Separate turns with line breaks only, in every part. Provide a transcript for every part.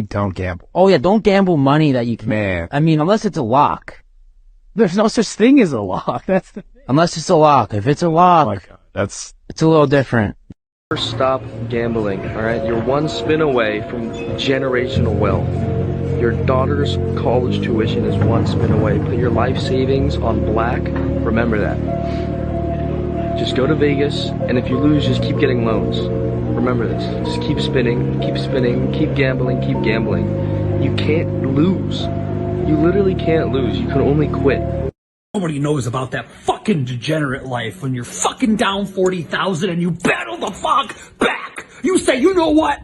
Don't gamble.
Oh yeah, don't gamble money that you can.
Man.
I mean, unless it's a lock.
There's no such thing as a lock. That's the thing.
Unless it's a lock. If it's a lock,
Oh my God. That's
it's a little different.
First, stop gambling, alright? You're one spin away from generational wealth. Your daughter's college tuition is one spin away. Put your life savings on black. Remember that. Just go to Vegas, and if you lose, just keep getting loans. Remember this. Just keep spinning, keep gambling, keep gambling. You can't lose. You literally can't lose. You can only quit.
Nobody knows about that fucking degenerate life when you're fucking down 40,000 and you battle the fuck back. You say, you know what?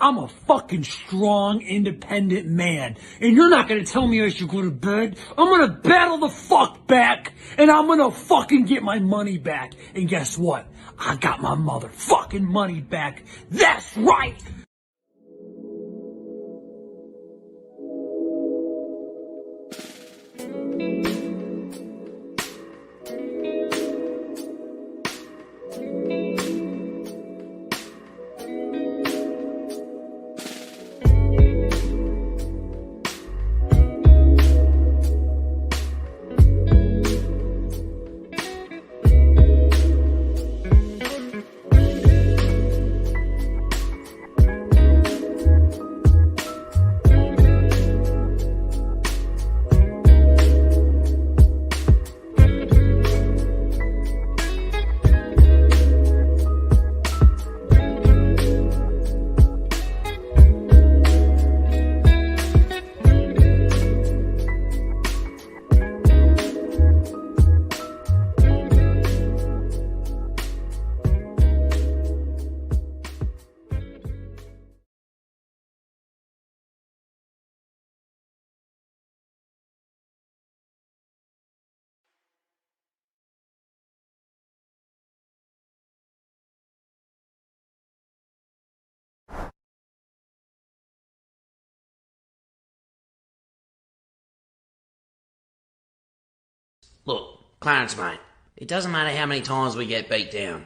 I'm a fucking strong, independent man. And you're not gonna tell me I should go to bed. I'm gonna battle the fuck back. And I'm gonna fucking get my money back. And guess what? I got my motherfucking money back. That's right!
Look, Clarence, mate, it doesn't matter how many times we get beat down.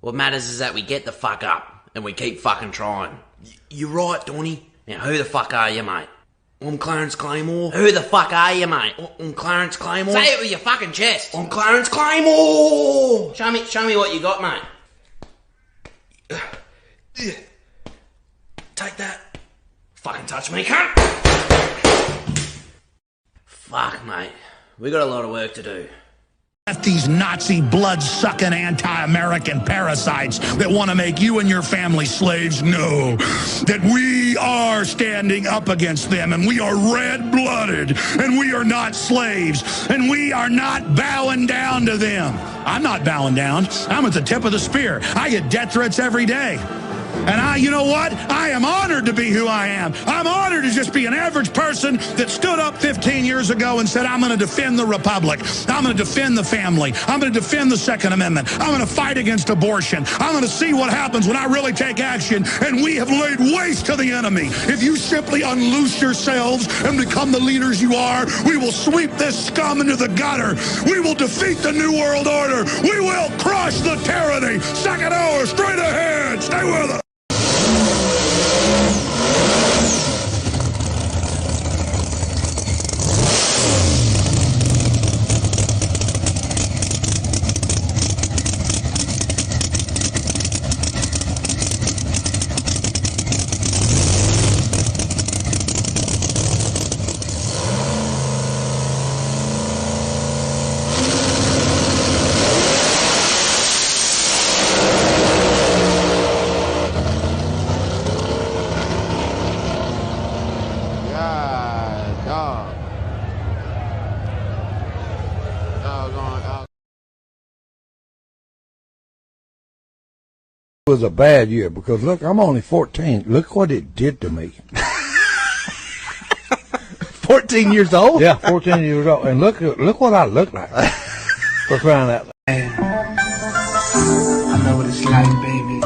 What matters is that we get the fuck up, and we keep fucking trying. You're right, Donny. Now, who the fuck are you, mate? I'm Clarence Claymore. Who the fuck are you, mate? I'm Clarence Claymore. Say it with your fucking chest. I'm Clarence Claymore. Show me what you got, mate. Take that. Fucking touch me, cunt. Fuck, mate. We got a lot of work to do.
These Nazi blood-sucking anti-American parasites that want to make you and your family slaves know that we are standing up against them, and we are red-blooded, and we are not slaves, and we are not bowing down to them. I'm not bowing down. I'm at the tip of the spear. I get death threats every day. And you know what? I am honored to be who I am. I'm honored to just be an average person that stood up 15 years ago and said, I'm going to defend the Republic. I'm going to defend the family. I'm going to defend the Second Amendment. I'm going to fight against abortion. I'm going to see what happens when I really take action. And we have laid waste to the enemy. If you simply unloose yourselves and become the leaders you are, we will sweep this scum into the gutter. We will defeat the New World Order. We will crush the tyranny. Second hour, straight ahead. Stay with us.
It was a bad year because look, I'm only 14. Look what it did to me.
14 years old?
Yeah, 14 years old. And look what I look like. For crying out loud.
I know what it's like, baby.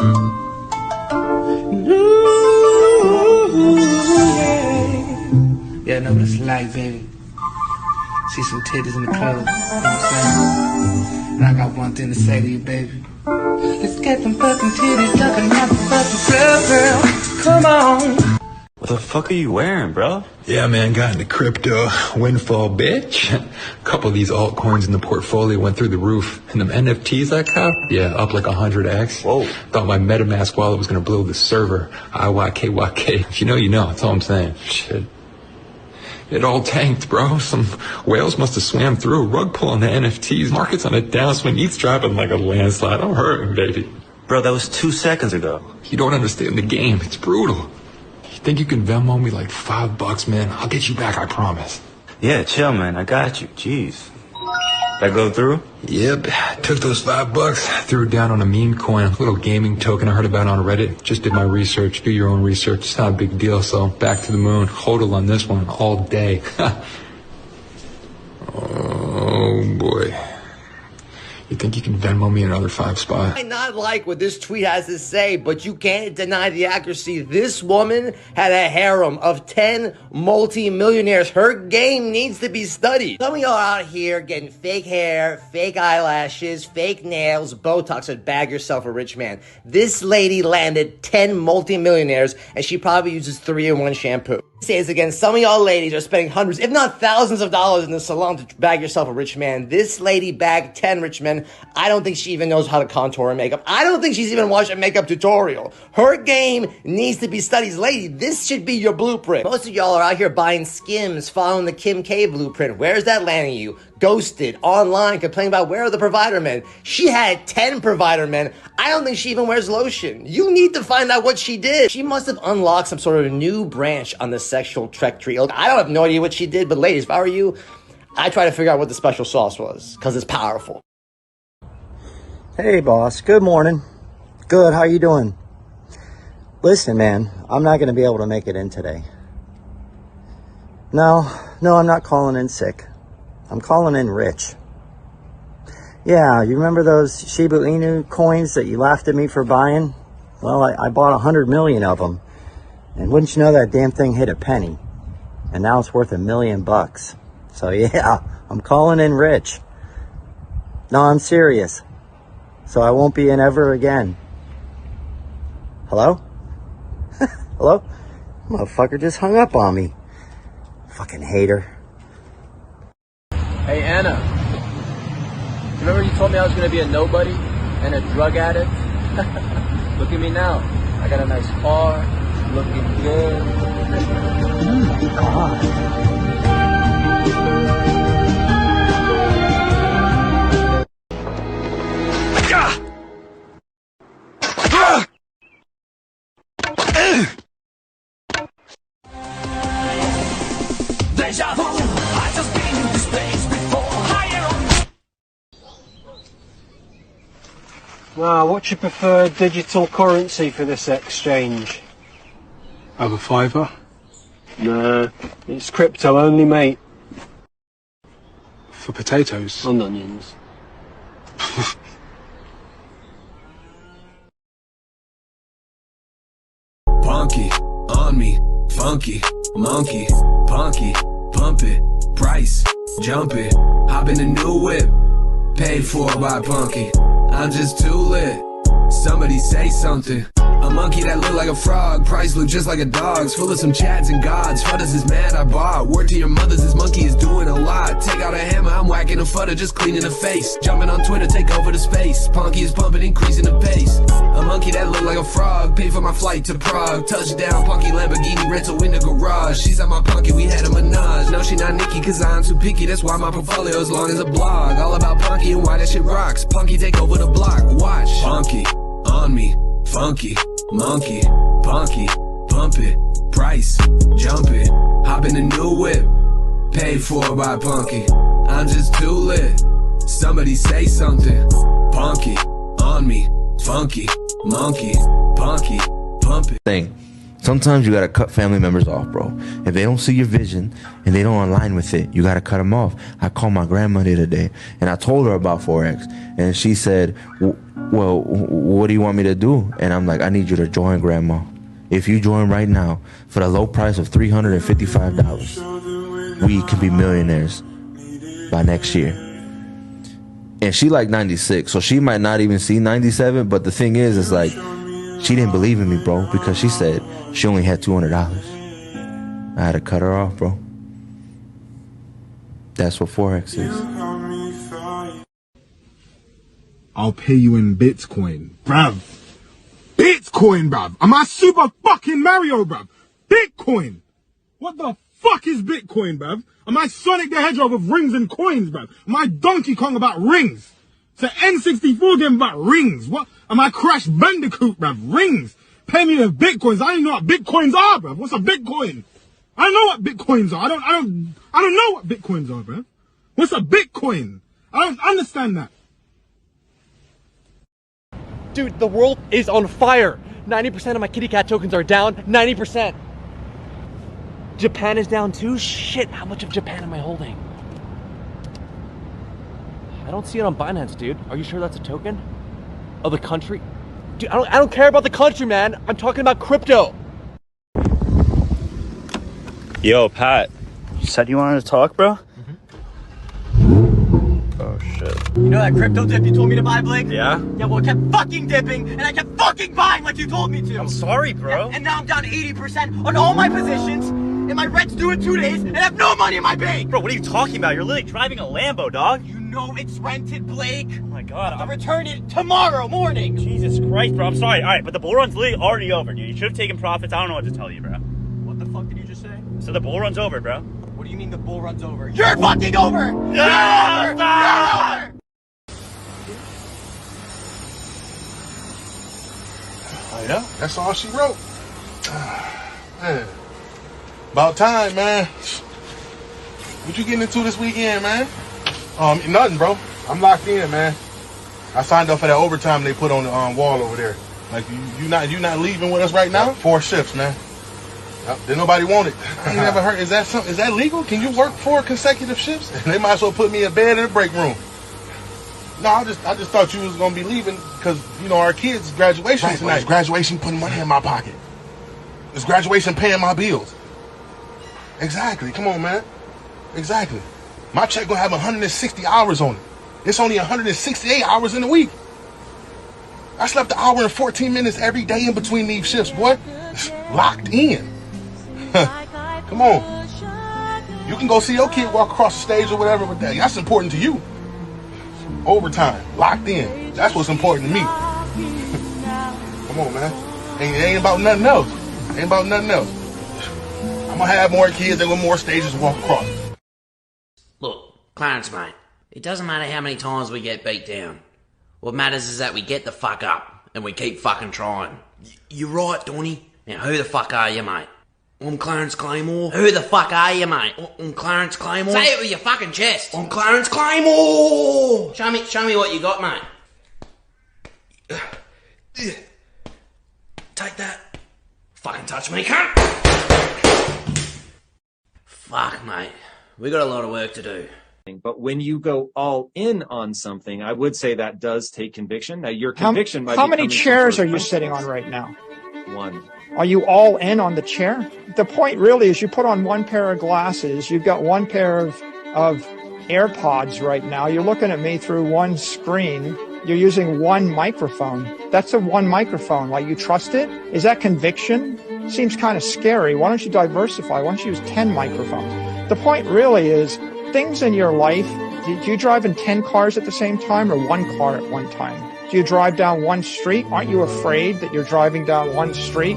Yeah, I know what it's like, baby. See some titties in the club, you know what I'm saying? And I got one thing to say to you, baby. Let's get them fucking titties talking about the fucking club, girl. Come on.
What the fuck are you wearing, bro?
Yeah, man, got into crypto. Windfall, bitch. A couple of these altcoins in the portfolio went through the roof. And them NFTs I cop, yeah, up like 100x.
Whoa.
Thought my MetaMask wallet was gonna blow the server. IYKYK. If you know, you know. That's all I'm saying. Shit. It all tanked, bro. Some whales must have swam through. Rug pull on the NFTs. Market's on a downswing. ETH's dropping like a landslide. I'm hurting, baby.
Bro, that was 2 seconds ago.
You don't understand the game. It's brutal. You think you can Venmo me like $5, man? I'll get you back, I promise.
Yeah, chill, man. I got you. Jeez. That go through?
Yep. Took those $5, threw it down on a meme coin, a little gaming token I heard about on Reddit. Just did my research. Do your own research. It's not a big deal, so back to the moon. Hodl on this one all day. Oh, boy. You think you can Venmo me another 5 spot?
I might not like what this tweet has to say, but you can't deny the accuracy. This woman had a harem of 10 multi-millionaires. Her game needs to be studied. Some of y'all out here getting fake hair, fake eyelashes, fake nails, Botox, and bag yourself a rich man. This lady landed 10 multi-millionaires, and she probably uses 3-in-1 shampoo. Say this again, some of y'all ladies are spending hundreds, if not thousands of dollars in the salon to bag yourself a rich man. This lady bagged 10 rich men. I don't think she even knows how to contour her makeup. I don't think she's even watched a makeup tutorial. Her game needs to be studied. Lady, this should be your blueprint. Most of y'all are out here buying skims, following the Kim K blueprint. Where's that landing you? Ghosted, online, complaining about where are the provider men. She had 10 provider men. I don't think she even wears lotion. You need to find out what she did. She must have unlocked some sort of new branch on the sexual trek tree. Look, I don't have no idea what she did, but ladies, if I were you, I'd try to figure out what the special sauce was, because it's powerful.
Hey, boss. Good morning. Good. How you doing? Listen, man, I'm not going to be able to make it in today. No, I'm not calling in sick. I'm calling in rich. Yeah, you remember those Shiba Inu coins that you laughed at me for buying? Well, I bought 100 million of them. And wouldn't you know that damn thing hit a penny? And now it's worth $1 million. So yeah, I'm calling in rich. No, I'm serious. So I won't be in ever again. Hello? Hello? Motherfucker just hung up on me. Fucking hater.
Hey, Anna. Remember you told me I was going to be a nobody and a drug addict? Look at me now. I got a nice car, looking good. Oh my God.
Deja vu, I just been in this place before. Higher on.
Now, what's your preferred digital currency for this exchange?
Have a fiver?
No, it's crypto only, mate.
For potatoes?
And onions.
Punky, on me, funky, monkey, punky, pump it, price, jump it, hop in a new whip, paid for by Punky, I'm just too lit, somebody say something. A monkey that look like a frog, price look just like a dog's, full of some chads and gods, Fudders is mad I bought, word to your mothers, this monkey is doing a lot, take out a hammer, I'm whacking a Fudder, just cleaning the face, jumping on Twitter, take over the space, Punky is pumping, increasing the pace, a monkey that look like a frog, paid for my flight to Prague, touchdown, Punky Lamborghini, rental in the garage, she's at my Punky, we had a menage, no she not Nikki, cause I'm too picky, that's why my portfolio as long as a blog, all about Punky and why that shit rocks, Punky take over the block, watch, Punky, on me, funky, monkey, punky, pump it, price, jump it, hop in a new whip, paid for by Punky, I'm just too lit, somebody say something, Punky, on me, funky, monkey, punky, pump it.
Thing. Sometimes you gotta cut family members off, bro. If they don't see your vision and they don't align with it, you gotta cut them off. I called my grandmother today and I told her about Forex and she said, well, what do you want me to do? And I'm like, I need you to join, Grandma. If you join right now for the low price of $355, we can be millionaires by next year. And she like 96, so she might not even see 97, but the thing is like, she didn't believe in me, bro, because she said she only had $200. I had to cut her off, bro. That's what Forex is.
I'll pay you in Bitcoin, bruv. Bitcoin, bruv. Am I Super fucking Mario, bruv? Bitcoin. What the fuck is Bitcoin, bruv? Am I Sonic the Hedgehog of rings and coins, bruv? Am I Donkey Kong about rings? It's an N64 game about rings. What? Am I Crash Bandicoot, bruv? Rings. Pay me with Bitcoins. I don't even know what Bitcoins are, bruv. What's a Bitcoin? I don't know what Bitcoins are. I don't know what Bitcoins are, bruv. What's a Bitcoin? I don't understand that.
Dude, the world is on fire. 90% of my kitty cat tokens are down. 90%. Japan is down too? Shit, how much of Japan am I holding? I don't see it on Binance, dude. Are you sure that's a token? Of the country? Dude, I don't care about the country, man. I'm talking about crypto.
Yo, Pat. You said you wanted to talk, bro? Oh, shit.
You know that crypto dip you told me to buy, Blake?
Yeah?
Yeah, well, it kept fucking dipping, and I kept fucking buying like you told me to.
I'm sorry, bro.
Yeah, and now I'm down 80% on all my positions, and my rent's due in 2 days, and I have no money in my bank.
Bro, what are you talking about? You're literally driving a Lambo, dog.
You know it's rented, Blake.
Oh my god.
I'll return it tomorrow morning.
Jesus Christ, bro. I'm sorry. All right, but the bull run's literally already over, dude. You should have taken profits. I don't know what to tell you, bro.
What the fuck did you just say?
So the bull run's over, bro.
What do you mean the bull run's over? You're fucking over! You're over! You're over!
Oh, yeah? That's all she wrote. Man. About time, man. What you getting into this weekend, man? Nothing, bro. I'm locked in, man. I signed up for that overtime they put on the wall over there. Like, you not leaving with us right now? 4 shifts, man. Did nobody want it? I ain't never heard. Is that legal? Can you work 4 consecutive shifts? They might as well put me in bed in the break room. No, I just thought you was gonna be leaving because our kids' graduation tonight. Well, it's graduation putting money in my pocket. It's graduation paying my bills. Exactly. Come on, man. Exactly. My check gonna have 160 hours on it. It's only 168 hours in the week. I slept 1 hour and 14 minutes every day in between these shifts, boy. Locked in. Come on. You can go see your kid walk across the stage or whatever, but that's important to you. Overtime. Locked in. That's what's important to me. Come on, man. It ain't about nothing else. Ain't about nothing else. I'm gonna have more kids and more stages to walk across.
Look, Clarence, mate, it doesn't matter how many times we get beat down. What matters is that we get the fuck up and we keep fucking trying. You're right, Donny. Now, who the fuck are you, mate? I'm Clarence Claymore. Who the fuck are you, mate? I'm Clarence Claymore. Say it with your fucking chest. I'm Clarence Claymore. Show me what you got, mate. Take that. Fucking touch me, cunt. Fuck, mate. We got a lot of work to do.
But when you go all in on something, I would say that does take conviction. Now, your conviction might be.
How many chairs are you sitting on right now?
1.
Are you all in on the chair? The point really is you put on 1 pair of glasses. You've got 1 pair of AirPods right now. You're looking at me through 1 screen. You're using 1 microphone. That's a 1 microphone. Like, you trust it? Is that conviction? Seems kind of scary. Why don't you diversify? Why don't you use 10 microphones? The point really is things in your life. Do you drive in 10 cars at the same time or 1 car at one time? Do you drive down 1 street? Aren't you afraid that you're driving down 1 street?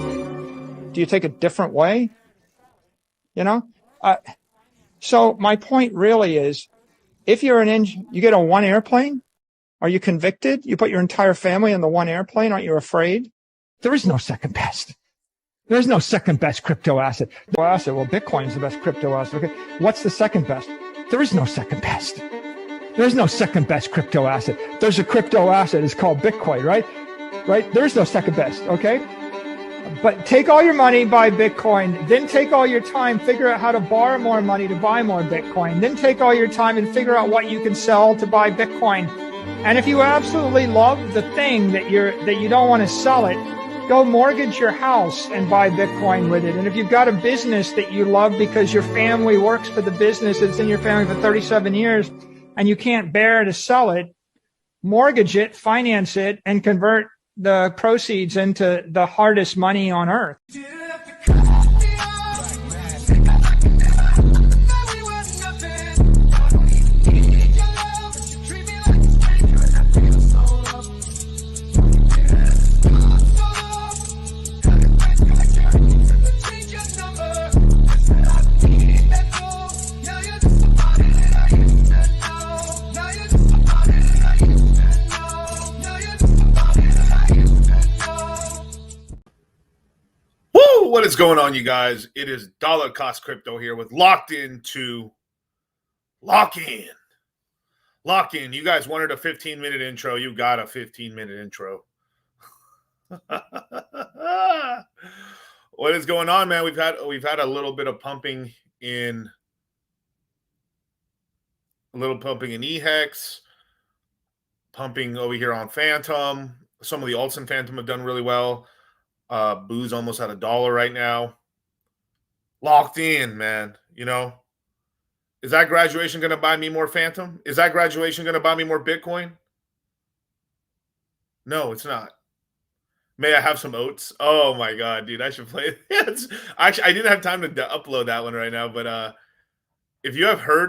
Do you take a different way? So my point really is, if you're you get on 1 airplane, are you convicted? You put your entire family on the 1 airplane, aren't you afraid?
There is no second best. There's no second best crypto asset. Well, Bitcoin's the best crypto asset. Okay. What's the second best? There is no second best. There's no second best crypto asset. There's a crypto asset. It's called Bitcoin, right? Right? There's no second best. Okay. But take all your money, buy Bitcoin. Then take all your time, figure out how to borrow more money to buy more Bitcoin. Then take all your time and figure out what you can sell to buy Bitcoin. And if you absolutely love the thing that you don't want to sell it, go mortgage your house and buy Bitcoin with it. And if you've got a business that you love because your family works for the business that's in your family for 37 years and you can't bear to sell it, mortgage it, finance it, and convert the proceeds into the hardest money on earth.
What is going on, you guys? It is Dollar Cost Crypto here with Locked In to Lock In. Lock In. You guys wanted a 15-minute intro. You got a 15-minute intro. What is going on, man? We've had a little bit of pumping in EHEX, pumping over here on Phantom. Some of the alts in Phantom have done really well. Boo's almost at $1 right now. Locked in, man. You know, is that graduation going to buy me more Phantom? Is that graduation going to buy me more Bitcoin? No, it's not. May I have some oats? Oh my god, dude, I should play it. Actually, I didn't have time to upload that one right now, but if you ever,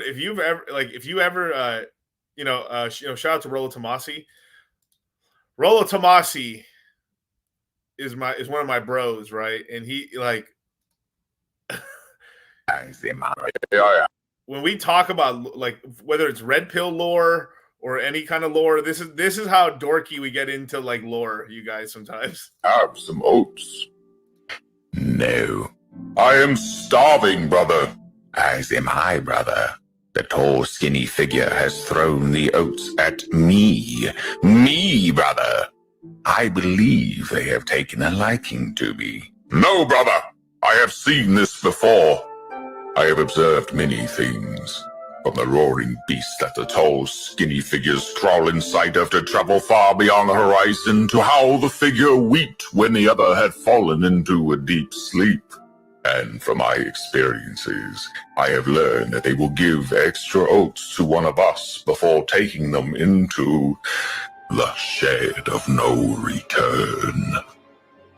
shout out to Rollo Tomasi. Rollo Tomasi is one of my bros, right? And he when we talk about like whether it's red pill lore or any kind of lore, this is how dorky we get into like lore, you guys, sometimes.
Have some oats. No. I am starving, brother. As am I, brother. The tall, skinny figure has thrown the oats at me. Me, brother. I believe they have taken a liking to me. No, brother. I have seen this before. I have observed many things. From the roaring beast that the tall, skinny figures crawl in sight of to travel far beyond the horizon, to how the figure wept when the other had fallen into a deep sleep. And from my experiences, I have learned that they will give extra oats to one of us before taking them into the shed of no return.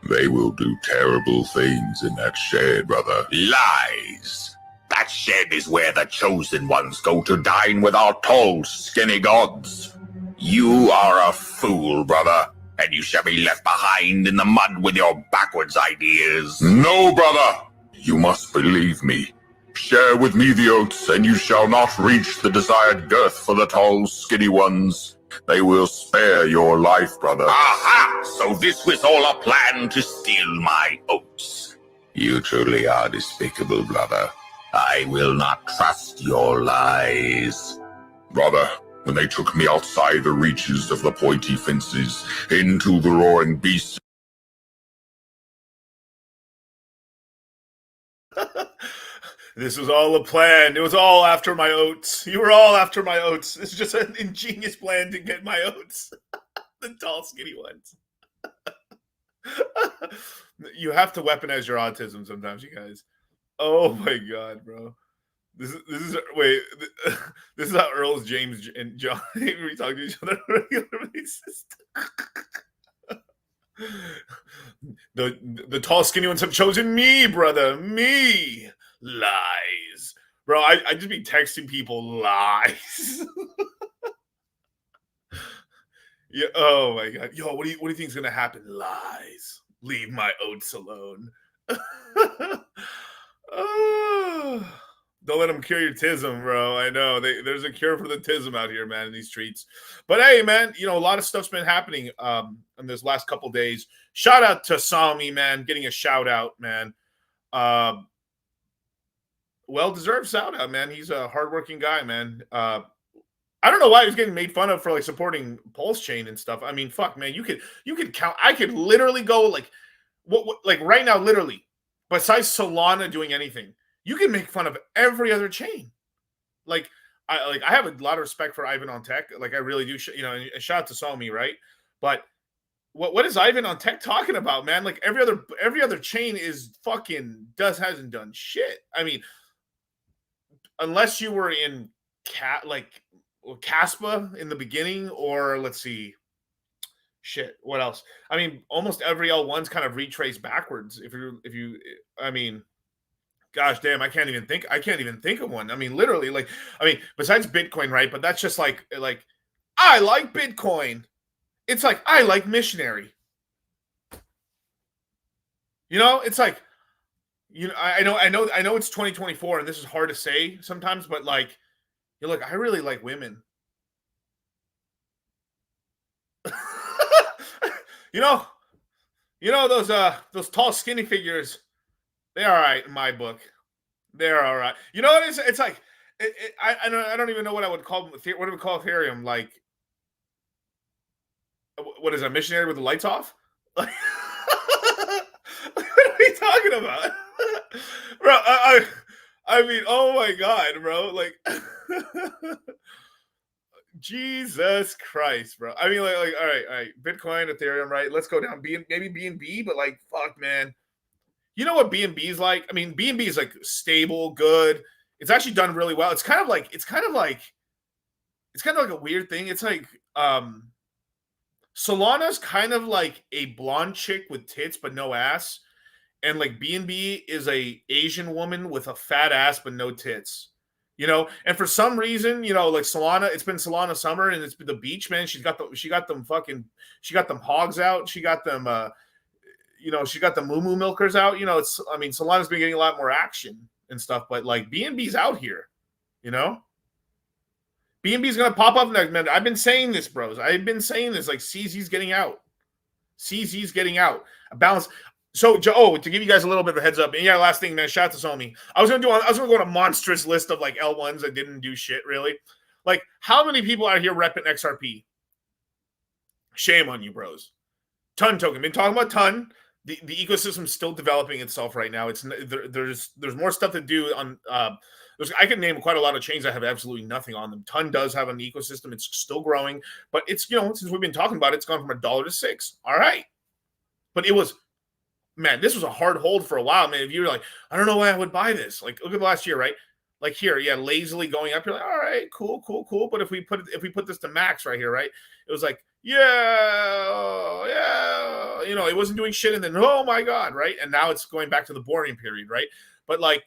They will do terrible things in that shed, brother. Lies! That shed is where the chosen ones go to dine with our tall, skinny gods. You are a fool, brother, and you shall be left behind in the mud with your backwards ideas. No, brother! You must believe me. Share with me the oats, and you shall not reach the desired girth for the tall, skinny ones. They will spare your life, brother. Aha! So this was all a plan to steal my oats. You truly are despicable, brother. I will not trust your lies. Brother, when they took me outside the reaches of the pointy fences, into the roaring beast...
This was all a plan. It was all after my oats. You were all after my oats. It's just an ingenious plan to get my oats. The tall, skinny ones. You have to weaponize your autism sometimes, you guys. Oh my god, bro. This is how Earl's James and John we talk to each other on a regular basis. The tall, skinny ones have chosen me, brother. Me. Lies. Bro, I just be texting people lies. Yeah, oh my god. Yo, what do you think is gonna happen? Lies. Leave my oats alone. Don't let them cure your tism, bro. I know there's a cure for the tism out here, man, in these streets. But hey, man, a lot of stuff's been happening in this last couple days. Shout out to Sami, man, getting a shout out, man. Well-deserved shout out, man. He's a hardworking guy, man. I don't know why he was getting made fun of for like supporting PulseChain and stuff. I mean, fuck, man. You could count. I could literally go like like right now, literally. Besides Solana doing anything, you can make fun of every other chain. I have a lot of respect for Ivan on Tech. Like I really do. And shout out to Somi, right? But what is Ivan on Tech talking about, man? Like every other chain is fucking hasn't done shit. I mean, unless you were in Caspa in the beginning, or let's see. Shit, what else? I mean, almost every L1's kind of retraced backwards. I mean, gosh damn, I can't even think of one. I mean, literally, besides Bitcoin, right? But that's just like I like Bitcoin. It's like I like missionary. It's like, I know it's 2024 and this is hard to say sometimes, but like, you're like, I really like women. Those tall, skinny figures They're all right in my book. They're all right. You know what it is? It's like I don't even know what I would call them. What do we call Ethereum? Like, what is a missionary with the lights off? Like, what are we talking about, bro? I mean, oh my god, bro! Like, Jesus Christ, bro. I mean, like, all right, Bitcoin, Ethereum, right? Let's go down. Maybe BNB, but like, fuck, man. You know what BNB is like? I mean, BNB is like stable, good. It's actually done really well. It's kind of like a weird thing. It's like Solana's kind of like a blonde chick with tits but no ass, and like BNB is a Asian woman with a fat ass but no tits. You know, and for some reason, you know, like Solana, it's been Solana summer and it's been the beach, man. She got them hogs out. She got them you know, she got the moo milkers out. You know, Solana's been getting a lot more action and stuff, but like BNB's out here, you know? BNB's going to pop up next, man. I've been saying this, bros. I've been saying this, like CZ's getting out. CZ's getting out. A balance. So, to give you guys a little bit of a heads up, and yeah, last thing, man, shout out to Somi. I was gonna go on a monstrous list of like L1s that didn't do shit, really. Like, how many people out here repping XRP? Shame on you, bros. Ton token. Been talking about Ton. The ecosystem's still developing itself right now. It's there's more stuff to do on. I can name quite a lot of chains that have absolutely nothing on them. Ton does have an ecosystem. It's still growing, but it's, you know, since we've been talking about it, it's gone from $1 to $6. All right, but it was. Man, this was a hard hold for a while, man. If you were like, I don't know why I would buy this. Like, look at last year, right? Like here, yeah, lazily going up. You're like, all right, cool. But if we put this to max right here, right? It was like, yeah, you know, it wasn't doing shit, and then oh my god, right? And now it's going back to the boring period, right? But like,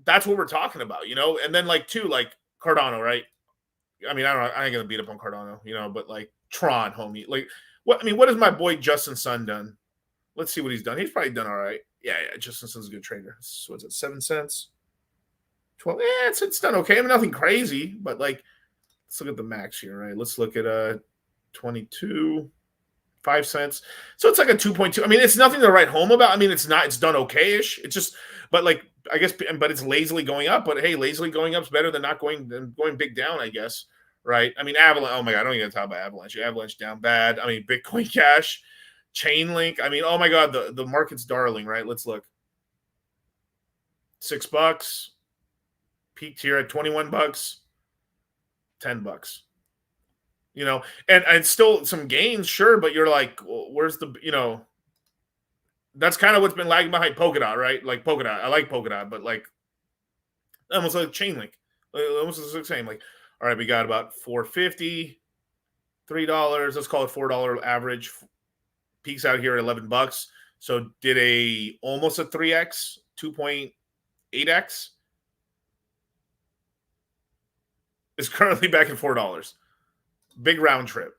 that's what we're talking about, you know. And then like Cardano, right? I mean, I ain't gonna beat up on Cardano, you know, but like Tron, homie, like what? I mean, what has my boy Justin Sun done? Let's see what he's done. He's probably done all right. Yeah. Justin Sun's a good trader. What's it? 7 cents, 12. Yeah, it's done okay. I mean, nothing crazy, but like, let's look at the max here, right? Let's look at 22, 5 cents. So it's like a 2.2. I mean, it's nothing to write home about. I mean, it's done okay-ish. It's just, but like, I guess, but it's lazily going up. But hey, lazily going up is better than going big down, I guess, right? I mean, Avalanche. Oh my god, I don't even talk about Avalanche. Avalanche down bad. I mean, Bitcoin Cash. Chainlink. I mean, oh my god, the market's darling, right? Let's look. $6 peaked here at $21, $10. You know, and still some gains, sure, but you're like, well, where's the, you know, that's kind of what's been lagging behind Polkadot, right? Like Polkadot, I like Polkadot, but like almost like Chainlink, almost the same. Like, all right, we got about $4.50, $3. Let's call it $4 average. Peaks out here at $11. So did almost a 3x, 2.8x. Is currently back at $4. Big round trip.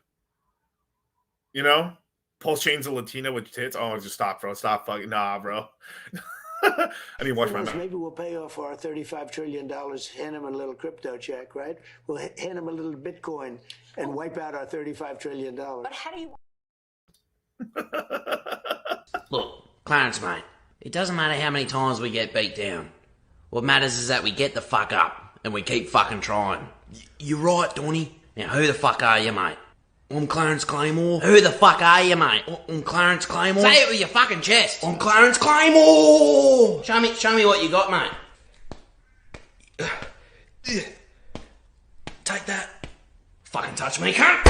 You know? PulseChain's a Latina with tits. Oh, just stop, bro. Stop fucking. Nah, bro. I need to watch my mouth.
Maybe we'll pay off our $35 trillion, hand him a little crypto check, right? We'll hand him a little Bitcoin and wipe out our $35 trillion. But how do you...
Look, Clarence, mate, it doesn't matter how many times we get beat down. What matters is that we get the fuck up and we keep fucking trying. You're right, Donny. Now, who the fuck are you, mate? I'm Clarence Claymore. Who the fuck are you, mate? I'm Clarence Claymore. Say it with your fucking chest. I'm Clarence Claymore. Show me what you got, mate. Take that. Fucking touch me, cunt.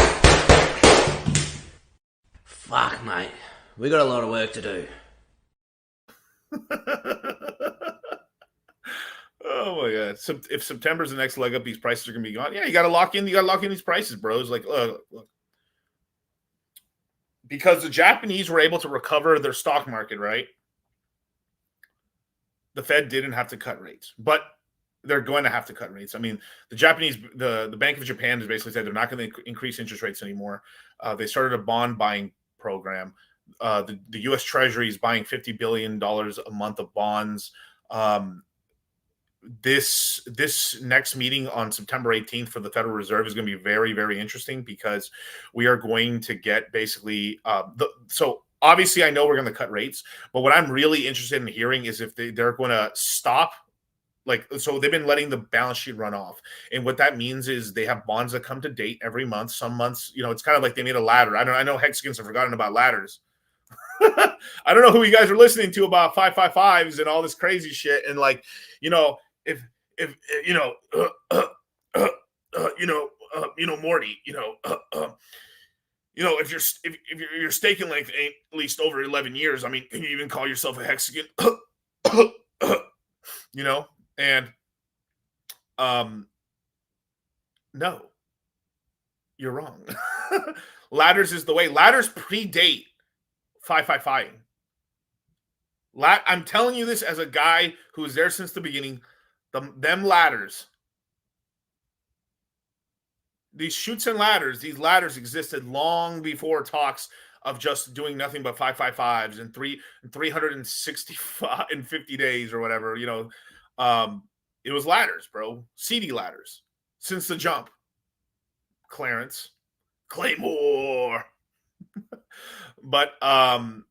Fuck, mate. We got a lot of work to do.
Oh my god! So if September's the next leg up, these prices are gonna be gone. Yeah, you gotta lock in. You gotta lock in these prices, bros. Like, look, because the Japanese were able to recover their stock market, right? The Fed didn't have to cut rates, but they're going to have to cut rates. I mean, the Japanese, the Bank of Japan has basically said they're not going to increase interest rates anymore. They started a bond buying program. The U.S. Treasury is buying $50 billion a month of bonds. This next meeting on September 18th for the Federal Reserve is going to be very, very interesting because we are going to get basically so obviously I know we're going to cut rates, but what I'm really interested in hearing is if they're going to stop. Like, so they've been letting the balance sheet run off. And what that means is they have bonds that come to date every month. Some months, it's kind of like they made a ladder. I know Hexagons have forgotten about ladders. I don't know who you guys are listening to about 555s and all this crazy shit. And like, if Morty, if your staking length ain't at least over 11 years, I mean, can you even call yourself a hexagon? And no, you're wrong. Ladders is the way. Ladders predate 555. I'm telling you this as a guy who was there since the beginning. Them ladders, these chutes and ladders, these ladders existed long before talks of just doing nothing but 555s and 365 in 50 days or whatever. It was ladders, bro. CD ladders since the jump. Clarence, Claymore. But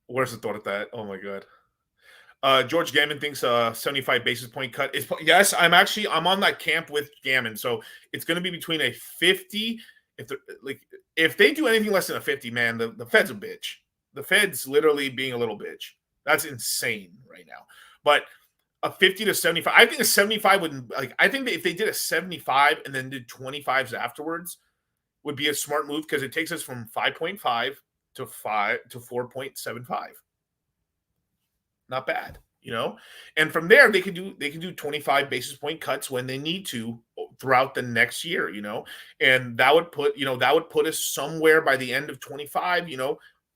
where's the thought of that? Oh my god. George Gammon thinks a 75 basis point cut is yes. I'm on that camp with Gammon. So it's going to be between a 50. If they do anything less than a 50, man, the Fed's a bitch. The Fed's literally being a little bitch. That's insane right now. But a 50 to 75, I think a 75 wouldn't I think that if they did a 75 and then did 25s afterwards would be a smart move because it takes us from 5.5 to 4.75. Not bad, and from there they can do 25 basis point cuts when they need to throughout the next year, and that would put us somewhere by the end of 25,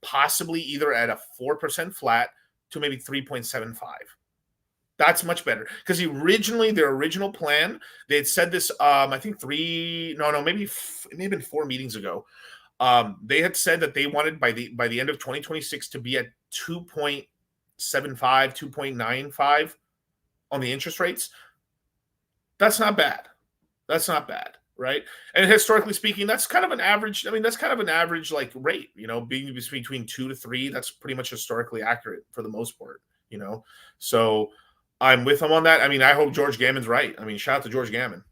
possibly either at a 4% flat to maybe 3.75. That's much better because their original plan, they had said this. I think it may have been 4 meetings ago. They had said that they wanted by the end of 2026 to be at 2.75, 2.95 on the interest rates. That's not bad. Right? And historically speaking, that's kind of an average. I mean, that's kind of an average like rate. Being between 2 to 3. That's pretty much historically accurate for the most part. So I'm with him on that. I mean, I hope George Gammon's right. I mean, shout out to George Gammon,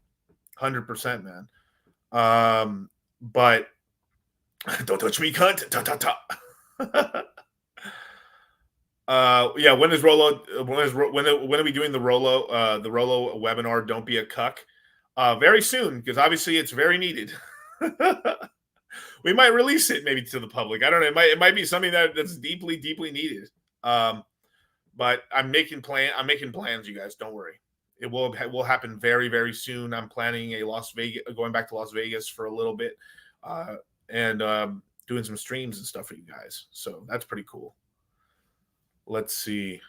100%, man. But don't touch me, cunt. Yeah. When is Rolo? When are we doing the Rolo webinar? Don't be a cuck. Very soon, because obviously it's very needed. We might release it maybe to the public. I don't know. It might be something that's deeply, deeply needed. But I'm making plans, you guys. Don't worry. It will happen very, very soon. I'm planning going back to Las Vegas for a little bit, and doing some streams and stuff for you guys. So that's pretty cool. Let's see.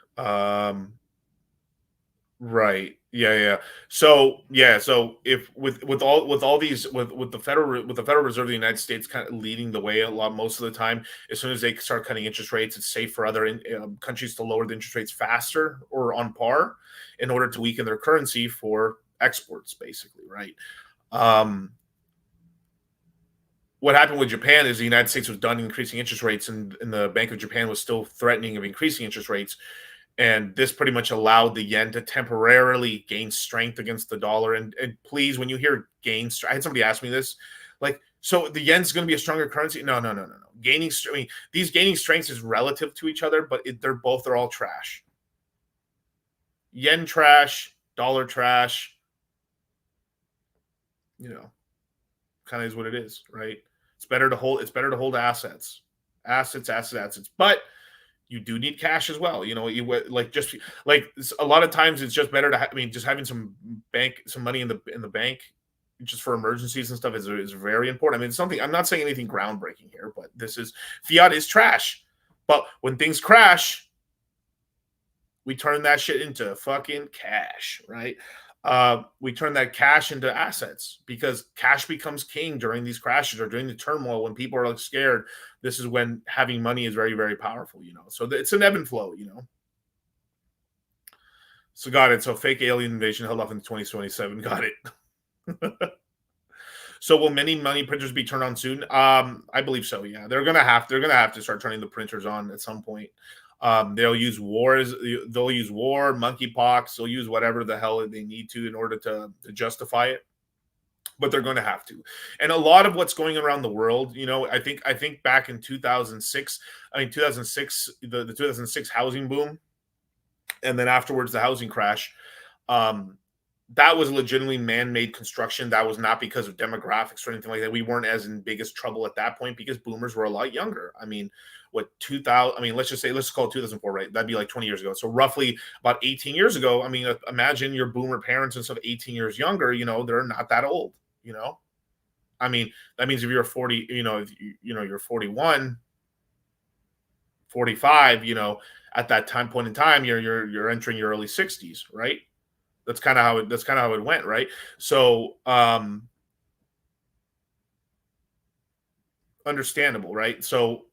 Right. Yeah. So if with the Federal Reserve of the United States kind of leading the way most of the time, as soon as they start cutting interest rates, it's safe for other countries to lower the interest rates faster or on par in order to weaken their currency for exports, basically, right? What happened with Japan is the United States was done increasing interest rates, and the Bank of Japan was still threatening of increasing interest rates. And this pretty much allowed the yen to temporarily gain strength against the dollar. And please, when you hear gain, I had somebody ask me this, like, so the yen's going to be a stronger currency? No. These gaining strengths is relative to each other, but they're all trash. Yen trash, dollar trash. Kind of is what it is, right? It's better to hold assets. But you do need cash as well. You a lot of times it's just better to just having some money in the bank just for emergencies and stuff is very important. I mean, it's something, I'm not saying anything groundbreaking here, but fiat is trash. But when things crash, we turn that shit into fucking cash, right? We turn that cash into assets because cash becomes king during these crashes or during the turmoil when people are scared. This is when having money is very, very powerful, So it's an ebb and flow, So got it. So fake alien invasion held off in 2027. Got it. So will many money printers be turned on soon? I believe so. Yeah, they're gonna have to start turning the printers on at some point. They'll use wars. They'll use war, monkeypox. They'll use whatever the hell they need to in order to justify it. But they're going to have to. And a lot of what's going around the world, you know, I think back in 2006, the 2006 housing boom, and then afterwards the housing crash, that was legitimately man-made construction. That was not because of demographics or anything like that. We weren't as in biggest trouble at that point because boomers were a lot younger. I mean, let's call it 2004, right? That'd be like 20 years ago. So roughly about 18 years ago, I mean, imagine your boomer parents and stuff 18 years younger, you know, they're not that old, you know? I mean, that means if you're 40, you know, you're 41, 45, you know, at that point in time, you're entering your early 60s, right? That's kind of how it went, right? So, understandable, right? So,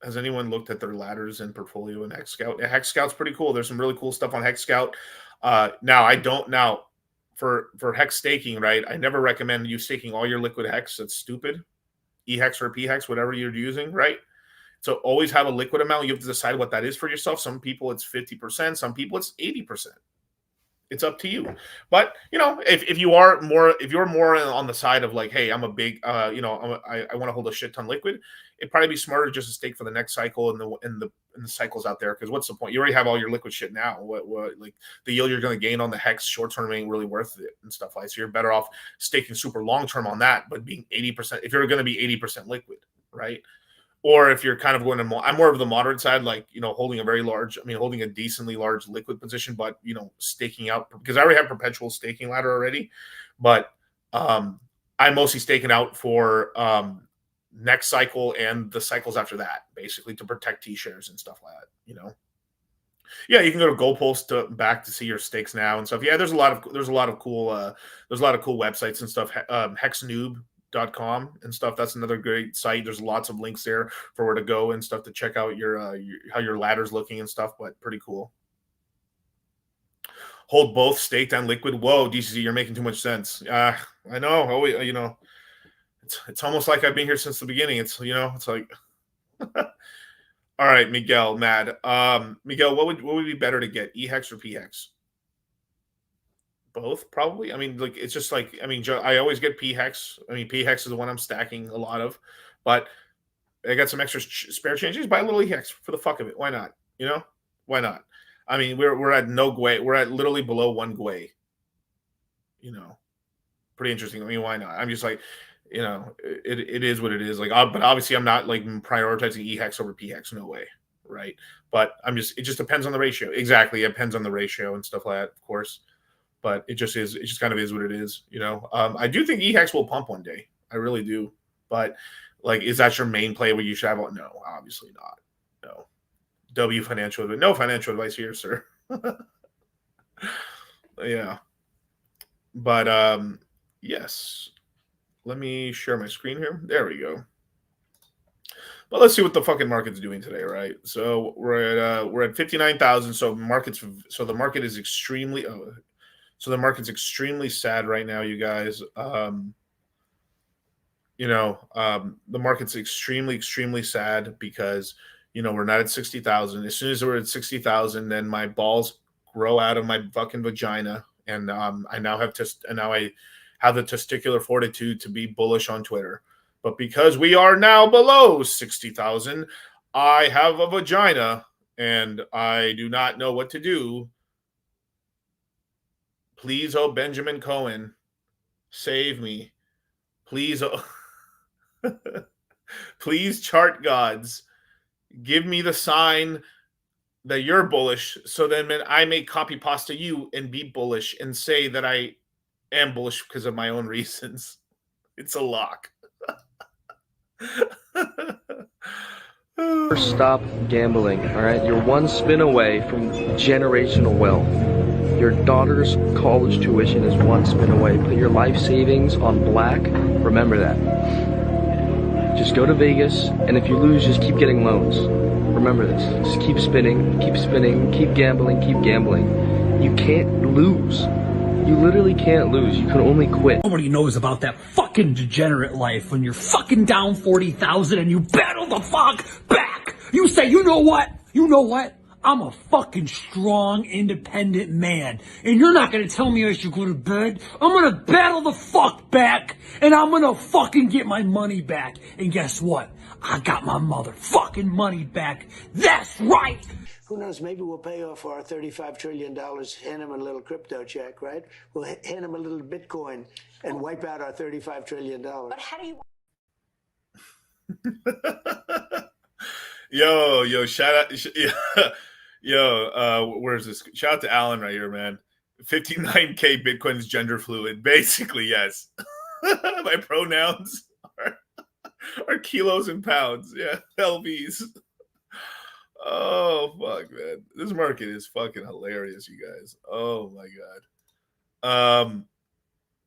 has anyone looked at their ladders and portfolio in Hex Scout? Hex Scout's pretty cool. There's some really cool stuff on Hex Scout. Now for hex staking, right? I never recommend you staking all your liquid hex. That's stupid. eHex or pHex, whatever you're using, right? So always have a liquid amount. You have to decide what that is for yourself. Some people it's 50%, some people it's 80%. It's up to you. But you know, if you're more on the side of like, hey, I'm a big, I want to hold a shit ton liquid, it'd probably be smarter just to stake for the next cycle and the cycles out there. Because what's the point? You already have all your liquid shit now. What like the yield you're going to gain on the hex short term ain't really worth it and stuff like that. So you're better off staking super long term on that, but being 80%. If you're going to be 80% liquid, right? Or if you're kind of going to, I'm more of the moderate side, like, you know, holding a decently large liquid position, but, you know, staking out, because I already have perpetual staking ladder already, but I'm mostly staking out for next cycle and the cycles after that, basically to protect T-shares and stuff like that, you know. Yeah, you can go to GoPulse back to see your stakes now and stuff. Yeah, there's a lot of cool websites and stuff. Hexnoob.com and stuff. That's another great site. There's lots of links there for where to go and stuff to check out how your ladder's looking and stuff, but pretty cool. Hold both staked and liquid. Whoa, DCZ, you're making too much sense. I know. Oh, you know, it's almost like I've been here since the beginning. It's, you know, it's like all right, Miguel, Mad. Miguel, what would be better to get, eHex or pHex? Both, probably. I mean, like, it's just like, I mean, I always get pHex. I mean, pHex is the one I'm stacking a lot of, but I got some extra spare change. Just buy a little eHex for the fuck of it. Why not? You know, why not? I mean, we're at no gwei. We're at literally below 1 gwei. You know, pretty interesting. I mean, why not? I'm just like, you know, it is what it is. Like, but obviously, I'm not like prioritizing eHex over pHex. No way, right? But it just depends on the ratio. Exactly, it depends on the ratio and stuff like that, of course. But it just is. It just kind of is what it is, you know. I do think eHex will pump one day. I really do. But like, is that your main play where you should have? No, obviously not. No. No financial advice here, sir. Yeah. But yes. Let me share my screen here. There we go. But let's see what the fucking market's doing today, right? So we're at 59,000. So the market is extremely the market's extremely sad right now, you guys. You know, the market's extremely sad because, you know, we're not at 60,000. As soon as we're at 60,000, then my balls grow out of my fucking vagina, and I have the testicular fortitude to be bullish on Twitter. But because we are now below 60,000, I have a vagina and I do not know what to do. Please, oh Benjamin Cohen, save me. Please, oh please, chart gods, give me the sign that you're bullish, so then I may copy pasta you and be bullish and say that I am bullish because of my own reasons. It's a lock.
Stop gambling, all right? You're one spin away from generational wealth. Your daughter's college tuition is one spin away. Put your life savings on black. Remember that. Just go to Vegas, and if you lose, just keep getting loans. Remember this. Just keep spinning, keep gambling, keep gambling. You can't lose. You literally can't lose. You can only quit.
Nobody knows about that fucking degenerate life when you're fucking down 40,000 and you battle the fuck back. You say, you know what? You know what? I'm a fucking strong, independent man. And you're not gonna tell me I should go to bed. I'm gonna battle the fuck back. And I'm gonna fucking get my money back. And guess what? I got my motherfucking money back. That's right.
Who knows? Maybe we'll pay off our $35 trillion, hand him a little crypto check, right? We'll hand him a little Bitcoin and wipe out our $35 trillion. But
how do you...
Yo, shout out. Where's this? Shout out to Alan right here, man. 59K Bitcoin is gender fluid. Basically, yes. My pronouns are kilos and pounds. Yeah, LBs. Oh, fuck, man. This market is fucking hilarious, you guys. Oh, my God.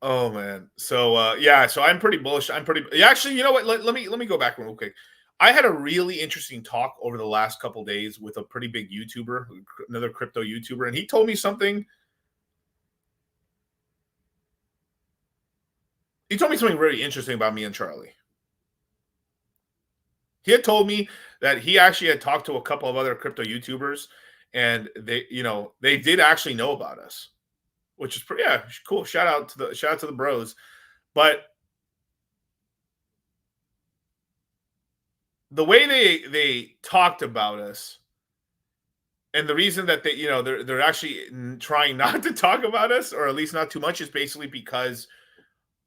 Oh, man. So, yeah, so I'm pretty bullish. Actually, you know what? Let me go back real quick. I had a really interesting talk over the last couple days with a pretty big YouTuber, another crypto YouTuber, and he told me something. He told me something really interesting about me and Charlie. He had told me that he actually had talked to a couple of other crypto YouTubers, and they did actually know about us, which is pretty cool. Shout out to the bros. But the way they talked about us, and the reason that they're actually trying not to talk about us, or at least not too much, is basically because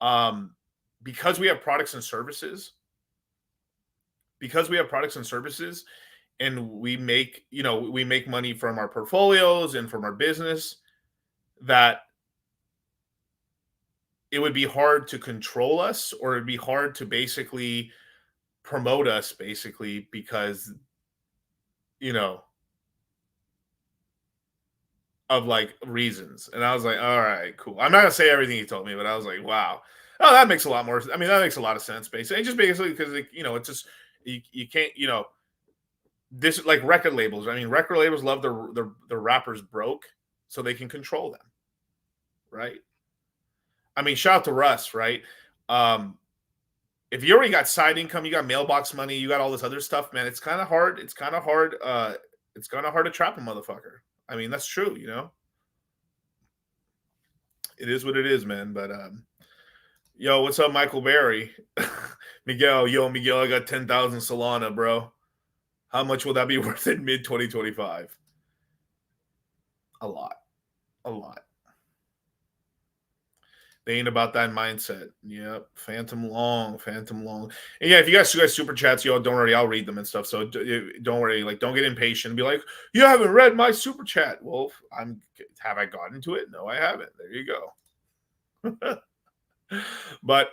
we have products and services. Because we have products and services, and we make money from our portfolios and from our business, that it would be hard to control us, or it'd be hard to basically promote us, basically, because of like reasons. And I was like, all right, cool. I'm not gonna say everything he told me, but I was like, wow, oh, that makes a lot more. I mean, that makes a lot of sense, basically. And just basically because it's just you can't, this, like record labels. I mean, record labels love their rappers broke so they can control them, right? I mean, shout out to Russ, right? If you already got side income, you got mailbox money, you got all this other stuff, man, it's kind of hard. It's kind of hard to trap a motherfucker. I mean, that's true, It is what it is, man. But yo, what's up, Michael Berry? Miguel, I got 10,000 Solana, bro. How much will that be worth in mid-2025? A lot. They ain't about that mindset. Yep. Phantom long. And yeah, if you guys super chats, don't worry, I'll read them and stuff. So don't worry, like, don't get impatient and be like, you haven't read my super chat. Well, have I gotten to it? No, I haven't. There you go. But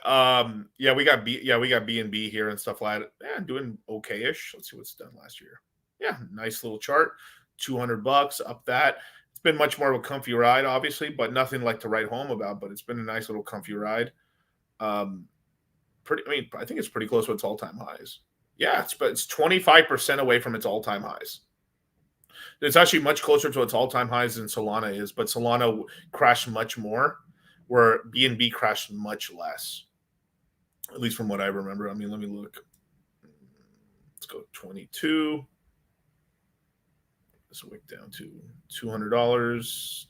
yeah, we got BNB here and stuff like that. Yeah, doing okay-ish. Let's see what's done last year. Yeah, nice little chart. $200 up that. It's been much more of a comfy ride, obviously, but nothing like to write home about. But it's been a nice little comfy ride. I think it's pretty close to its all-time highs. Yeah, it's 25% away from its all-time highs. It's actually much closer to its all-time highs than Solana is, but Solana crashed much more, where BNB crashed much less, at least from what I remember. I mean, let me look. Let's go 22. This wick down to $200.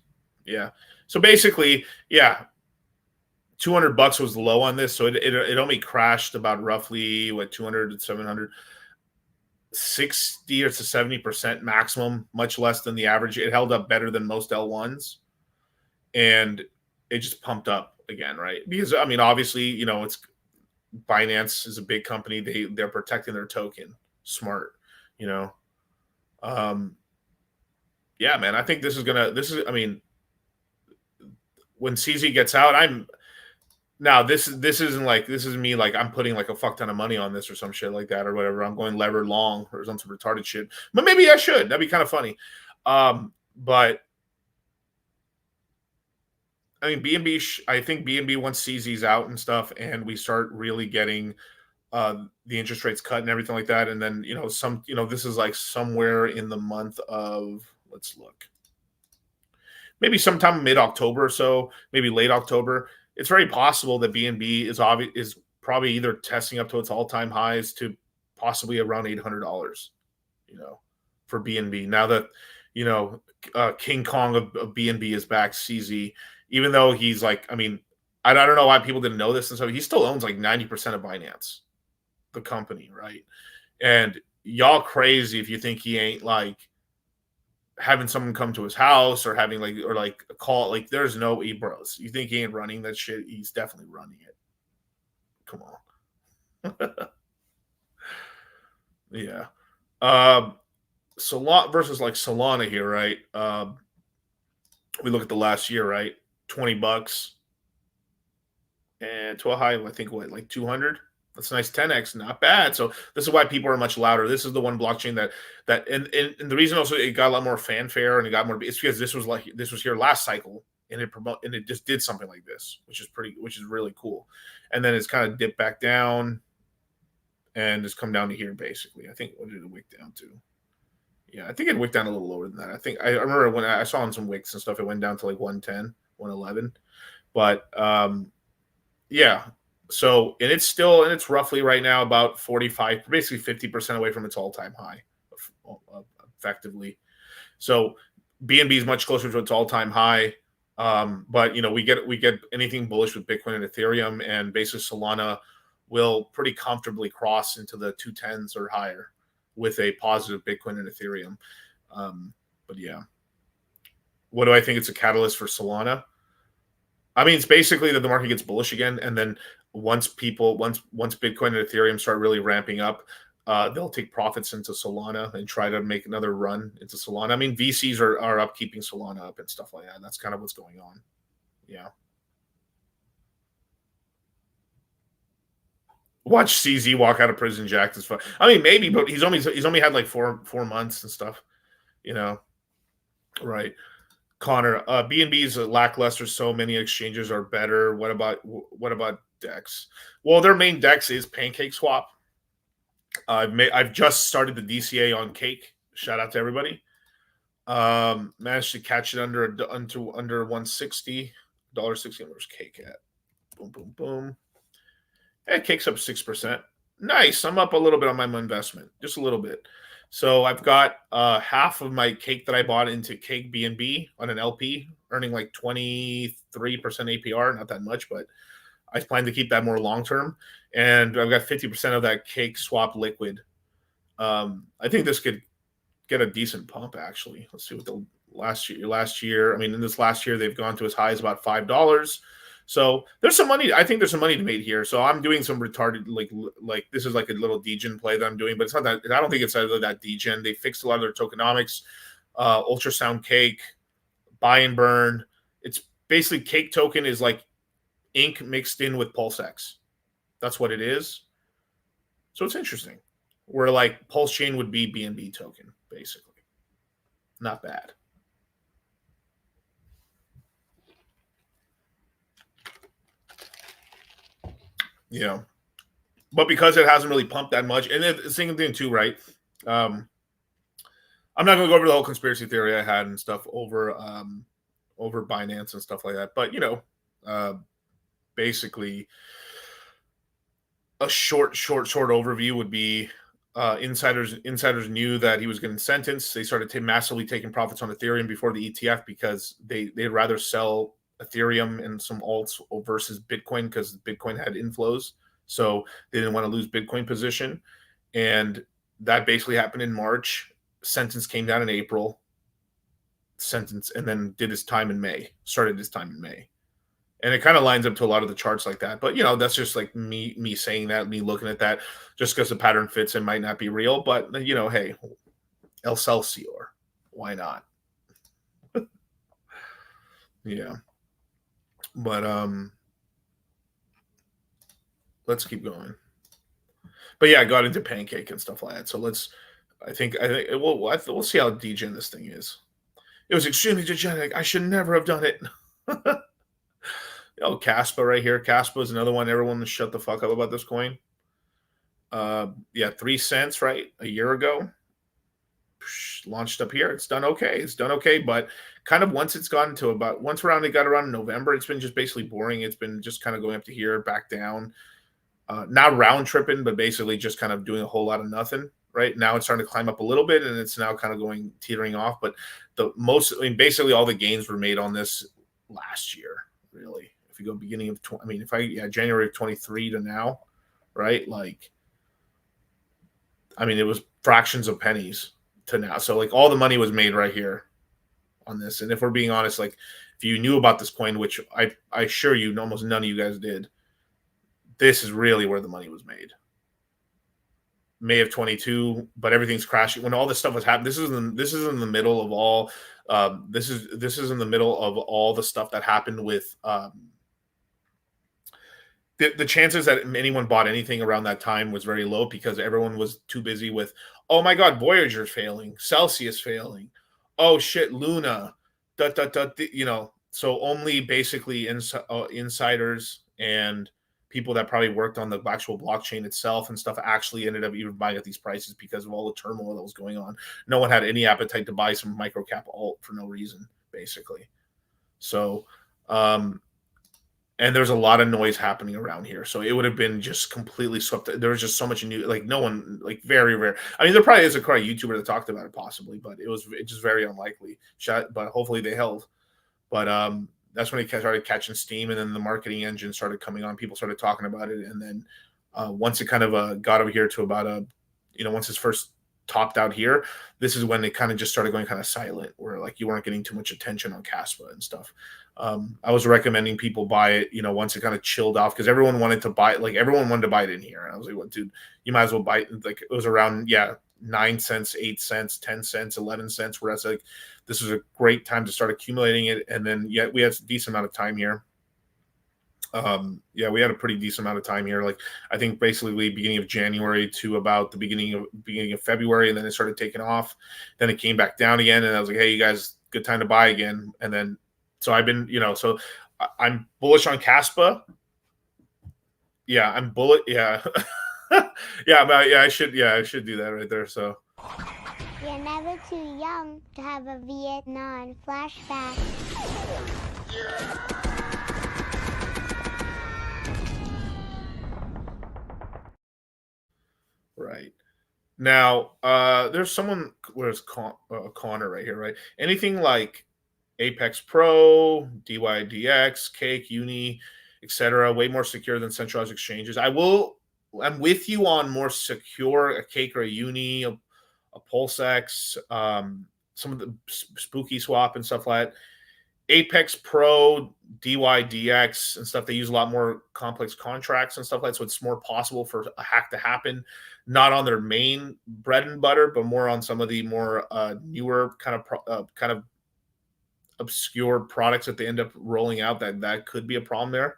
Yeah. So basically, yeah, $200 was low on this. So it only crashed about roughly 200 to 700, 60 or to 70% maximum, much less than the average. It held up better than most L1s, and it just pumped up again, right? Because I mean, obviously, it's Binance is a big company. They're protecting their token. Smart, yeah, man, I think this is when CZ gets out, this isn't me like I'm putting like a fuck ton of money on this or some shit like that or whatever. I'm going levered long or some retarded shit, but maybe I should. That'd be kind of funny. But I mean, I think BNB once CZ's out and stuff, and we start really getting the interest rates cut and everything like that, and then this is like somewhere in the month of, let's look. maybe sometime mid-October or so, maybe late October. It's very possible that BNB is probably either testing up to its all-time highs to possibly around $800, for BNB. Now that, King Kong of BNB is back, CZ, even though he's like, I mean, I don't know why people didn't know this and so he still owns like 90% of Binance, the company, right? And y'all crazy if you think he ain't like having someone come to his house or having like a call. Like, there's no bros. You think he ain't running that shit? He's definitely running it. Come on. Yeah. Solana versus like Solana here, right? We look at the last year, right? $20 and to a high of, I think, what, like 200? That's a nice 10x, not bad. So this is why people are much louder. This is the one blockchain and the reason also it got a lot more fanfare and it got more, it's because this was here last cycle and it just did something like this, which is really cool. And then it's kind of dipped back down and it's come down to here basically. I think, what did it wick down to? Yeah, I think it wicked down a little lower than that. I remember when I saw on some wicks and stuff, it went down to like 110, 111. But yeah. So, and it's roughly right now about 45, basically 50% away from its all-time high, effectively. So BNB is much closer to its all-time high. But we get anything bullish with Bitcoin and Ethereum, and basically Solana will pretty comfortably cross into the 210s or higher with a positive Bitcoin and Ethereum. But yeah, what do I think it's a catalyst for Solana? I mean, it's basically that the market gets bullish again, and then once Bitcoin and Ethereum start really ramping up, they'll take profits into Solana and try to make another run into Solana. I mean, VCs are up keeping Solana up and stuff like that. That's kind of what's going on. Yeah. Watch CZ walk out of prison, Jack. Is fun. I mean, maybe, but he's only had like four months and stuff, right? Connor, BNB is lackluster. So many exchanges are better. What about DEX? Well, their main DEX is PancakeSwap. I've just started the DCA on Cake. Shout out to everybody. Managed to catch it under 160, $1.60. Where's Cake at? Boom, boom, boom. Hey, Cake's up 6%. Nice. I'm up a little bit on my investment, just a little bit. So I've got half of my Cake that I bought into Cake BNB on an LP, earning like 23% APR. Not that much, but I plan to keep that more long term. And I've got 50% of that Cake swap liquid. I think this could get a decent pump, actually. Let's see what the last year. I mean, in this last year, they've gone to as high as about $5. So there's some money. I think there's some money to make here. So I'm doing some retarded, like this is like a little degen play that I'm doing, but it's not that. I don't think it's that degen. They fixed a lot of their tokenomics, ultrasound Cake, buy and burn. It's basically Cake token is like ink mixed in with PulseX. That's what it is. So it's interesting. Where like PulseChain would be BNB token, basically. Not bad. Yeah. But because it hasn't really pumped that much, and the same thing too, right? I'm not going to go over the whole conspiracy theory I had and stuff over Binance and stuff like that. But basically, a short overview would be insiders knew that he was getting sentenced. They started massively taking profits on Ethereum before the ETF because they'd rather sell Ethereum and some alts versus Bitcoin because Bitcoin had inflows. So they didn't want to lose Bitcoin position. And that basically happened in March. Sentence came down in April. And then did his time in May. Started his time in May. And it kind of lines up to a lot of the charts like that. But, that's just like me saying that, me looking at that. Just because the pattern fits, it might not be real. But, hey, Excelsior. Why not? Yeah. But let's keep going. But yeah, I got into Pancake and stuff like that. So I think we'll see how degen this thing is. It was extremely degenerate. I should never have done it. Caspa right here. Caspa is another one. Everyone shut the fuck up about this coin. Yeah, 3 cents, right? A year ago. launched up here. It's done okay. It's done okay, but kind of once it got around in November, it's been just basically boring. It's been just kind of going up to here, back down, not round tripping, but basically just kind of doing a whole lot of nothing. Right now, it's starting to climb up a little bit, and it's now kind of going teetering off. But basically all the gains were made on this last year, really. If you go beginning of, January of 23 to now, right? Like, I mean, it was fractions of pennies to now. So like all the money was made right here on this. And if we're being honest, like if you knew about this coin, which I assure you almost none of you guys did, this is really where the money was made. May of 22, but everything's crashing when all this stuff was happening. This is in the middle of all this is in the middle of all the stuff that happened with the chances that anyone bought anything around that time was very low because everyone was too busy with, oh my God, Voyager's failing, Celsius failing, oh shit, Luna, so only basically insiders and people that probably worked on the actual blockchain itself and stuff actually ended up even buying at these prices because of all the turmoil that was going on. No one had any appetite to buy some microcap alt for no reason, basically. So, and there's a lot of noise happening around here. So it would have been just completely swept. There was just so much new, like no one, like very rare. I mean, there probably is a YouTuber that talked about it possibly, but it's just very unlikely. But hopefully they held. But that's when it started catching steam, and then the marketing engine started coming on. People started talking about it, and then once it kind of got over here to about once it's first topped out here, this is when it kind of just started going kind of silent, where like you weren't getting too much attention on Caspa and stuff. I was recommending people buy it, once it kind of chilled off because everyone wanted to buy it. Like everyone wanted to buy it in here. And I was like, well, dude, you might as well buy it. Like it was around, 9 cents, 8 cents, 10 cents, 11 cents. Whereas like this is a great time to start accumulating it. And then we had a decent amount of time here. We had a pretty decent amount of time here. Like I think basically beginning of January to about the beginning of February, and then it started taking off. Then it came back down again, and I was like, hey, you guys, good time to buy again. And then so I've been, so I'm bullish on Caspa. Yeah, I'm bullish. Yeah. I should do that right there. So
you're never too young to have a Vietnam flashback.
Right. Now, there's someone, where's Connor right here, right? Anything like Apex Pro, DYDX, Cake, Uni, etc., way more secure than centralized exchanges. I'm with you on more secure, a Cake or a Uni, a PulseX, some of the Spooky Swap and stuff like that. Apex Pro, DYDX and stuff, they use a lot more complex contracts and stuff like that, so it's more possible for a hack to happen, not on their main bread and butter, but more on some of the more newer kind of obscure products that they end up rolling out that could be a problem there.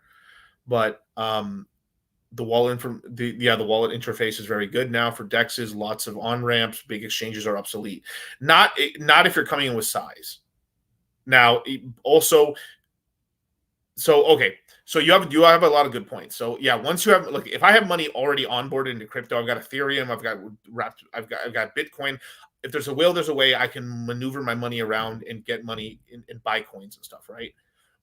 But the wallet the wallet interface is very good now for DEXs, lots of on-ramps, big exchanges are obsolete. Not if you're coming in with size. Now, also, so you have a lot of good points. So yeah, once you have, look, if I have money already onboarded into crypto, I've got Ethereum, I've got Bitcoin. If there's a will, there's a way I can maneuver my money around and get money and buy coins and stuff, right?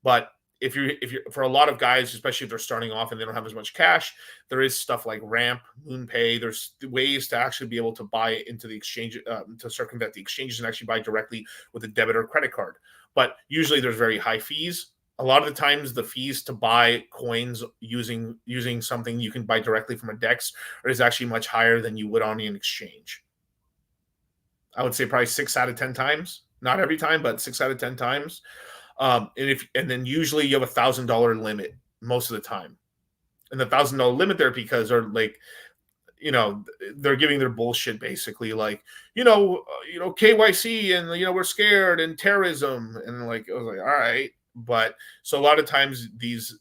But if you're for a lot of guys, especially if they're starting off and they don't have as much cash, there is stuff like Ramp, MoonPay. There's ways to actually be able to buy into the exchange, to circumvent the exchanges and actually buy directly with a debit or credit card. But usually there's very high fees. A lot of the times the fees to buy coins using something you can buy directly from a DEX is actually much higher than you would on an exchange. I would say probably 6 out of 10 times. Not every time, but 6 out of 10 times. And then usually you have $1,000 limit most of the time. And the $1,000 limit there because they're like, they're giving their bullshit basically, like, KYC and we're scared and terrorism and like I was like, all right, but so a lot of times these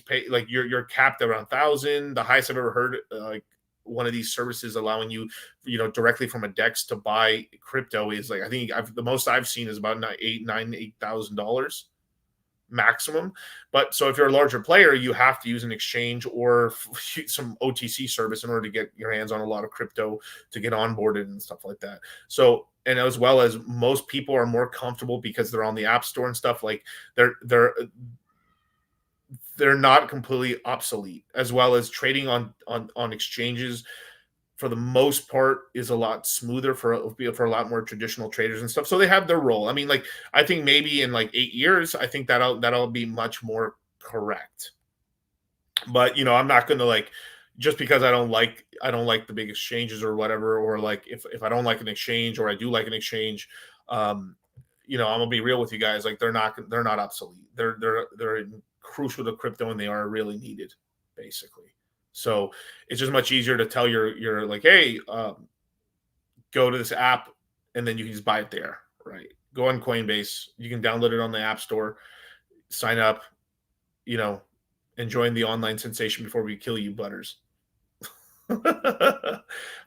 pay, like you're capped around 1,000. The highest I've ever heard, like one of these services allowing you, directly from a DEX to buy crypto is like, I think the most I've seen is about $8,000. maximum. But so if you're a larger player, you have to use an exchange or some OTC service in order to get your hands on a lot of crypto to get onboarded and stuff like that. So, and as well as most people are more comfortable because they're on the App Store and stuff, like they're not completely obsolete, as well as trading on exchanges for the most part is a lot smoother for a lot more traditional traders and stuff. So they have their role. I mean, like, I think maybe in like 8 years, I think that'll be much more correct. But I'm not going to, like, just because I don't like the big exchanges or whatever, or like if I don't like an exchange or I do like an exchange, I'm gonna be real with you guys. Like, they're not obsolete. They're crucial to crypto, and they are really needed, basically. So it's just much easier to tell you're like, hey, go to this app, and then you can just buy it there, right? Go on Coinbase. You can download it on the App Store, sign up, enjoying the online sensation before we kill you, Butters. But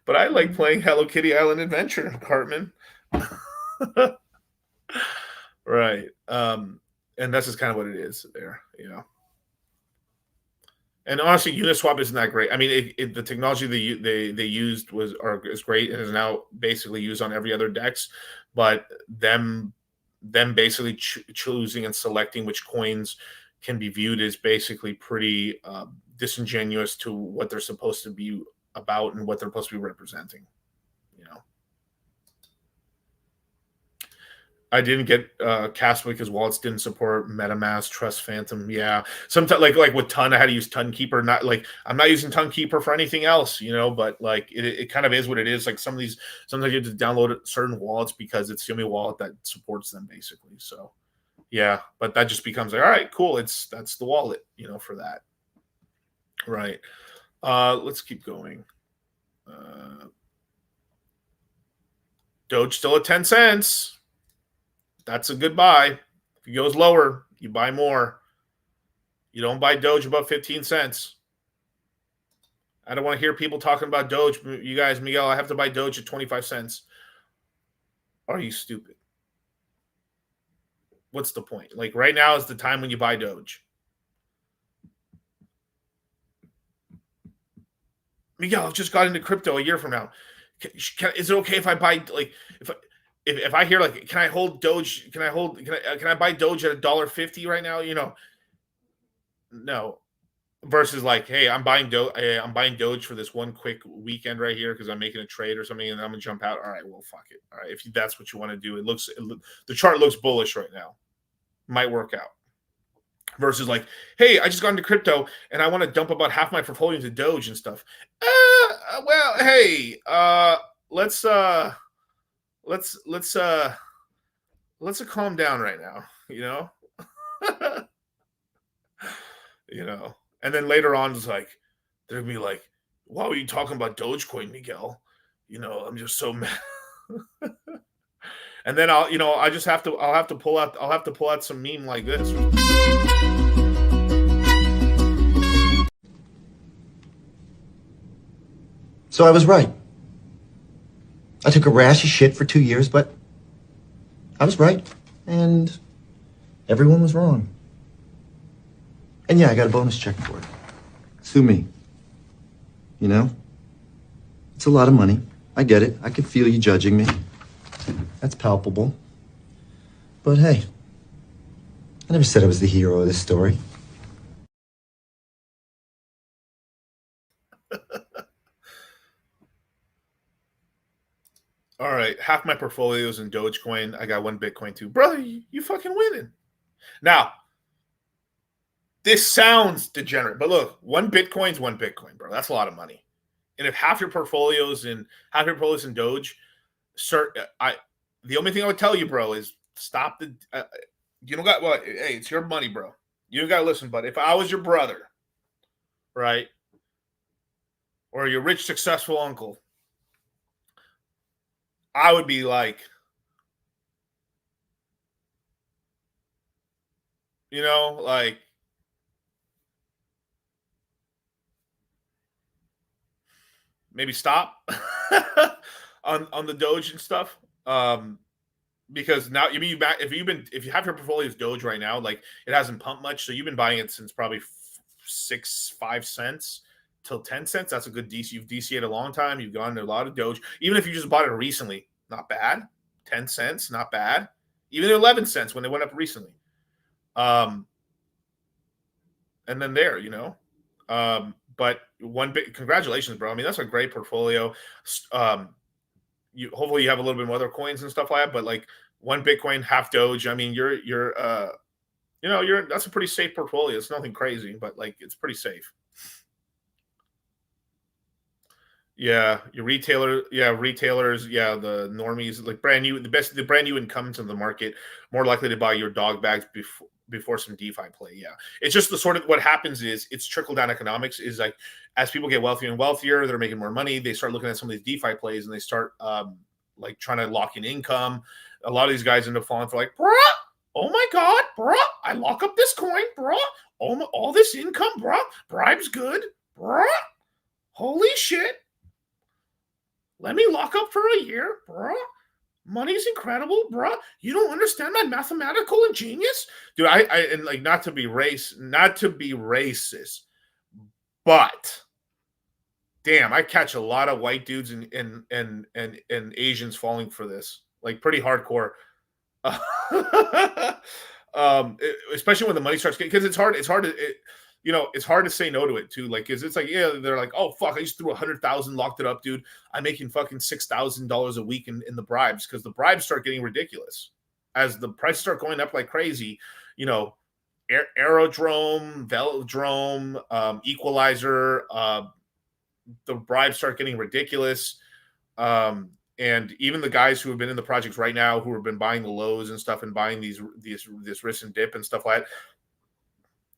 I like playing Hello Kitty Island Adventure, Cartman. Right. And that's just kind of what it is there, And honestly, Uniswap isn't that great. I mean, the technology they used is great and is now basically used on every other DEX, but them basically choosing and selecting which coins can be viewed as basically pretty disingenuous to what they're supposed to be about and what they're supposed to be representing. I didn't get Caspa because wallets didn't support MetaMask, Trust Phantom. Yeah, sometimes like with Ton, I had to use Ton Keeper. Not like I'm not using Ton Keeper for anything else, But like it kind of is what it is. Like sometimes you have to download certain wallets because it's the only wallet that supports them, basically. So yeah, but that just becomes like, all right, cool. That's the wallet, for that. Right. Let's keep going. Doge still at 10 cents. That's a good buy. If it goes lower, you buy more. You don't buy Doge above 15 cents. I don't want to hear people talking about Doge. You guys, Miguel, I have to buy Doge at 25 cents. Are you stupid? What's the point? Like, right now is the time when you buy Doge. Miguel, I've just got into crypto a year from now. Is it okay if I buy, like, if I hear, like, can I hold Doge? Can I buy Doge at $1.50 right now? No. Versus like, hey, I'm buying Doge for this one quick weekend right here because I'm making a trade or something, and I'm gonna jump out. All right, well, fuck it. All right, if that's what you want to do, the chart looks bullish right now. Might work out. Versus like, hey, I just got into crypto and I want to dump about half my portfolio into Doge and stuff. Well, hey, let's calm down right now, And then later on, it's like they're gonna be like, "Why were you talking about Dogecoin, Miguel?" I'm just so mad. And then I'll have to pull out some meme like this.
So I was right. I took a rash of shit for 2 years, but I was right, and everyone was wrong. And yeah, I got a bonus check for it. Sue me. It's a lot of money. I get it. I can feel you judging me. That's palpable. But hey, I never said I was the hero of this story.
All right, half my portfolio is in Dogecoin. I got 1 Bitcoin too. Brother, you fucking winning. Now, this sounds degenerate, but look, 1 Bitcoin's 1 Bitcoin, bro. That's a lot of money. And if half your portfolio is in Doge, the only thing I would tell you, bro, is stop the. You don't got what? Hey, it's your money, bro. You don't got to listen. But if I was your brother, right, or your rich, successful uncle, I would be like, like, maybe stop on the Doge and stuff. because now if you have your portfolio as Doge right now, like it hasn't pumped much, so you've been buying it since probably 5 cents till 10 cents. That's a good DC. You've DC'd a long time. You've gone to a lot of Doge. Even if you just bought it recently, not bad. 10 cents, not bad. Even 11 cents when they went up recently. And then there, but congratulations, bro. I mean, that's a great portfolio. Hopefully you have a little bit of other coins and stuff like that, but like one Bitcoin, half Doge. I mean, that's a pretty safe portfolio. It's nothing crazy, but like it's pretty safe. Yeah, your retailers, the normies, like the brand new incumbents in the market, more likely to buy your dog bags before some DeFi play. Yeah, it's just the sort of what happens is it's trickle down economics. Is like as people get wealthier and wealthier, they're making more money. They start looking at some of these DeFi plays and they start like trying to lock in income. A lot of these guys end up falling for like, bruh, oh my god, bruh, I lock up this coin, bruh, all this income, bruh, bribes good, bruh, holy shit. Let me lock up for a year, bruh. Money's incredible, bruh. You don't understand my mathematical ingenious, dude. And like not to be racist, but damn, I catch a lot of white dudes and Asians falling for this, like pretty hardcore. Especially when the money starts getting, because it's hard to say no to it too. Like, cause it's like, yeah, they're like, oh fuck, I just threw 100,000, locked it up, dude. I'm making fucking $6,000 a week in the bribes, because the bribes start getting ridiculous as the prices start going up like crazy. Aerodrome, Velodrome, Equalizer, the bribes start getting ridiculous. And even the guys who have been in the projects right now, who have been buying the lows and stuff and buying this risk and dip and stuff like that,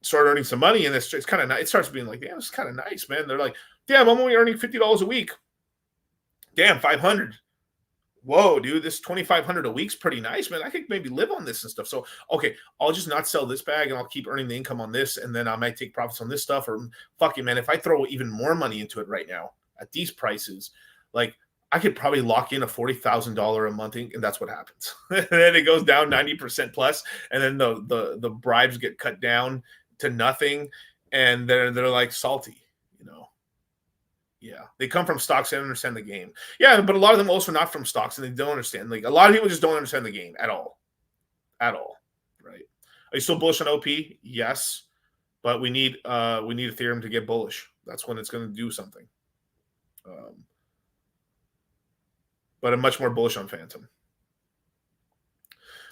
start earning some money, and it's kind of nice. It starts being like, damn, it's kind of nice, man. They're like, damn, I'm only earning $50 a week. Damn, 500. Whoa, dude, this 2,500 a week's pretty nice, man. I could maybe live on this and stuff. So, okay, I'll just not sell this bag and I'll keep earning the income on this, and then I might take profits on this stuff. Or fuck it, man. If I throw even more money into it right now at these prices, like I could probably lock in a $40,000 a month, and that's what happens. And then it goes down 90% plus, and then the bribes get cut down to nothing, and they're like salty, Yeah, they come from stocks. They don't understand the game. Yeah, but a lot of them also not from stocks, and they don't understand. Like a lot of people just don't understand the game at all, right? Are you still bullish on OP? Yes, but we need Ethereum to get bullish. That's when it's going to do something. But I'm much more bullish on Phantom.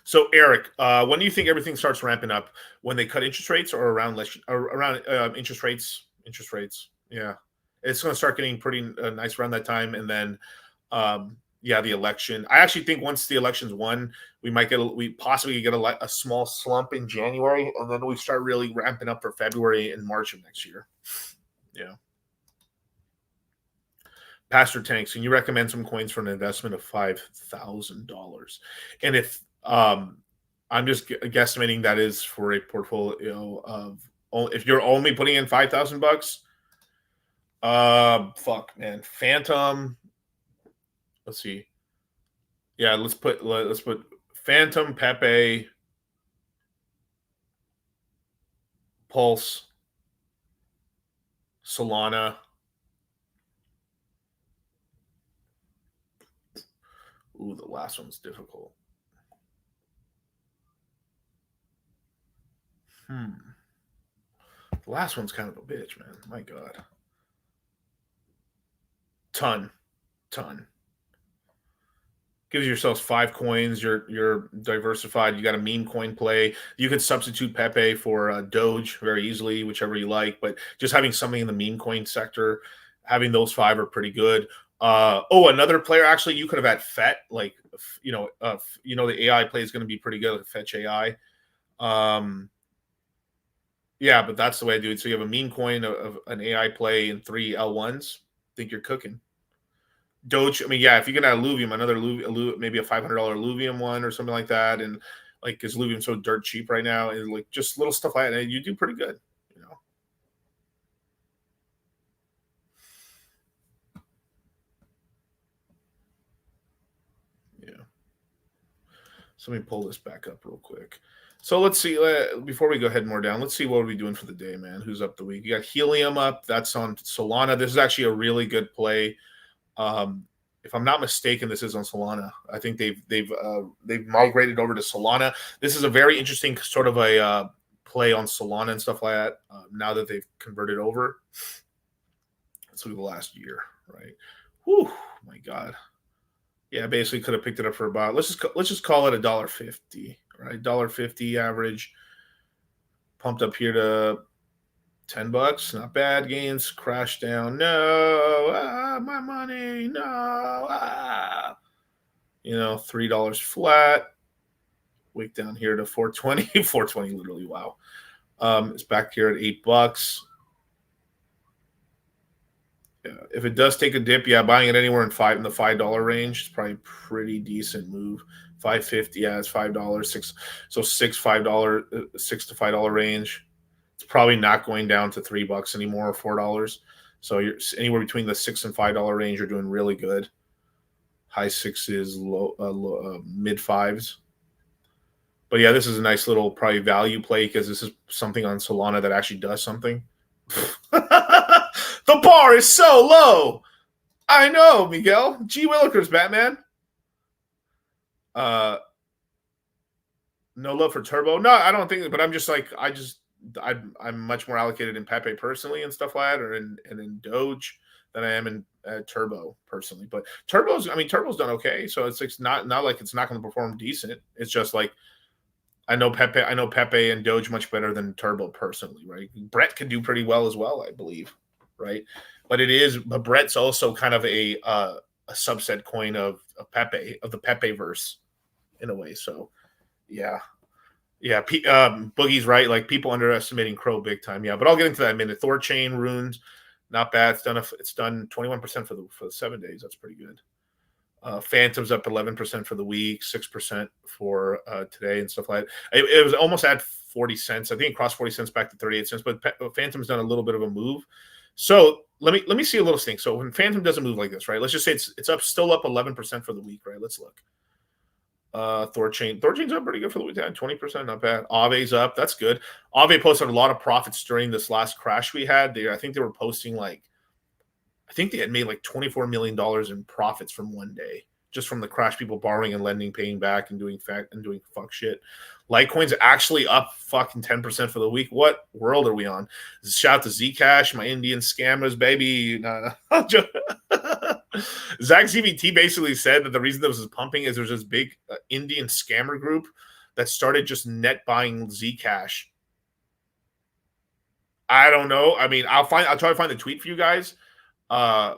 So Eric, when do you think everything starts ramping up? When they cut interest rates, or around interest rates? Interest rates, yeah. It's going to start getting pretty nice around that time, and then, the election. I actually think once the election's won, we possibly get a small slump in January, and then we start really ramping up for February and March of next year. Yeah. Pastor Tanks, can you recommend some coins for an investment of $5,000? And if I'm just guesstimating that is for a portfolio of, if you're only putting in $5,000. Fuck, man. Phantom. Let's see. Yeah, let's put Phantom, Pepe, Pulse, Solana. Ooh, the last one's difficult. The last one's kind of a bitch, man. My God. Ton. Gives yourselves 5 coins. You're diversified. You got a meme coin play. You could substitute Pepe for Doge very easily, whichever you like. But just having something in the meme coin sector, having those 5 are pretty good. Another player, actually, you could have had FET. Like, the AI play is going to be pretty good with Fetch AI. Yeah, but that's the way I do it. So you have a meme coin of an AI play and 3 L1s. I think you're cooking. Doge, I mean, yeah, if you get an Illuvium, maybe a $500 Illuvium one or something like that, and like because Illuvium's so dirt cheap right now, and like just little stuff like that, and you do pretty good, Yeah. So let me pull this back up real quick. So let's see, before we go ahead more down, let's see what are we doing for the day, man. Who's up the week? You got Helium up. That's on Solana. This is actually a really good play. If I'm not mistaken, this is on Solana. I think they've migrated over to Solana. This is a very interesting sort of a play on Solana and stuff like that. Now that they've converted over, let's look at the last year, right? Whew, my God. Yeah, basically could have picked it up for about let's just call it $1.50, right? $1.50 average. Pumped up here to $10, not bad. Gains, crash down. No, my money. No, $3 flat. Wick down here to 420. 420, literally. Wow. It's back here at $8. Yeah, if it does take a dip, yeah, buying it anywhere in the $5 range is probably a pretty decent move. $5.50, yeah, it's $5, $6 to $5 range. It's probably not going down to $3 anymore or $4. So you're anywhere between the $6 and $5 range. You're doing really good. High sixes, mid fives. But yeah, this is a nice little probably value play because this is something on Solana that actually does something. The bar is so low. I know, Miguel. G. Willikers, Batman. No love for Turbo. No, I don't think. But I'm just like I'm much more allocated in Pepe personally and stuff like that, or in Doge than I am in Turbo personally. But Turbo's done okay. So it's not like it's not going to perform decent. It's just like I know Pepe and Doge much better than Turbo personally, right? Brett can do pretty well as well, I believe, right? But Brett's also kind of a subset coin of Pepe, of the Pepe verse in a way. So yeah. Boogie's right. Like people underestimating Crow big time. Yeah, but I'll get into that in a minute. ThorChain runes, not bad. It's done 21% for the 7 days. That's pretty good. Phantom's up 11% for the week, 6% for today and stuff like that. It was almost at 40 cents. I think it crossed 40 cents back to 38 cents, but Phantom's done a little bit of a move. So let me see a little thing. So when Phantom doesn't move like this, right? Let's just say it's still up 11% for the week, right? Let's look. ThorChain's up pretty good for the week. 20%, not bad. Aave's up. That's good. Aave posted a lot of profits during this last crash we had. I think they were posting I think they had made like $24 million in profits from one day, just from the crash, people borrowing and lending, paying back, and doing fuck shit. Litecoin's actually up fucking 10% for the week. What world are we on? Shout out to Zcash, my Indian scammers, baby. Zach ZVT basically said that the reason this is pumping is there's this big Indian scammer group that started just net buying Zcash. I don't know. I mean, I'll try to find the tweet for you guys.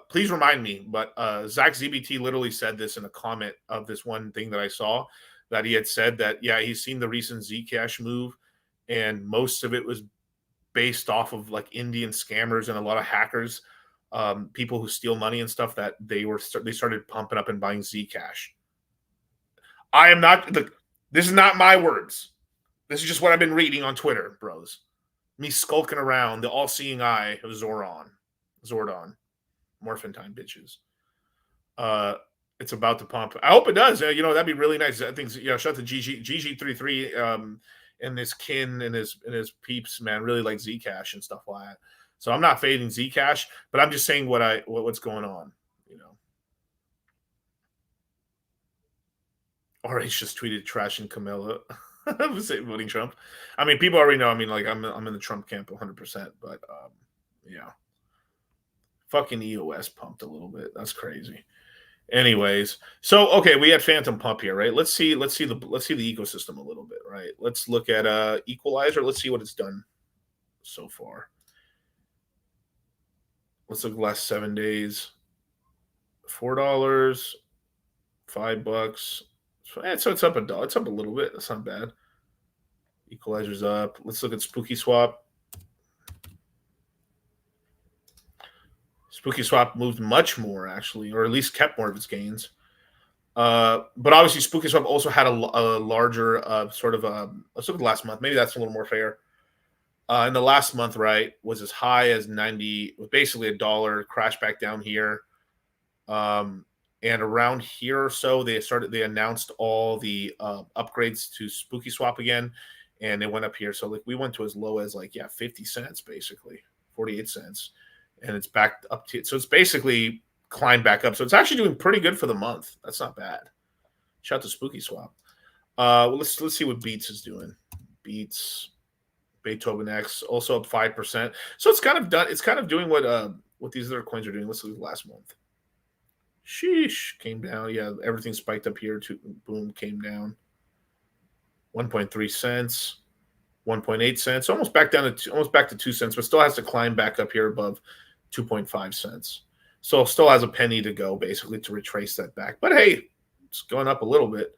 Please remind me. But Zach ZBT literally said this in a comment of this one thing that I saw, that he had said that, yeah, he's seen the recent Zcash move, and most of it was based off of like Indian scammers and a lot of hackers, people who steal money and stuff, that they started pumping up and buying Zcash. I am not, this is not my words. This is just what I've been reading on Twitter, bros. Me skulking around, the all-seeing eye of Zordon. Morphin time, bitches. It's about to pump. I hope it does. That'd be really nice. I think, shout out to GG33 and his kin and his peeps, man, really like Zcash and stuff like that. So I'm not fading Zcash, but I'm just saying what's going on, RH just tweeted trashing Camilla. Voting Trump. I mean, people already know. I mean, like I'm in the Trump camp 100%, but yeah. Fucking EOS pumped a little bit. That's crazy. Anyways, so okay, we had Phantom pump here, right? Let's see the ecosystem a little bit, right? Let's look at Equalizer. Let's see what it's done so far. Let's look at the last 7 days. $4, $5. So it's up $1. It's up a little bit. That's not bad. Equalizer's up. Let's look at Spooky Swap. Spooky Swap moved much more, actually, or at least kept more of its gains. But obviously, Spooky Swap also had a larger let's look at the last month. Maybe that's a little more fair. In the last month, right, was as high as 90, was basically $1, crashed back down here. And around here or so, they announced all the upgrades to Spooky Swap again, and it went up here. So like we went to as low as 50 cents, basically 48 cents, and it's back up to, so it's basically climbed back up. So it's actually doing pretty good for the month. That's not bad. Shout out to Spooky Swap. Let's see what Beats is doing. Beats, Beethoven X, also up 5%. So it's kind of done. It's kind of doing what these other coins are doing. Let's look at last month. Sheesh, came down. Yeah, everything spiked up here. Boom, came down. 1.3 cents, 1.8 cents, almost back down to almost back to 2 cents, but still has to climb back up here above 2.5 cents. So still has a penny to go, basically, to retrace that back. But hey, it's going up a little bit.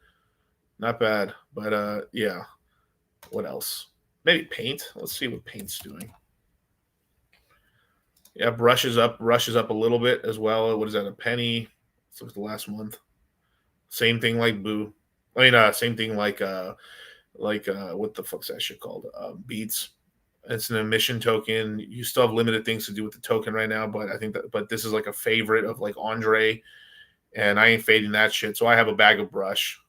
Not bad. But yeah. What else? Maybe Paint. Let's see what Paint's doing. Yeah, rushes up a little bit as well. What is that? A penny. Let's look at the last month. Same thing like Boo. I mean, same thing like what the fuck's that shit called? Beats. It's an emission token. You still have limited things to do with the token right now, but I think but this is like a favorite of like Andre, and I ain't fading that shit. So I have a bag of brush.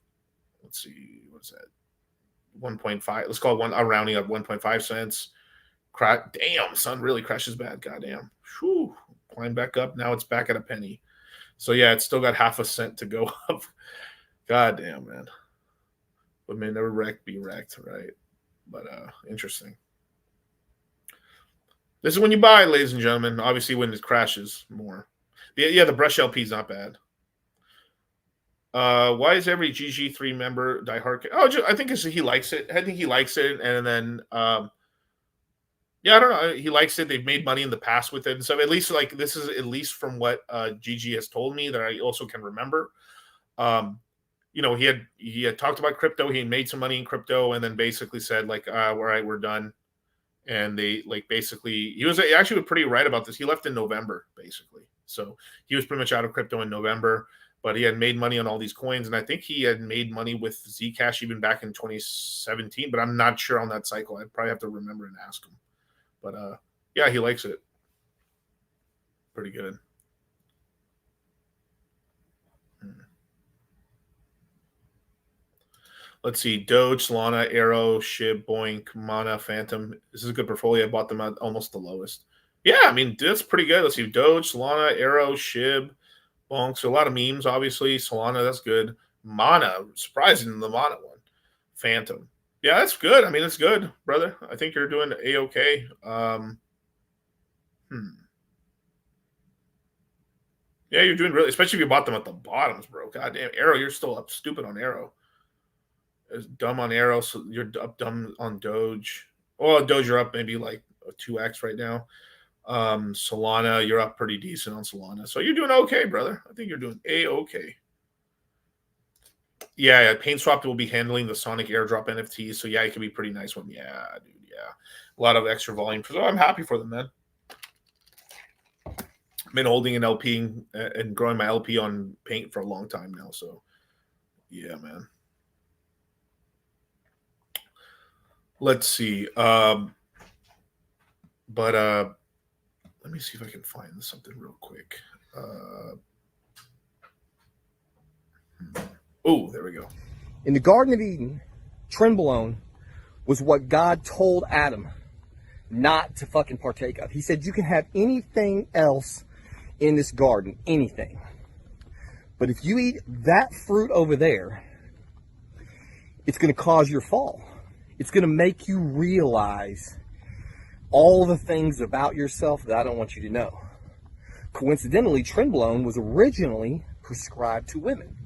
Let's see, what's that? 1.5. Let's call it a rounding up 1.5 cents. Damn, son, really crashes bad. Goddamn. Whew. Climb back up. Now it's back at a penny. So yeah, it's still got half a cent to go up. Goddamn, man. But may never be wrecked, right? But interesting. This is when you buy, ladies and gentlemen. Obviously, when it crashes more. Yeah, the brush LP is not bad. Why is every GG3 member diehard? I think he likes it. I think he likes it, and then yeah, I don't know. He likes it. They've made money in the past with it, and so at least like this is at least from what GG has told me that I also can remember. You know, he had talked about crypto. He made some money in crypto, and then basically said like, all right, we're done. And they like basically he actually was pretty right about this. He left in November basically, so he was pretty much out of crypto in November. But he had made money on all these coins, and I think he had made money with Zcash even back in 2017. But I'm not sure on that cycle. I'd probably have to remember and ask him. But yeah, he likes it. Pretty good. Let's see. Doge, Solana, Arrow, Shib, Boink, Mana, Phantom. This is a good portfolio. I bought them at almost the lowest. Yeah, I mean, that's pretty good. Let's see. Doge, Solana, Arrow, Shib, Bonk. So a lot of memes, obviously. Solana, that's good. Mana, surprising the Mana one. Phantom. Yeah, that's good. I mean, it's good, brother. I think you're doing A-okay. Yeah, you're doing really, especially if you bought them at the bottoms, bro. Goddamn, Arrow, you're still up stupid on Arrow. It's dumb on Arrow, so you're up dumb on Doge. Oh, Doge, you're up maybe like a 2x right now. Solana, you're up pretty decent on Solana. So you're doing okay, brother. I think you're doing A-okay. Yeah, PaintSwap will be handling the Sonic Airdrop NFTs. So yeah, it could be pretty nice one. Yeah, dude, yeah. A lot of extra volume. So I'm happy for them, man. I've been holding an LP and growing my LP on Paint for a long time now. So yeah, man. Let's see. But let me see if I can find something real quick. Oh, there we go.
In the Garden of Eden, Trenbolone was what God told Adam not to fucking partake of. He said, you can have anything else in this garden, anything. But if you eat that fruit over there, it's going to cause your fall. It's going to make you realize all the things about yourself that I don't want you to know. Coincidentally, Trenbolone was originally prescribed to women.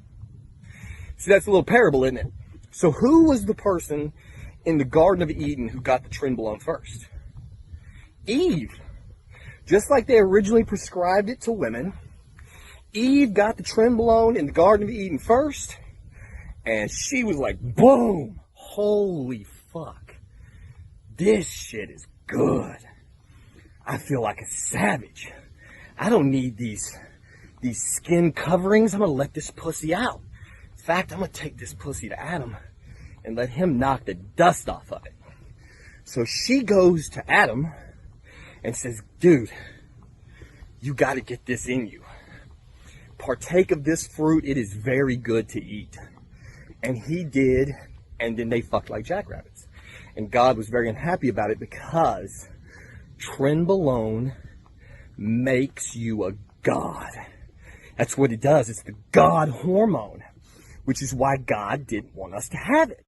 See, that's a little parable, isn't it? So who was the person in the Garden of Eden who got the Trenbolone first? Eve. Just like they originally prescribed it to women, Eve got the Trenbolone in the Garden of Eden first, and she was like, boom, holy fuck, this shit is good. I feel like a savage. I don't need these skin coverings. I'm gonna let this pussy out. In fact, I'm gonna take this pussy to Adam and let him knock the dust off of it. So she goes to Adam and says, dude, you gotta get this in you. partake of this fruit. It is very good to eat. And he did, and then they fucked like jackrabbits. And God was very unhappy about it because Trenbolone makes you a god. That's what it does. It's the God hormone, which is why God didn't want us to have it.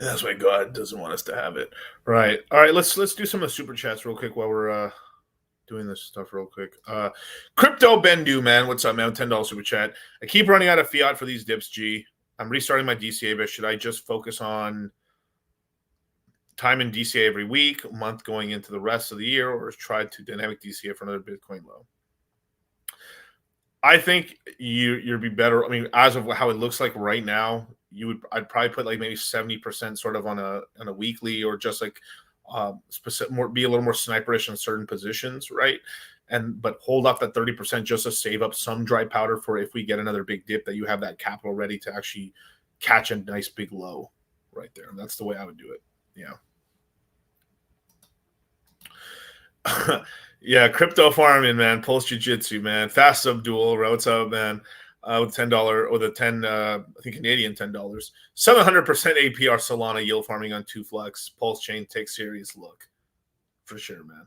That's why God doesn't want us to have it. Right. All right, let's do some of the super chats real quick while we're doing this stuff real quick. Crypto Bendu, man. What's up, man? $10 super chat. I keep running out of fiat for these dips, G. I'm restarting my DCA, but should I just focus on time in DCA every week, a month going into the rest of the year, or try to dynamic DCA for another Bitcoin low? I think you'd be better. I mean, as of how it looks like right now, I'd probably put like maybe 70% sort of on a weekly, or just like specific, be a little more sniperish in certain positions, right? But hold off that 30% just to save up some dry powder for if we get another big dip, that you have that capital ready to actually catch a nice big low right there. And that's the way I would do it. Yeah. Yeah, crypto farming, man. Pulse Jiu-Jitsu, man. Fast Abdul, what's up, man? With $10 or the 10, I think Canadian $10. 700% APR Solana yield farming on 2Flex. PulseChain, take serious look for sure, man.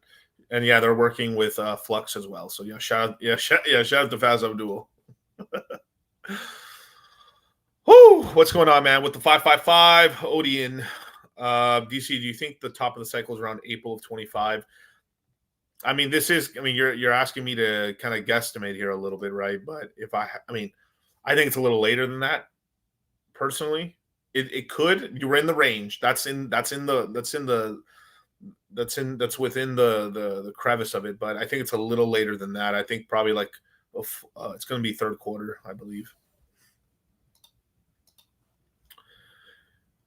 And yeah, they're working with Flux as well. So yeah, shout out to Faz Abdul. Whoo, what's going on, man? With the 555 Odeon, DC, do you think the top of the cycle is around April of 25? I mean, you're asking me to kind of guesstimate here a little bit, right? But I think it's a little later than that. Personally, it could. You were in the range. That's within the crevice of it. But I think it's a little later than that. I think probably like it's going to be third quarter, I believe.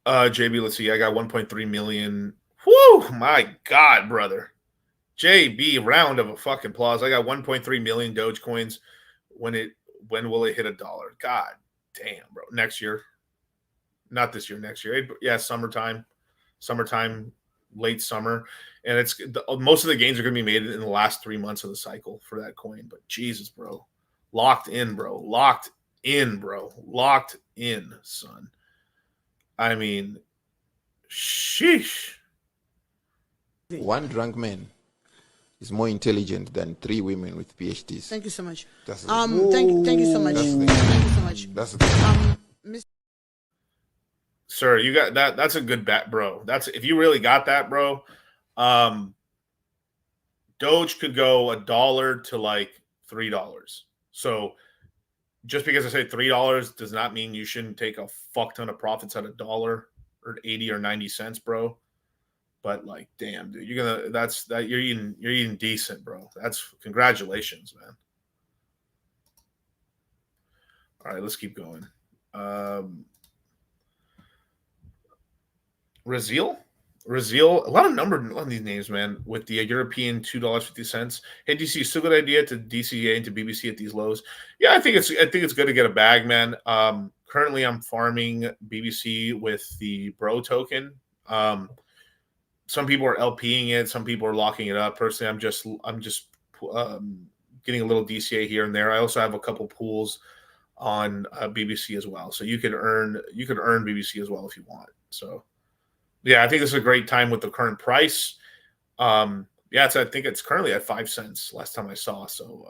JB, let's see. I got 1.3 million. Whoo, my God, brother. JB, round of a fucking applause. I got 1.3 million Dogecoins. When will it hit $1? God damn, bro. Next year. Not this year, next year. Yeah, summertime, late summer. And most of the gains are going to be made in the last 3 months of the cycle for that coin. But Jesus, bro. Locked in, bro. Locked in, son. I mean, sheesh.
One drunk man is more intelligent than 3 women with PhDs.
Thank you so much.
That's
thank you so much. Thank you so much.
That's the
Sir, you got that. That's a good bet, bro. If you really got that, bro. Doge could go $1 to like $3. So just because I say $3 does not mean you shouldn't take a fuck ton of profits at $1 or 80 or 90 cents, bro. But like, damn, dude, you're eating decent, bro. That's congratulations, man. All right, let's keep going. Raziel, a lot of these names, man. With the European $2.50. Hey, DC, still a good idea to DCA into BBC at these lows? Yeah, I think it's good to get a bag, man. Currently, I'm farming BBC with the Bro token. Some people are LPing it, some people are locking it up. Personally, I'm just getting a little DCA here and there. I also have a couple pools on BBC as well, so you could earn BBC as well if you want. So, yeah, I think this is a great time with the current price. I think it's currently at 5 cents last time I saw. So,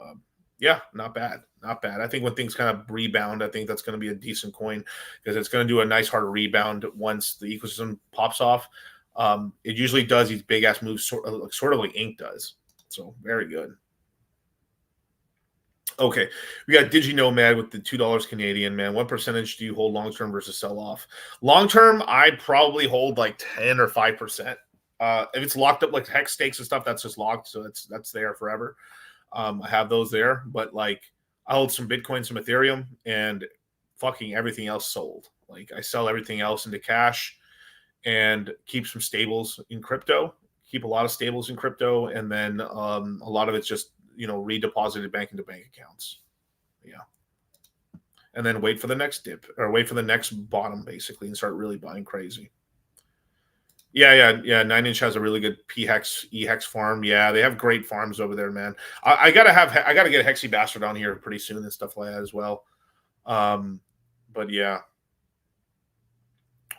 yeah, not bad. I think when things kind of rebound, I think that's going to be a decent coin because it's going to do a nice hard rebound once the ecosystem pops off. It usually does these big ass moves, sort of like Ink does. So very good. Okay, we got DigiNomad with the $2 Canadian, man. What percentage do you hold long term versus sell off? Long term, I probably hold like 10 or 5%. If it's locked up like hex stakes and stuff, that's just locked, so that's there forever. I have those there, but like I hold some Bitcoin, some Ethereum, and fucking everything else sold. Like I sell everything else into cash. And keep some stables in crypto, keep a lot of stables in crypto, and then a lot of it's just, redeposited bank into bank accounts. Yeah. And then wait for the next dip or wait for the next bottom, basically, and start really buying crazy. Yeah. 9 Inch has a really good P-Hex, E-Hex farm. Yeah, they have great farms over there, man. I gotta get a Hexy Bastard on here pretty soon and stuff like that as well. But yeah.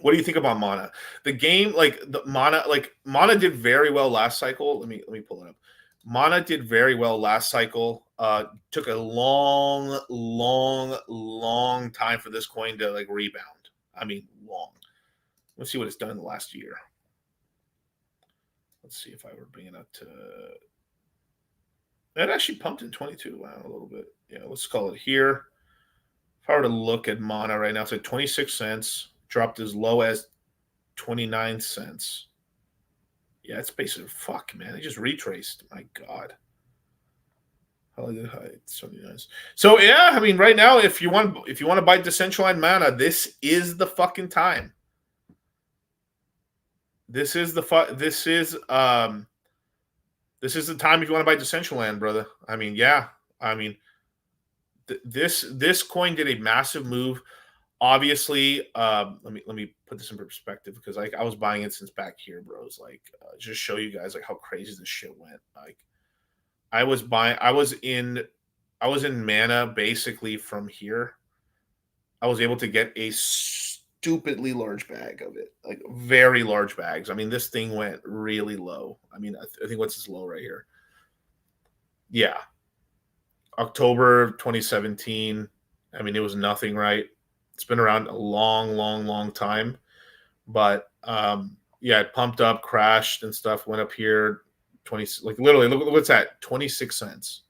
What do you think about Mana? The game, Mana did very well last cycle. Let me pull it up. Mana did very well last cycle. Took a long time for this coin to like rebound. I mean, long. Let's see what it's done in the last year. Let's see if I were bringing it up to. It actually pumped in 22. Wow, a little bit. Yeah, let's call it here. If I were to look at Mana right now, it's at 26 cents. Dropped as low as 29 cents. Yeah, it's basically fuck, man. They just retraced. My God. So yeah, I mean, right now, if you want to buy Decentraland Mana, this is the fucking time. This is the time if you want to buy Decentraland, brother. I mean, yeah. I mean, this coin did a massive move. Obviously, let me put this in perspective because like I was buying it since back here, bros. Like, just show you guys like how crazy this shit went. Like, I was in Mana basically from here. I was able to get a stupidly large bag of it, like very large bags. I mean, this thing went really low. I mean, I think what's this low right here? Yeah, October 2017. I mean, it was nothing, right? It's been around a long time, but yeah, it pumped up, crashed and stuff, went up here 20, like literally look what's that, 26 cents.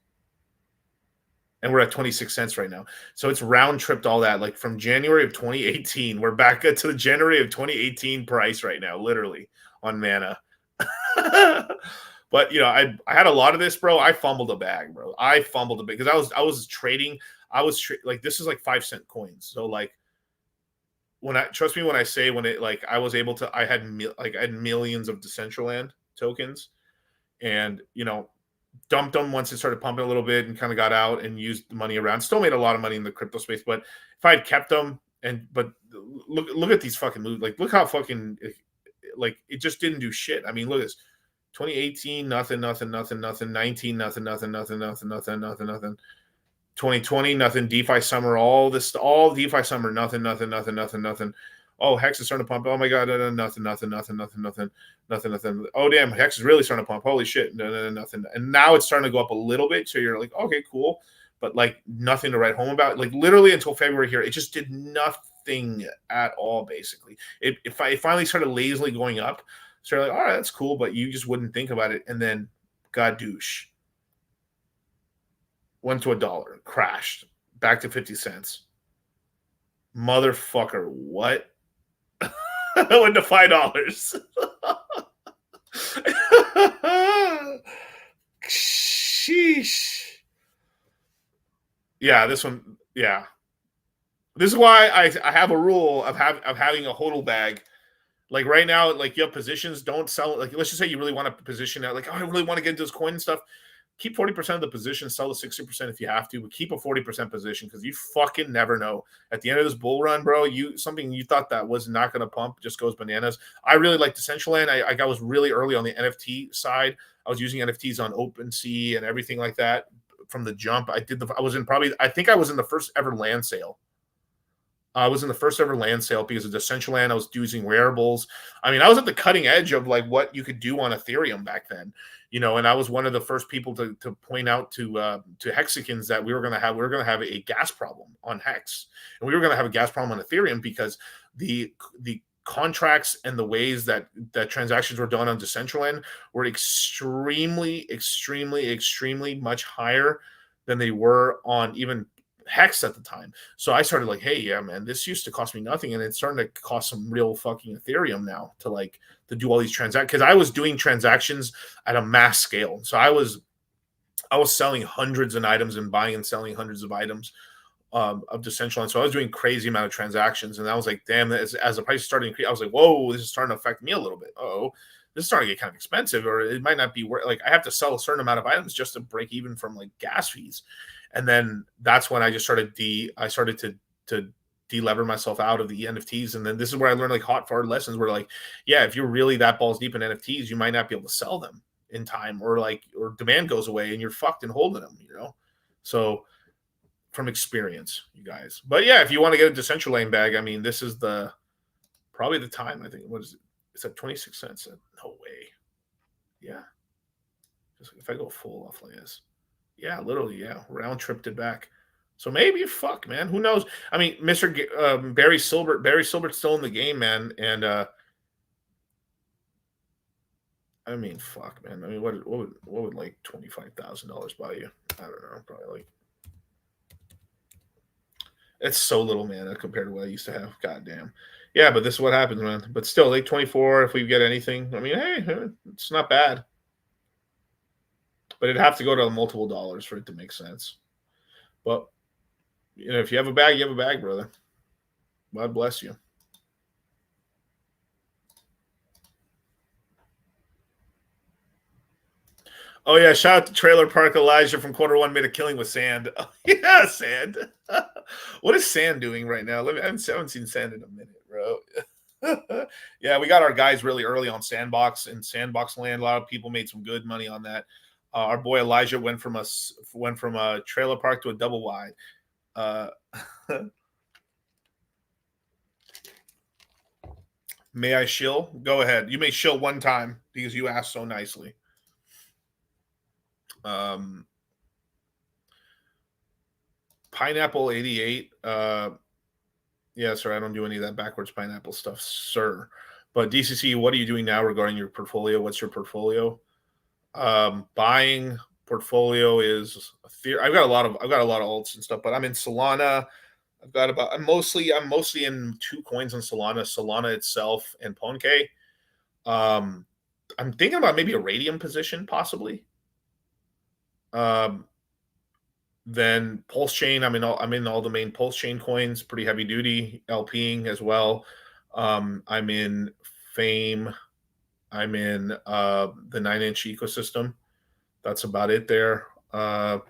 And we're at 26 cents right now. So it's round tripped all that, like from January of 2018. We're back to the January of 2018 price right now, literally on Mana. But you know, I had a lot of this, bro. I fumbled a bag, bro. I fumbled a bag because I was trading. Like this is like 5-cent coins. So like trust me when I say when it like I was able to I had millions of Decentraland tokens, and you know, dumped them once it started pumping a little bit and kind of got out and used the money around. Still made a lot of money in the crypto space, but if I had kept them but look at these fucking moves. Like look how fucking like it just didn't do shit. I mean, look at this. 2018 nothing. 19 nothing. 2020 nothing. DeFi summer, all DeFi summer, nothing. Oh, Hex is starting to pump. Oh my God, nothing. Oh damn, Hex is really starting to pump. Holy shit, nothing. And now it's starting to go up a little bit. So you're like, okay, cool, but like nothing to write home about. Like literally until February here, it just did nothing at all. Basically, it finally started lazily going up. So you're like, all right, that's cool, but you just wouldn't think about it. And then, godouche, went to $1, crashed, back to 50 cents. Motherfucker, what? Went to $5. Sheesh. Yeah, this one, yeah. This is why I have a rule of having a hodl bag. Like right now, like you have positions, don't sell. Like let's just say you really want to position out. Like, oh, I really want to get into this coin and stuff. Keep 40% of the position, sell the 60% if you have to, but keep a 40% position because you fucking never know. At the end of this bull run, bro, something you thought that was not going to pump just goes bananas. I really like Decentraland. I was really early on the NFT side. I was using NFTs on OpenSea and everything like that from the jump. I think I was in the first ever land sale. I was in the first ever land sale because of Decentraland. I was using wearables. I mean, I was at the cutting edge of like what you could do on Ethereum back then, you know. And I was one of the first people to point out to Hexicans that we were going to have a gas problem on Hex, and we were going to have a gas problem on Ethereum because the contracts and the ways that transactions were done on Decentraland were extremely much higher than they were on even Hex at the time. So I started like, hey, yeah, man, this used to cost me nothing, and it's starting to cost some real fucking Ethereum now to do all these transactions, because I was doing transactions at a mass scale. So I was selling hundreds of items and buying and selling hundreds of items of Decentraland. So I was doing crazy amount of transactions, and I was like, damn, as the price started to increase, I was like, whoa, this is starting to affect me a little bit. Oh, this is starting to get kind of expensive, or it might not be worth. Like I have to sell a certain amount of items just to break even from like gas fees. And then that's when I just started to de-lever myself out of the NFTs. And then this is where I learned like hot hard lessons where like, yeah, if you're really that balls deep in NFTs, you might not be able to sell them in time, or demand goes away and you're fucked in holding them, you know? So from experience, you guys. But yeah, if you want to get a Decentraland bag, I mean, this is probably the time. I think, what is it? It's at 26 cents. No way. Yeah. Just if I go full off like this. Yeah, literally, yeah. Round tripped it back. So maybe, fuck, man. Who knows? I mean, Mr. Barry Silbert's still in the game, man. And I mean, fuck, man. I mean, what would like $25,000 buy you? I don't know. Probably like, it's so little, man, compared to what I used to have. Goddamn. Yeah, but this is what happens, man. But still, like 24, if we get anything, I mean, hey, it's not bad. But it'd have to go to multiple dollars for it to make sense. But, you know, if you have a bag, you have a bag, brother. God bless you. Oh, yeah. Shout out to Trailer Park Elijah from Q1 made a killing with Sand. Oh, yeah, Sand. What is Sand doing right now? I haven't seen Sand in a minute, bro. Yeah, we got our guys really early on Sandbox and Sandbox Land. A lot of people made some good money on that. Our boy Elijah went from a trailer park to a double wide. May I shill? Go ahead. You may shill one time because you asked so nicely. Pineapple 88. Yeah, sir. I don't do any of that backwards pineapple stuff, sir. But DCC, what are you doing now regarding your portfolio? What's your portfolio? Buying portfolio is I've got a lot of alts and stuff, but I'm in Solana. I'm mostly in 2 coins on Solana itself and Ponke. I'm thinking about maybe a Radium position, possibly. Then PulseChain, I'm in all the main PulseChain coins, pretty heavy duty, LPing as well. I'm in Fame. I'm in the 9-inch ecosystem. That's about it there. I'm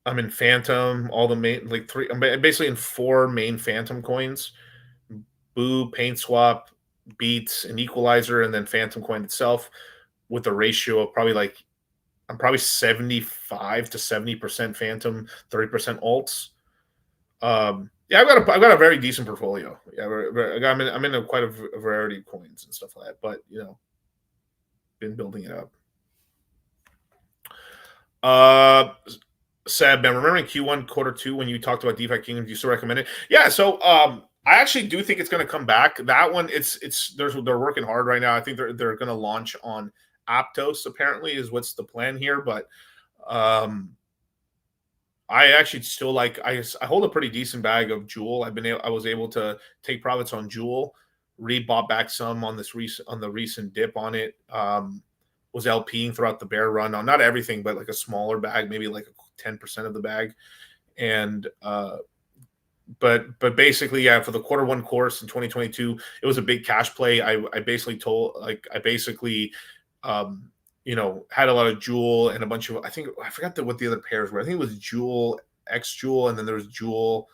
in Phantom, all the main, like 3. I'm basically in 4 main Phantom coins: Boo, PaintSwap, Beats, and Equalizer, and then Phantom coin itself, with a ratio of probably I'm probably 75 to 70% Phantom, 30% alts. Yeah, I've got a very decent portfolio. Yeah, I'm in quite a variety of coins and stuff like that. But you know, been building it up. Sad man, remembering Q1 Q2 when you talked about DeFi Kingdom, do you still recommend it? Yeah, so I actually do think it's going to come back. That one, they're working hard right now. I think they're going to launch on Aptos, apparently, is what's the plan here. But I actually still I hold a pretty decent bag of Jewel. I was able to take profits on Jewel, rebought back some on the recent dip on it. Was LPing throughout the bear run on not everything, but like a smaller bag, maybe like 10% of the bag. And but basically, yeah, for the Q1 course in 2022, it was a big cash play. I basically you know, had a lot of Jewel and a bunch of, I forgot what the other pairs were. I think it was Jewel, X Jewel, and then there was Jewel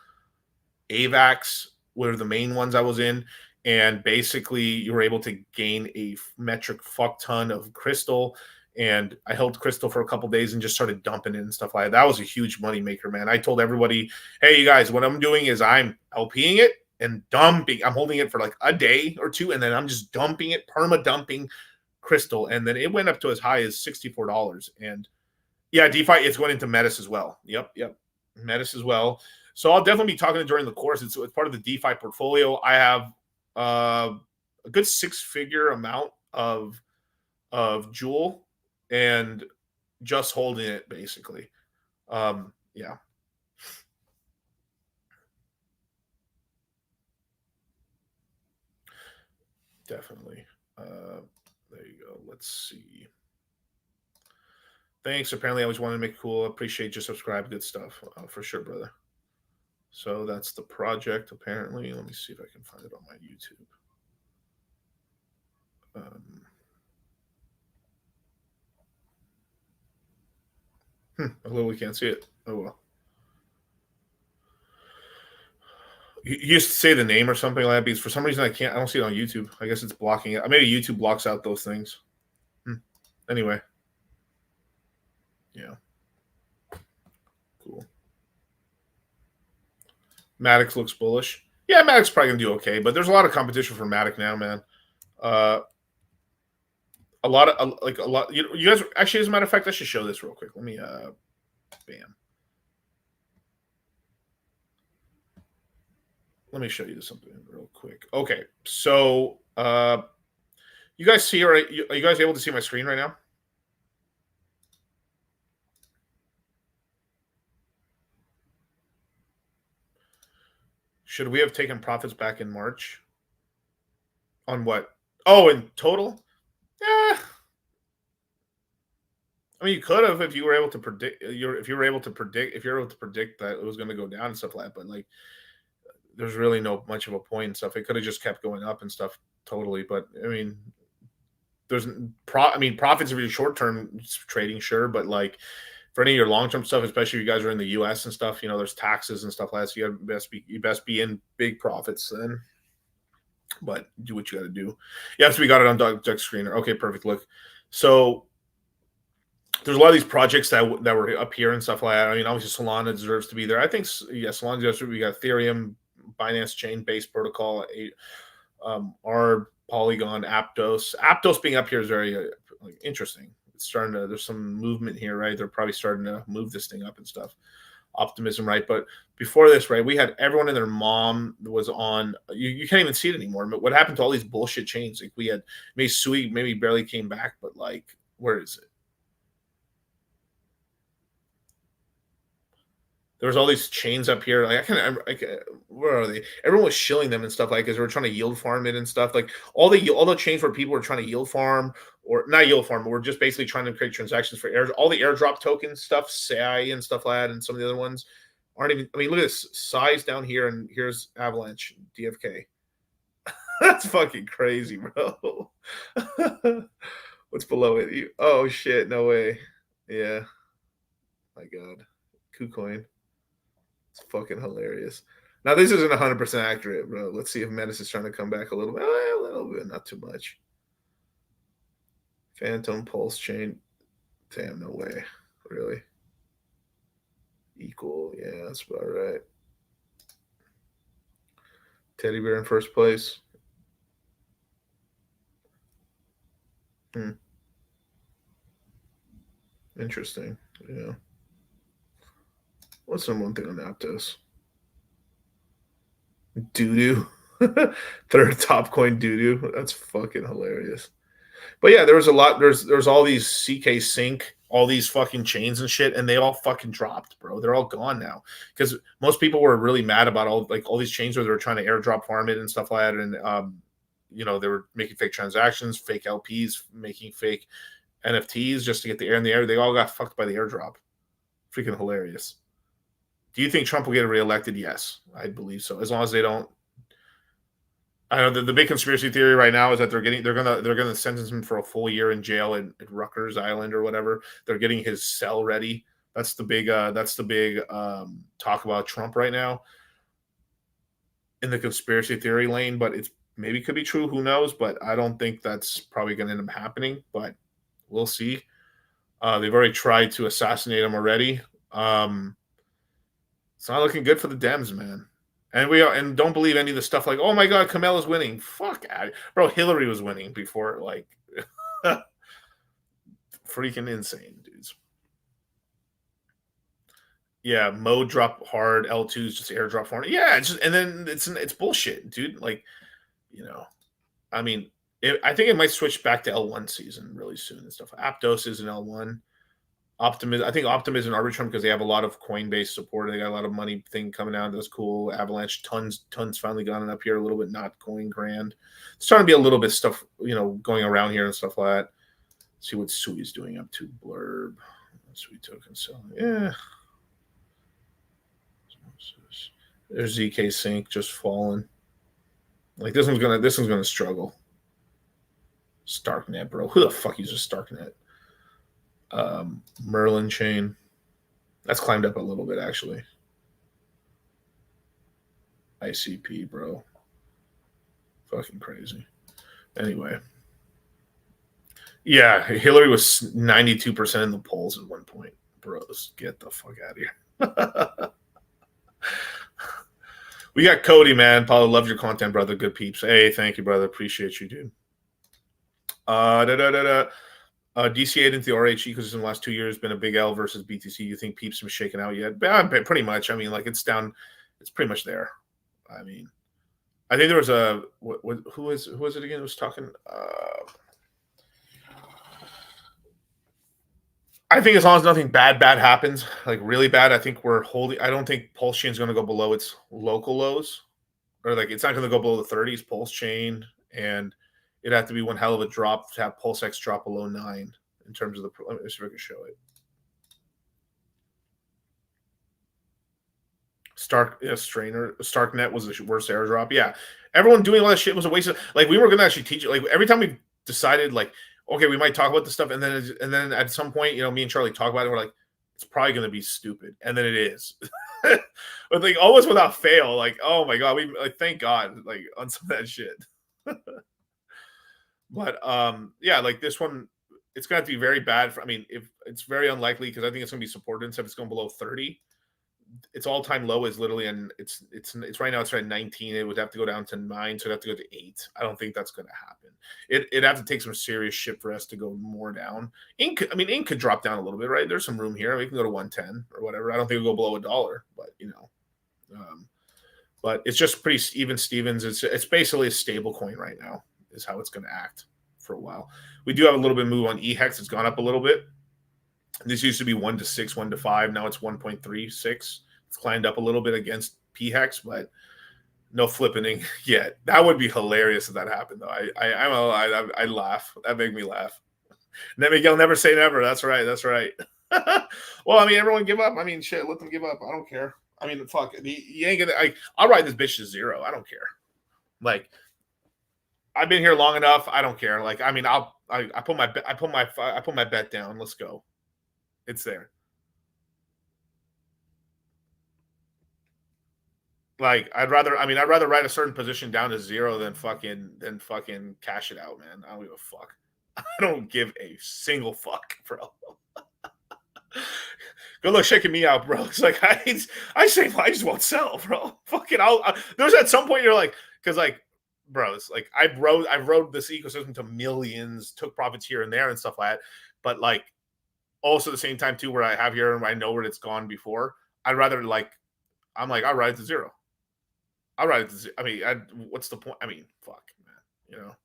AVAX were the main ones I was in. And basically, you were able to gain a metric fuck ton of crystal. And I held crystal for a couple days and just started dumping it and stuff like that. That was a huge money maker, man. I told everybody, hey, you guys, what I'm doing is I'm LPing it and dumping. I'm holding it for like a day or 2, and then I'm just dumping it, perma dumping crystal. And then it went up to as high as $64. And yeah, DeFi, it's going into Metis as well. Yep. Metis as well. So I'll definitely be talking during the course. It's part of the DeFi portfolio. I have a good 6-figure amount of Jewel and just holding it basically. Yeah. Definitely. There you go. Let's see. Thanks. Apparently, I always wanted to make it cool. Appreciate you subscribe. Good stuff. For sure, brother. So that's the project, apparently. Let me see if I can find it on my YouTube. I literally can't see it. Oh, well. You used to say the name or something like that because for some reason I don't see it on YouTube. I guess it's blocking it. Maybe YouTube blocks out those things. Anyway. Yeah. Cool. Maddox looks bullish. Yeah, Maddox probably gonna do okay, but there's a lot of competition for Maddox now, man. A lot. You guys actually, as a matter of fact, I should show this real quick. Let me bam. Let me show you something real quick. Okay, so you guys see, are you guys able to see my screen right now? Should we have taken profits back in March? On what? Oh, in total? Yeah. I mean, you could have if you were able to predict. If you were able to predict that it was going to go down and stuff like that. But like, there's really no much of a point and stuff. It could have just kept going up and stuff. Totally. But I mean, profits of your short term trading, sure, but like for any of your long term stuff, especially if you guys are in the U.S. and stuff, there's taxes and stuff like that. So you best be in big profits then. But do what you got to do. Yeah, so we got it on Doug Screener. Okay, perfect. Look, so there's a lot of these projects that were up here and stuff like that. I mean, obviously Solana deserves to be there. I think Solana deserves to be. We got Ethereum, Binance Chain based protocol, ARB, Polygon, Aptos. Aptos being up here is very interesting. It's starting to. There's some movement here, right? They're probably starting to move this thing up and stuff. Optimism, right? But before this, right, we had everyone and their mom was on. You can't even see it anymore. But what happened to all these bullshit chains? Like we had Sui maybe barely came back, but like, where is it? There was all these chains up here. Like where are they? Everyone was shilling them and stuff like because they were trying to yield farm it and stuff. Like all the chains where people were trying to yield farm or not yield farm, but we're just basically trying to create transactions for all the airdrop token stuff, SAI and stuff like that, and some of the other ones aren't even. I mean, look at this size down here, and here's Avalanche DFK. That's fucking crazy, bro. What's below it? Oh shit! No way. Yeah. My God. KuCoin. It's fucking hilarious. Now, this isn't 100% accurate, bro. Let's see if Menace is trying to come back a little bit. A little bit, not too much. Phantom, PulseChain. Damn, no way. Really? Equal. Yeah, that's about right. Teddy Bear in first place. Interesting. Yeah. What's the one thing on Aptos? Doo-doo. Third top coin doo-doo. That's fucking hilarious. But yeah, there was a lot. There's all these CK Sync, all these fucking chains and shit, and they all fucking dropped, bro. They're all gone now because most people were really mad about all these chains where they were trying to airdrop farm it and stuff like that, and they were making fake transactions, fake LPs, making fake NFTs just to get the air in the air. They all got fucked by the airdrop. Freaking hilarious. Do you think Trump will get reelected? Yes, I believe so. As long as they don't. I know the big conspiracy theory right now is that they're gonna sentence him for a full year in jail at Rutgers Island or whatever. They're getting his cell ready. That's the big talk about Trump right now in the conspiracy theory lane. But it's maybe could be true. Who knows? But I don't think that's probably going to end up happening. But we'll see. They've already tried to assassinate him already. It's not looking good for the Dems, man. And don't believe any of the stuff like, oh my God, Kamala's winning. Fuck, bro. Hillary was winning before, like, freaking insane, dudes. Yeah, Mo drop hard, L2's just airdrop hard. Yeah, and then it's bullshit, dude. Like, I mean, I think it might switch back to L1 season really soon and stuff. Aptos is an L1. Optimism. I think Optimism and Arbitrum because they have a lot of Coinbase support. They got a lot of money thing coming out. That's cool. Avalanche, tons finally gone up here a little bit. Not going grand. It's starting to be a little bit stuff, going around here and stuff like that. Let's see what Sui's doing up to. Blurb. Sui token selling. Yeah. There's ZK Sync just falling. Like this one's gonna struggle. Starknet, bro. Who the fuck uses Starknet? Merlin chain. That's climbed up a little bit, actually. ICP, bro. Fucking crazy. Anyway. Yeah, Hillary was 92% in the polls at one point. Bros, get the fuck out of here. We got Cody, man. Paulo, love your content, brother. Good peeps. Hey, thank you, brother. Appreciate you, dude. DC8 into the RH ecosystem in the last 2 years been a big L versus BTC. You think peeps been shaken out yet? Pretty much. I mean, like it's down. It's pretty much there. I mean, I think there was a who was it again? Who was talking? I think as long as nothing bad happens, like really bad, I think we're holding. I don't think PulseChain is going to go below its local lows, or like it's not going to go below the 30s. PulseChain, and it'd have to be one hell of a drop to have PulseX drop below 9 in terms of the. Let me see if I can show it. StarkNet was the worst airdrop. Yeah, everyone doing all that shit was a waste of. Like we were going to actually teach it. Like every time we decided, like, okay, we might talk about this stuff, and then at some point, you know, me and Charlie talk about it. We're like, it's probably going to be stupid, and then it is. But like almost without fail, like, oh my god, we like thank God, like on some of that shit. But yeah, like this one, it's going to be very bad. I mean, if it's very unlikely because I think it's going to be supported instead. It's going below 30. Its all-time low is literally, and it's right now. It's at 19. It would have to go down to 9, so it'd have to go to 8. I don't think that's going to happen. It'd have to take some serious shit for us to go more down. Ink could drop down a little bit, right? There's some room here. We can go to 110 or whatever. I don't think we'll go below $1, but you know, but it's just pretty even. Stevens, it's basically a stable coin right now. Is how it's going to act for a while. We do have a little bit of move on EHEX. It's gone up a little bit. This used to be 1 to 6, 1 to 5. Now it's 1.36. It's climbed up a little bit against PHEX, but no flipping yet. That would be hilarious if that happened, though. I laugh. That made me laugh. You'll never say never. That's right. That's right. Well, I mean, everyone give up. I mean, shit, let them give up. I don't care. I mean, fuck. You ain't gonna. I'll ride this bitch to 0. I don't care. Like, I've been here long enough. I don't care. Like, I mean, I put my bet down. Let's go. It's there. Like, I'd rather write a certain position down to 0 than fucking cash it out, man. I don't give a fuck. I don't give a single fuck, bro. Good luck shaking me out, bro. It's like I just won't sell, bro. Fucking there's at some point you're like, because like, bro, it's like I rode this ecosystem to millions, took profits here and there and stuff like that. But like, also at the same time too, where I have here and I know where it's gone before, I'd rather I'm like, I'll ride it to 0. I'll ride it to 0. I mean, what's the point? I mean, fuck, man, you know.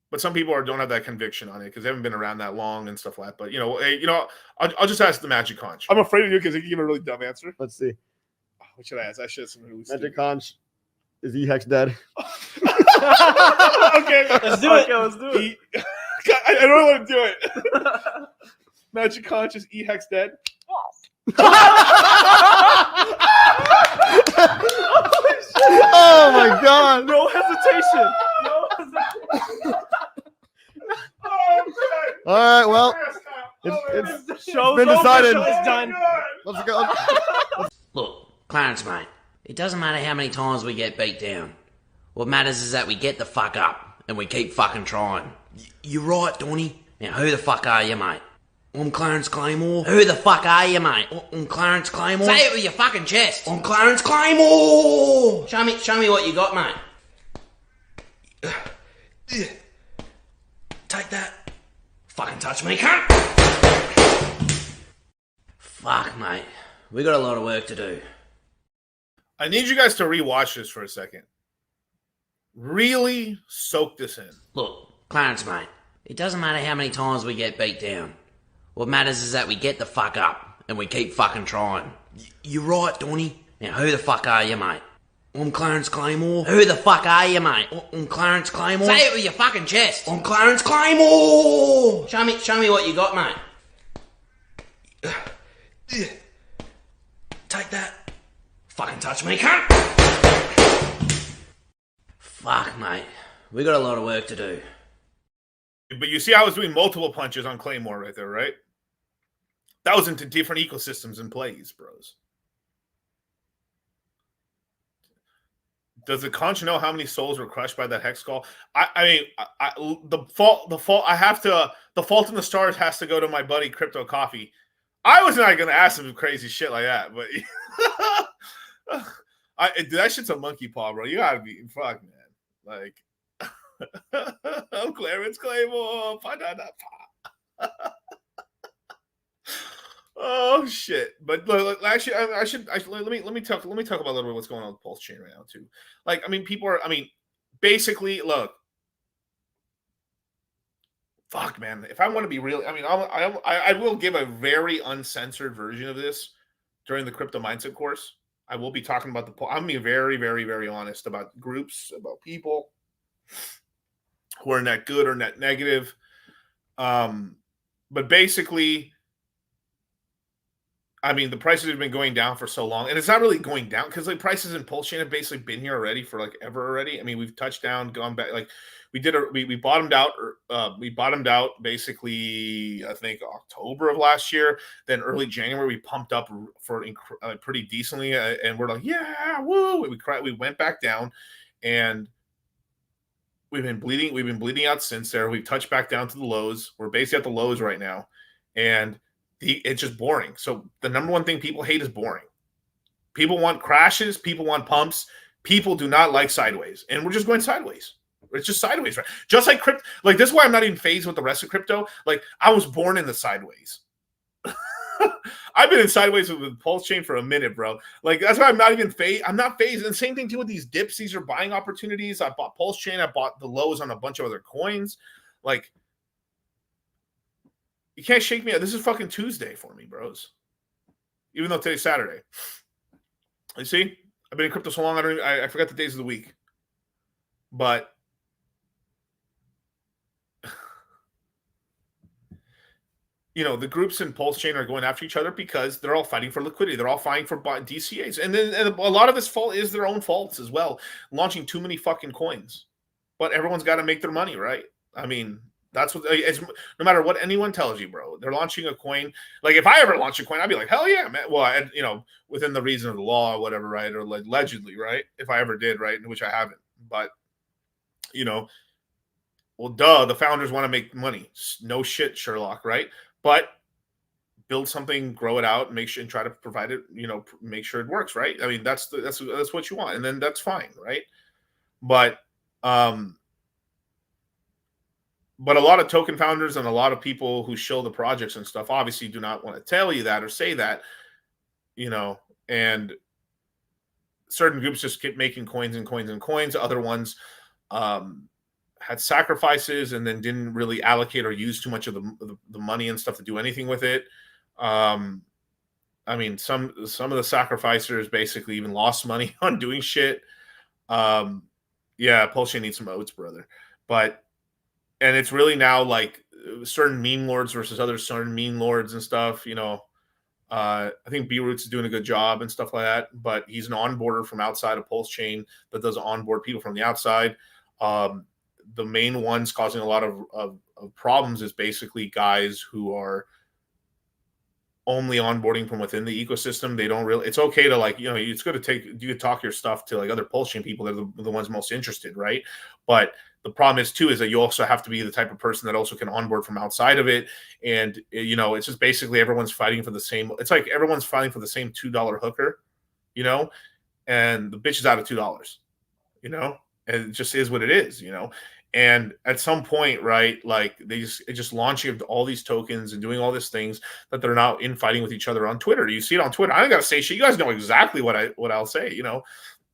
But some people don't have that conviction on it because they haven't been around that long and stuff like that. But you know, I'll just ask the Magic Conch. I'm afraid of you because you give a really dumb answer.
Let's see.
What should I ask? I should have something really
Magic
stupid.
Conch, is EHEX dead?
Okay,
let's do it. Let's do it.
I don't want to do it. Magic Conch, is EHEX dead?
Oh my god!
No hesitation. No hesitation.
All right, well, it's been decided.
Show's done.
Let's go.
Look, Clarence, mate, it doesn't matter how many times we get beat down. What matters is that we get the fuck up and we keep fucking trying. You're right, Donny. Now, who the fuck are you, mate? I'm Clarence Claymore. Who the fuck are you, mate? I'm Clarence Claymore. Say it with your fucking chest. I'm Clarence Claymore. Show me what you got, mate. Take that. Fucking touch me, cunt. Fuck, mate. We got a lot of work to do.
I need you guys to rewatch this for a second. Really soak this in.
Look, Clarence, mate, it doesn't matter how many times we get beat down. What matters is that we get the fuck up and we keep fucking trying. You're right, Donny. Now, who the fuck are you, mate? I'm Clarence Claymore. Who the fuck are you, mate? I'm Clarence Claymore. Say it with your fucking chest. I'm Clarence Claymore. Show me what you got, mate. Take that. Fucking touch me, cunt. Fuck, mate. We got a lot of work to do.
But you see, I was doing multiple punches on Claymore right there, right? That was into different ecosystems and plays, bros. Does the conch know how many souls were crushed by that hex call? I mean, the fault in the stars has to go to my buddy Crypto Coffee. I was not going to ask him crazy shit like that, but that shit's a monkey paw, bro. You gotta be fuck, man. Like, I'm Clarence Claymore. Oh shit! But look, actually, let me talk about a little bit what's going on with PulseChain right now too. Like, I mean, people are. I mean, basically, look. Fuck, man. If I want to be real, I mean, I will give a very uncensored version of this during the crypto mindset course. I will be talking about I'm being very, very, very honest about groups, about people who are net good or net negative. But basically, I mean, the prices have been going down for so long, and it's not really going down because like prices in PulseChain have basically been here already for like ever already. I mean, we've touched down, gone back, like we bottomed out. We bottomed out basically, I think October of last year. Then early January, we pumped up for pretty decently, and we're like, yeah, woo! We went back down, and we've been bleeding. We've been bleeding out since there. We've touched back down to the lows. We're basically at the lows right now, and it's just boring. So the number one thing people hate is boring. People want crashes. People want pumps. People do not like sideways, and we're just going sideways. It's just sideways, right? Just like crypto. Like, this is why I'm not even phased with the rest of crypto. Like, I was born in the sideways. I've been in sideways with PulseChain for a minute, bro. Like, that's why I'm not even phased. I'm not phased. And same thing too with these dips. These are buying opportunities. I bought PulseChain. I bought the lows on a bunch of other coins. Like, you can't shake me up. This is fucking Tuesday for me, bros. Even though today's Saturday. You see? I've been in crypto so long, I forgot the days of the week. But you know, the groups in PulseChain are going after each other because they're all fighting for liquidity. They're all fighting for DCAs. And a lot of this fault is their own faults as well. Launching too many fucking coins. But everyone's got to make their money, right? I mean, that's what it's, no matter what anyone tells you, bro. They're launching a coin. Like, if I ever launch a coin, I'd be like, hell yeah, man. Well, you know, within the reason of the law or whatever, right? Or allegedly, right? If I ever did, right? Which I haven't. But, you know, well, duh, the founders want to make money. No shit, Sherlock, right? But build something, grow it out, make sure and try to provide it, you know, make sure it works, right? I mean, that's what you want, and then that's fine, right? But a lot of token founders and a lot of people who show the projects and stuff obviously do not want to tell you that or say that, you know, and certain groups just keep making coins and coins and coins. Other ones had sacrifices and then didn't really allocate or use too much of the money and stuff to do anything with it. I mean, some of the sacrificers basically even lost money on doing shit. Yeah, PulseChain needs some oats, brother. And it's really now like certain meme lords versus other certain meme lords and stuff, you know. I think B-Roots is doing a good job and stuff like that, but he's an onboarder from outside of PulseChain that does onboard people from the outside. The main ones causing a lot of problems is basically guys who are only onboarding from within the ecosystem. They don't really, it's okay to, like, you know, it's good to talk your stuff to like other PulseChain people that are the ones most interested, right? But the problem is too, is that you also have to be the type of person that also can onboard from outside of it. And, you know, it's just basically everyone's fighting for the same, it's like everyone's fighting for the same $2 hooker, you know, and the bitch is out of $2, you know, and it just is what it is, you know. And at some point, right, like it's just launching all these tokens and doing all these things that they're now infighting with each other on Twitter. You see it on Twitter. I don't gotta say shit. You guys know exactly what I'll say, you know.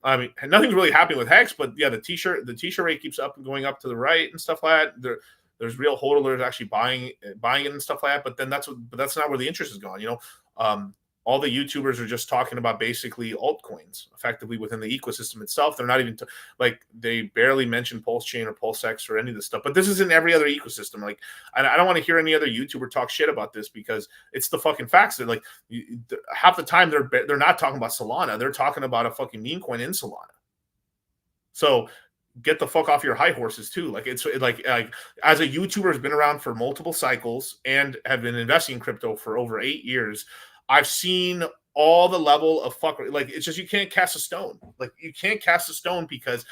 I mean, nothing's really happening with Hex, but yeah, the t-shirt rate keeps up and going up to the right and stuff like that. There's real hodlers actually buying it and stuff like that. But then that's not where the interest is gone, you know. All the YouTubers are just talking about basically altcoins effectively within the ecosystem itself. They're not even they barely mention PulseChain or PulseX or any of this stuff. But this is in every other ecosystem. Like, I don't want to hear any other YouTuber talk shit about this because it's the fucking facts. They're like, half the time they're not talking about Solana. They're talking about a fucking meme coin in Solana. So get the fuck off your high horses too. Like, it's like as a YouTuber who's been around for multiple cycles and have been investing in crypto for over 8 years, I've seen all the level of fuckery. Like, it's just, you can't cast a stone. Like, you can't cast a stone because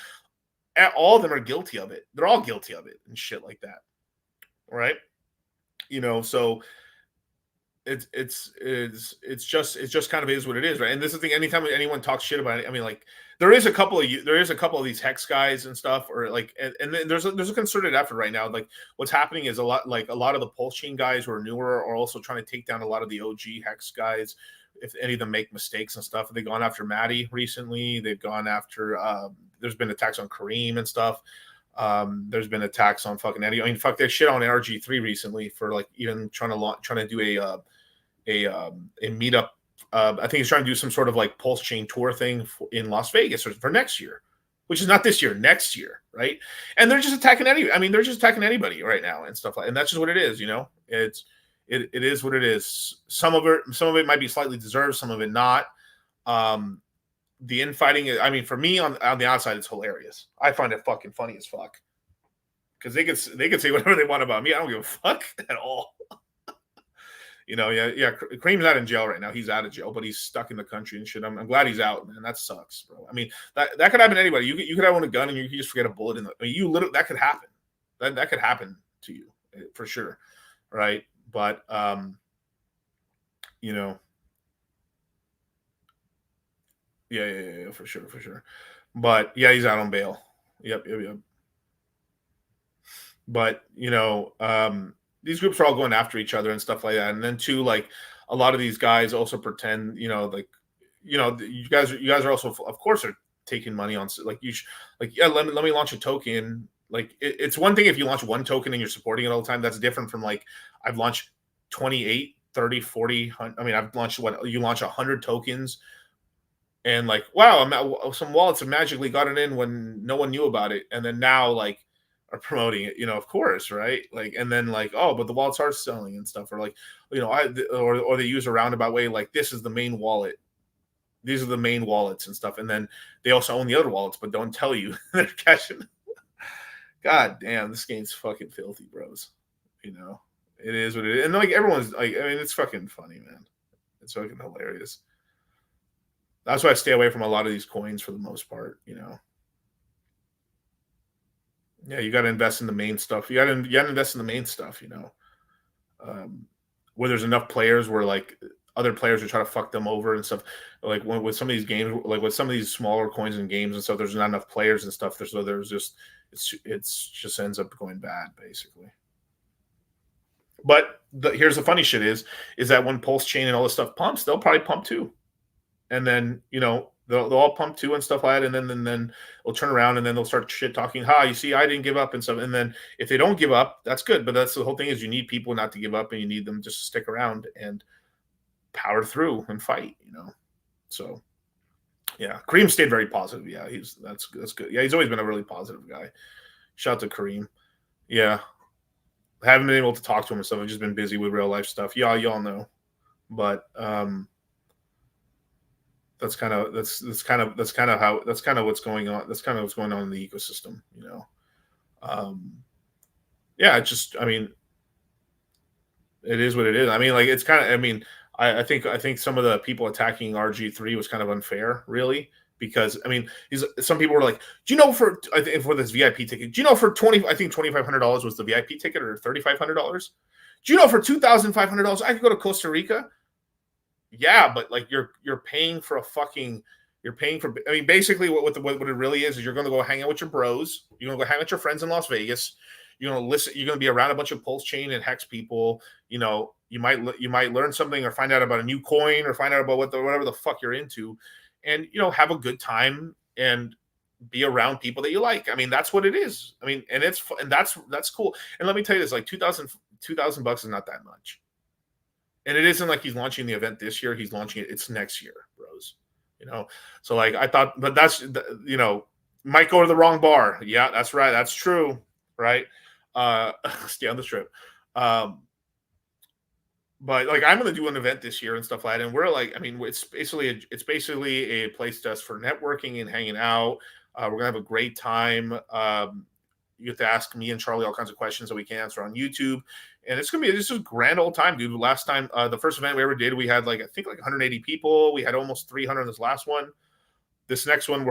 all of them are guilty of it. They're all guilty of it and shit like that. Right? You know, so it's just kind of is what it is, right? And this is the thing. Anytime anyone talks shit about it, I mean, like, there is a couple of these hex guys and stuff, or like, and then there's a concerted effort right now. Like, what's happening is a lot of the PulseChain guys who are newer are also trying to take down a lot of the OG hex guys. If any of them make mistakes and stuff, they've gone after Maddie recently. They've gone after. There's been attacks on Kareem and stuff. There's been attacks on fucking Eddie. I mean, fuck, that shit on RG3 recently for like even trying to do a meetup. I think he's trying to do some sort of like PulseChain tour thing in Las Vegas for next year, which is not this year, next year, right? And they're just attacking they're just attacking anybody right now and stuff like. And that's just what it is, you know. It is what it is. Some of it might be slightly deserved, some of it not. The infighting, I mean, for me on the outside, it's hilarious. I find it fucking funny as fuck because they could say whatever they want about me. I don't give a fuck at all. You know, yeah. Kareem's not in jail right now. He's out of jail, but he's stuck in the country and shit. I'm glad he's out, man. That sucks, bro. I mean, that could happen to anybody. You could have a gun and you just forget a bullet in the. I mean, that could happen. That could happen to you for sure, right? But you know, yeah, for sure. But yeah, he's out on bail. Yep. But you know, these groups are all going after each other and stuff like that. And then too, like a lot of these guys also pretend, you know, like, you know, you guys are also, of course, are taking money on like let me launch a token. Like it's one thing if you launch one token and you're supporting it all the time. That's different from like I've launched 28, 30, 40. I mean, I've launched you launch 100 tokens. And like, wow, some wallets have magically got it in when no one knew about it. And then now like, are promoting it, you know, of course, right? Like, and then like, oh, but the wallets are selling and stuff, or like, you know, or they use a roundabout way, like this is the main wallet, these are the main wallets and stuff, and then they also own the other wallets, but don't tell you they're cashing. God damn, this game's fucking filthy, bros. You know, it is what it is, and like everyone's like, I mean, it's fucking funny, man. It's fucking hilarious. That's why I stay away from a lot of these coins for the most part, you know. Yeah, you got to invest in the main stuff. You got to invest in the main stuff, you know, where there's enough players where like other players are trying to fuck them over and stuff. Like with some of these games, like with some of these smaller coins and games and stuff, there's not enough players and stuff. So there's just it's just ends up going bad basically. But here's the funny shit is that when PulseChain and all this stuff pumps, they'll probably pump too, and then you know. They'll all pump too and stuff like that, and then they'll turn around and then they'll start shit talking. You see, I didn't give up and stuff. And then if they don't give up, that's good. But that's the whole thing is you need people not to give up, and you need them just to stick around and power through and fight. You know, so yeah, Kareem stayed very positive. Yeah, that's good. Yeah, he's always been a really positive guy. Shout out to Kareem. Yeah, I haven't been able to talk to him and stuff. I've just been busy with real life stuff. Yeah, y'all know, but that's kind of what's going on. That's kind of what's going on in the ecosystem, you know. Yeah, it just, I mean, it is what it is. I mean, like it's kind of, I mean, I think some of the people attacking RG3 was kind of unfair, really, because I mean, some people were like, do you know for this VIP ticket, do you know for $2,500 was the VIP ticket or $3,500? Do you know for $2,500 I could go to Costa Rica? Yeah, but like you're paying for I mean, basically what it really is you're going to go hang out with your bros. You're going to go hang out with your friends in Las Vegas. You're going to listen. You're going to be around a bunch of PulseChain and Hex people. You know, you might learn something or find out about a new coin or find out about whatever the fuck you're into, and you know, have a good time and be around people that you like. I mean, that's what it is. I mean, and that's cool. And let me tell you this: like $2,000 is not that much. And it isn't like he's launching the event this year. He's launching it. It's next year, bros. You know? So like I thought, but that's, you know, might go to the wrong bar. Yeah, that's right. That's true. Right. Stay on the strip. But like I'm going to do an event this year and stuff like that. And we're like, I mean, it's basically a place just for networking and hanging out. We're going to have a great time. You get to ask me and Charlie all kinds of questions that we can answer on YouTube. And it's going to be just a grand old time, dude. Last time, the first event we ever did, we had I think 180 people. We had almost 300 in this last one. This next one,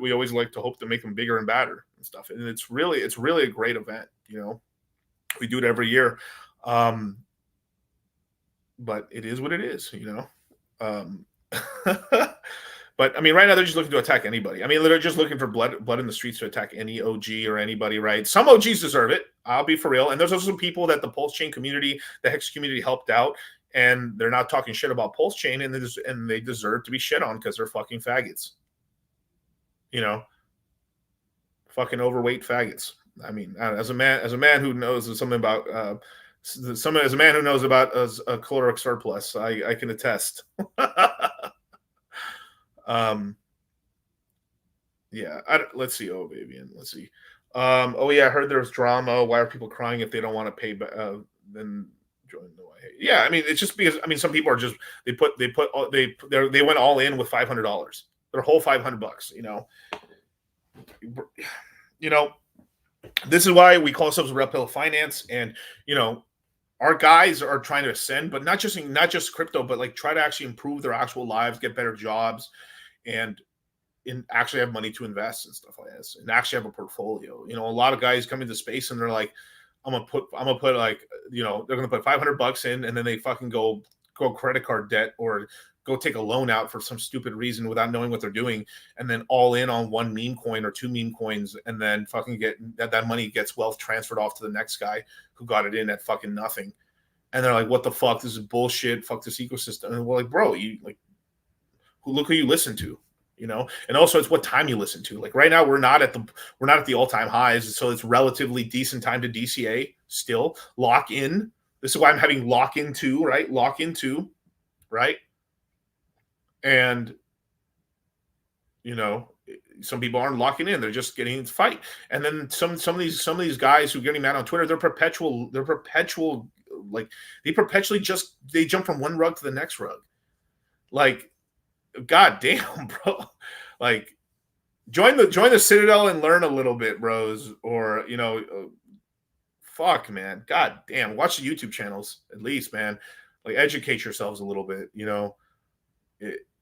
we always like to hope to make them bigger and badder and stuff. And it's really a great event. We do it every year. But it is what it is, But I mean, right now they're just looking to attack anybody. I mean, they're just looking for blood in the streets to attack any OG or anybody, right? Some OGs deserve it. I'll be for real. And there's also some people that the PulseChain community, the Hex community helped out, and they're not talking shit about PulseChain, and they deserve to be shit on because they're fucking faggots. Fucking overweight faggots. I mean, as a man who knows something about as a man who knows about a caloric surplus, I can attest. Yeah. Let's see. Oh, Vivian. Let's see. Oh yeah, I heard there's drama. Why are people crying if they don't want to pay? Then join the way. Yeah, I mean, it's just because some people are just they went all in with $500. Their whole $500. This is why we call ourselves Red Pill Finance, and our guys are trying to ascend, but not just crypto, but try to actually improve their actual lives, get better jobs, and actually have money to invest and stuff like this, and actually have a portfolio. A lot of guys come into space and they're like, I'm gonna put they're gonna put $500 in, and then they fucking go credit card debt or go take a loan out for some stupid reason without knowing what they're doing, and then all in on one meme coin or two meme coins, and then fucking get that money gets wealth transferred off to the next guy who got it in at fucking nothing. And they're like, what the fuck? This is bullshit. Fuck this ecosystem. And we're like, bro, look who you listen to, and also it's what time you listen to. Right now we're not at the all-time highs. So it's relatively decent time to DCA still. Lock in. This is why I'm having lock in two, right? Lock in two, right? And some people aren't locking in; they're just getting into fight. And then some of these guys who are getting mad on Twitter, they're perpetually they jump from one rug to the next rug. God damn, bro! Join the Citadel and learn a little bit, bros. Or fuck, man. God damn, watch the YouTube channels at least, man. Educate yourselves a little bit,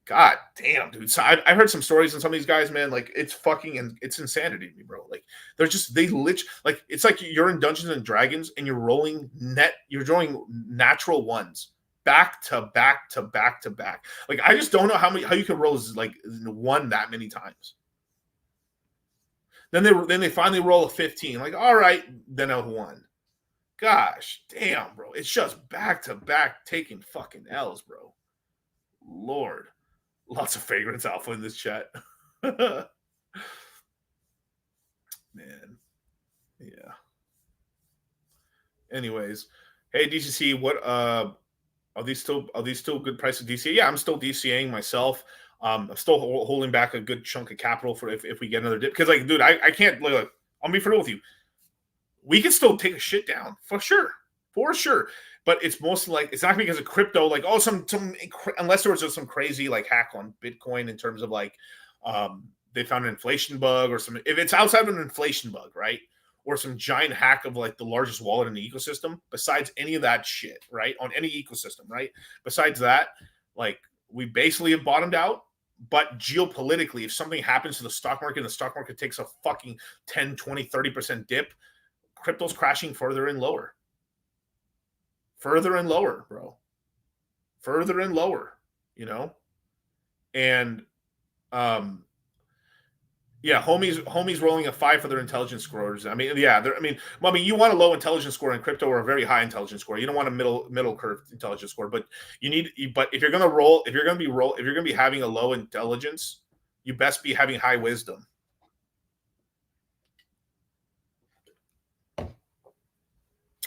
God damn, dude. So I heard some stories on some of these guys, man. It's insanity to me, bro. It's like you're in Dungeons and Dragons and you're drawing natural ones back to back to back to back. I just don't know how you can roll one that many times. Then they finally roll a 15. All right, then a 1. Gosh, damn, bro. It's just back to back taking fucking L's, bro. Lord. Lots of fragrance alpha in this chat. Man. Yeah. Anyways. Hey, DCC, what are these still good prices DCA? Yeah, I'm still DCAing myself. I'm still holding back a good chunk of capital for if we get another dip. Because dude, I can't I'll be for real with you. We can still take a shit down for sure. For sure. But it's mostly it's not because of crypto, unless there was some crazy hack on Bitcoin in terms of they found an inflation bug or some, if it's outside of an inflation bug, right? Or some giant hack of the largest wallet in the ecosystem, besides any of that shit, right? On any ecosystem, right? Besides that, we basically have bottomed out. But geopolitically, if something happens to the stock market and the stock market takes a fucking 10, 20, 30% dip, crypto's crashing further and lower. Further and lower, bro. Further and lower, And homies rolling a 5 for their intelligence scores. I mean, yeah, you want a low intelligence score in crypto or a very high intelligence score. You don't want a middle curve intelligence score, but but if you're going to be having a low intelligence, you best be having high wisdom.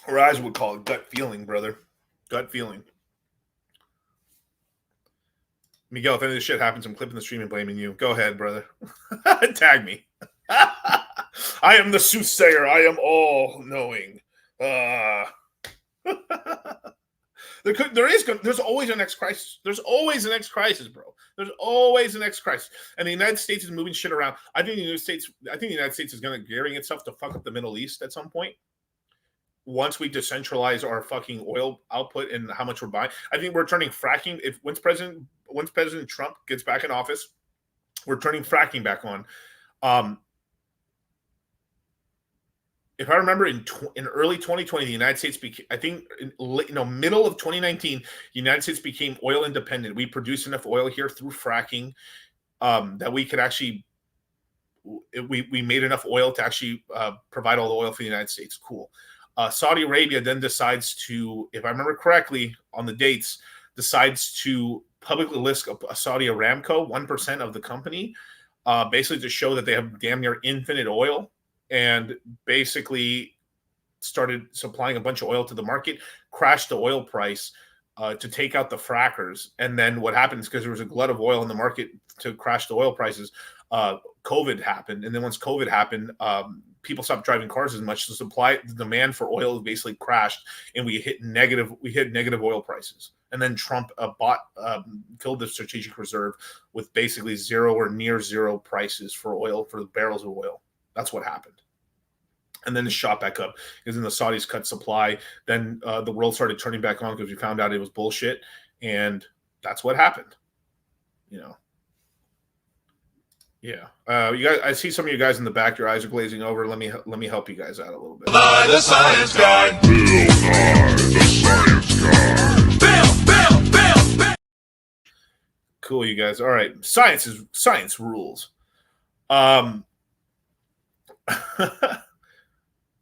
Or as would call it, gut feeling, brother. Gut feeling. Miguel, if any of this shit happens, I'm clipping the stream and blaming you. Go ahead, brother. Tag me. I am the soothsayer. I am all-knowing. There's always a next crisis. There's always a next crisis, bro. There's always a next crisis. And the United States is moving shit around. I think the United States is going to gearing itself to fuck up the Middle East at some point. Once we decentralize our fucking oil output and how much we're buying, I think we're turning fracking. Once President Trump gets back in office, we're turning fracking back on. If I remember, in early 2020, the United States became, I think, middle of 2019, the United States became oil independent. We produced enough oil here through fracking that we could actually, we made enough oil to actually provide all the oil for the United States. Cool. Saudi Arabia then decides to, if I remember correctly on the dates, decides to publicly list a Saudi Aramco, 1% of the company, basically to show that they have damn near infinite oil, and basically started supplying a bunch of oil to the market, crashed the oil price to take out the frackers. And then what happened is, because there was a glut of oil in the market to crash the oil prices, COVID happened. And then once COVID happened, people stopped driving cars as much. The demand for oil basically crashed, and we hit negative oil prices. And then Trump filled the strategic reserve with basically zero or near zero prices for oil, for the barrels of oil. That's what happened. And then it shot back up because then the Saudis cut supply. Then the world started turning back on because we found out it was bullshit. And that's what happened. Yeah. You guys, I see some of you guys in the back. Your eyes are glazing over. Let me help you guys out a little bit.
By the science guy. Bill Nye, the science guy. Bill.
Cool, you guys. All right. Science rules.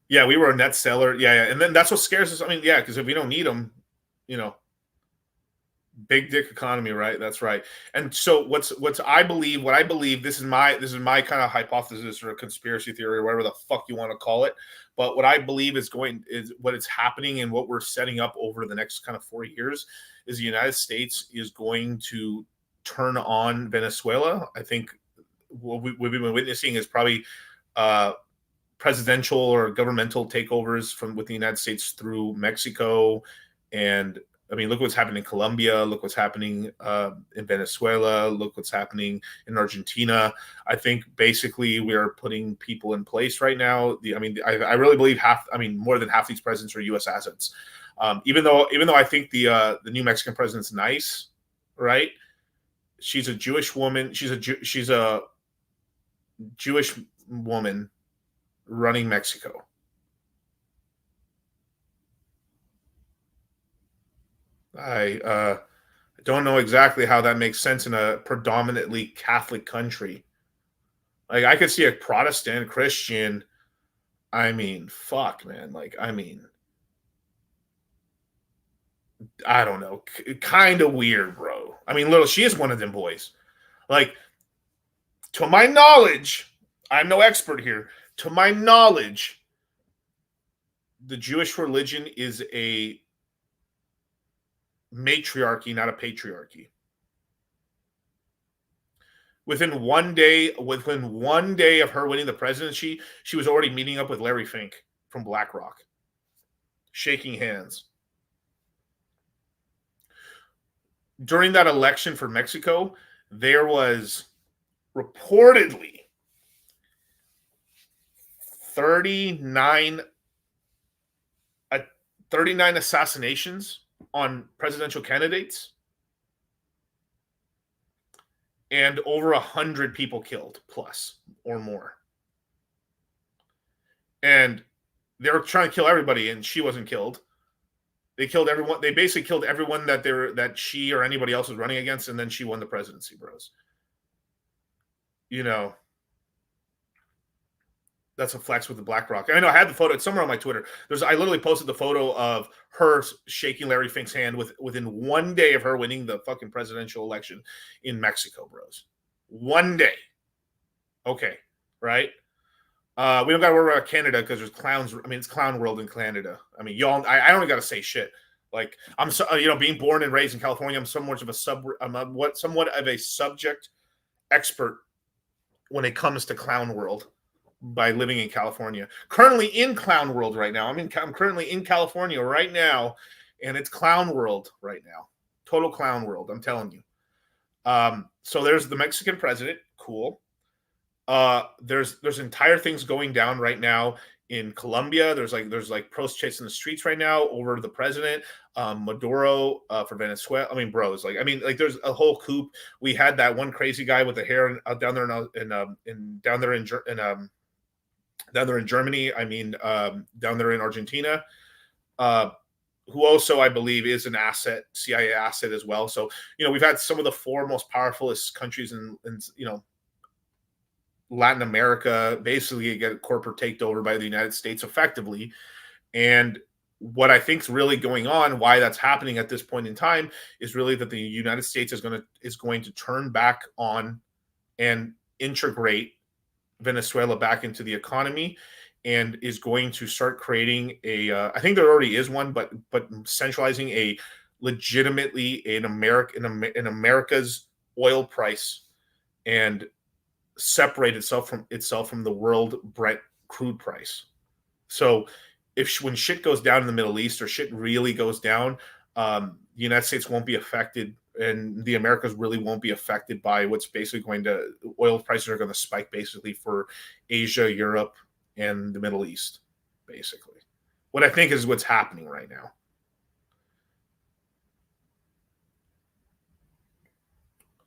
Yeah, we were a net seller. Yeah. And then that's what scares us. I mean, yeah, because if we don't need them, big dick economy, right? That's right. And so what I believe, this is my kind of hypothesis or conspiracy theory or whatever the fuck you want to call it. But what I believe is what is happening and what we're setting up over the next kind of 4 years is the United States is going to turn on Venezuela. I think what we've been witnessing is probably presidential or governmental takeovers with the United States through Mexico. And I mean, look what's happening in Colombia. Look what's happening in Venezuela. Look what's happening in Argentina. I think basically we are putting people in place right now. I really believe more than half these presidents are U.S. assets. Even though I think the new Mexican president's nice, right? She's a Jewish woman. She's a Jewish woman running Mexico. I don't know exactly how that makes sense in a predominantly Catholic country. Like, I could see a Protestant Christian. I mean, fuck, man. Like, I mean, I don't know. Kind of weird, bro. I mean, she is one of them boys. Like, to my knowledge, I'm no expert here. To my knowledge, the Jewish religion is a matriarchy, not a patriarchy. Within one day of her winning the presidency, she was already meeting up with Larry Fink from BlackRock, shaking hands. During that election for Mexico, there was reportedly 39 assassinations on presidential candidates and over 100 people killed plus or more. And they were trying to kill everybody, and she wasn't killed. They killed everyone. They basically killed everyone that she or anybody else was running against, and then she won the presidency, bros. That's a flex with the BlackRock. I know I had the photo. It's somewhere on my Twitter. I literally posted the photo of her shaking Larry Fink's hand within 1 day of her winning the fucking presidential election in Mexico, bros. 1 day. Okay, right? We don't got to worry about Canada because there's clowns. I mean, it's clown world in Canada. I mean, y'all. I don't got to say shit. Like, I'm so, being born and raised in California, I'm somewhat of a subject expert when it comes to clown world. By living in California, currently in clown world right now. I'm currently in California right now, and it's clown world right now. Total clown world, I'm telling you. So there's the Mexican president, cool. There's entire things going down right now in Colombia. There's like protests in the streets right now over the president. Maduro for Venezuela. I mean, bro, it's like there's a whole coup. We had that one crazy guy with the hair down there in Germany. I mean, down there in Argentina, who also I believe is an asset, CIA asset as well. So we've had some of the four most powerfulest countries in Latin America basically get corporate takeover by the United States effectively. And what I think is really going on, why that's happening at this point in time, is really that the United States is going to turn back on and integrate Venezuela back into the economy, and is going to start creating I think there already is one, but centralizing a legitimately in America's oil price, and separate itself from the world Brent crude price. So when shit goes down in the Middle East, or shit really goes down, the United States won't be affected, and the Americas really won't be affected by what's basically oil prices are going to spike basically for Asia, Europe, and the Middle East, basically. What I think is what's happening right now.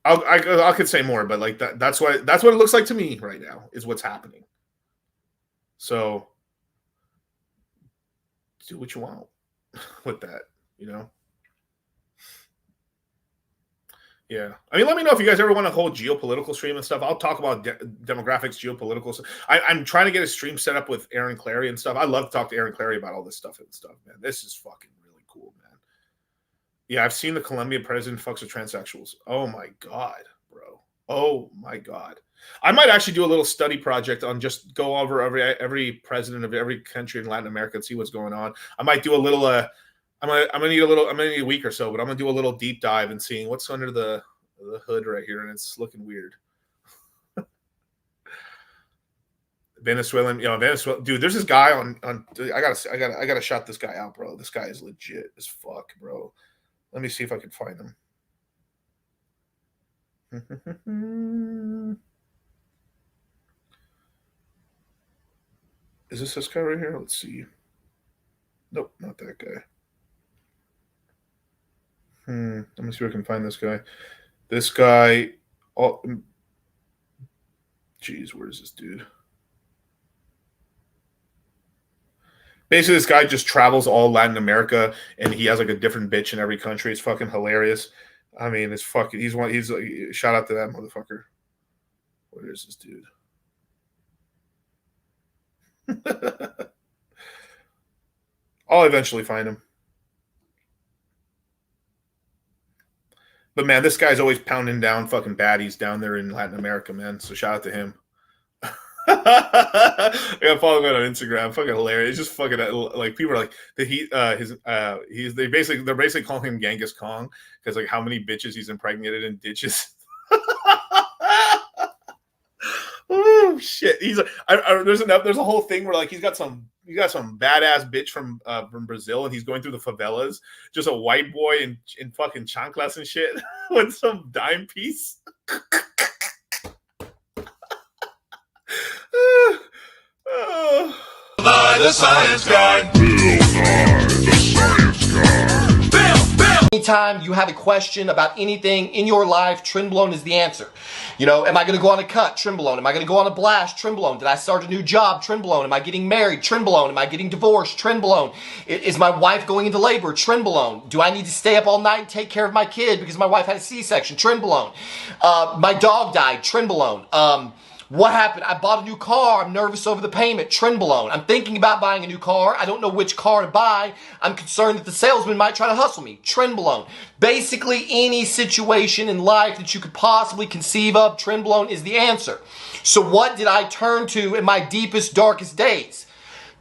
I could say more, but like that's what it looks like to me right now is what's happening. So do what you want with that, Yeah. I mean, let me know if you guys ever want a whole geopolitical stream and stuff. I'll talk about demographics, geopolitical stuff. I'm trying to get a stream set up with Aaron Clary and stuff. I love to talk to Aaron Clary about all this stuff and stuff, man. This is fucking really cool, man. Yeah, I've seen the Colombian president fucks with transsexuals. Oh my God, bro. Oh my God. I might actually do a little study project on just go over every president of every country in Latin America and see what's going on. I might do a little I'm gonna need a week or so, but I'm gonna do a little deep dive and seeing what's under the hood right here, and it's looking weird. Venezuela, dude. There's this guy on. I gotta shout this guy out, bro. This guy is legit as fuck, bro. Let me see if I can find him. Is this guy right here? Let's see. Nope, not that guy. Let me see if I can find this guy. This guy. Oh, geez, where's this dude? Basically, this guy just travels all Latin America, and he has like a different bitch in every country. It's fucking hilarious. I mean, it's fucking. He's shout out to that motherfucker. Where is this dude? I'll eventually find him. But man, this guy's always pounding down fucking baddies down there in Latin America, man. So shout out to him. I gotta follow him on Instagram. Fucking hilarious. It's just fucking like people are like they're basically calling him Genghis Khan because like how many bitches he's impregnated in ditches. Oh shit! He's like, there's a whole thing where like he's got some badass bitch from Brazil, and he's going through the favelas, just a white boy in fucking chanclas and shit with some dime piece.
By the science guy.
Anytime you have a question about anything in your life, Trenbolone is the answer. Am I going to go on a cut? Trenbolone. Am I going to go on a blast? Trenbolone. Did I start a new job? Trenbolone. Am I getting married? Trenbolone. Am I getting divorced? Trenbolone. Is my wife going into labor? Trenbolone. Do I need to stay up all night and take care of my kid because my wife had a C-section? Trenbolone. My dog died. Trenbolone. What happened? I bought a new car. I'm nervous over the payment. Trenbolone. I'm thinking about buying a new car. I don't know which car to buy. I'm concerned that the salesman might try to hustle me. Trenbolone. Basically, any situation in life that you could possibly conceive of, Trenbolone is the answer. So what did I turn to in my deepest, darkest days?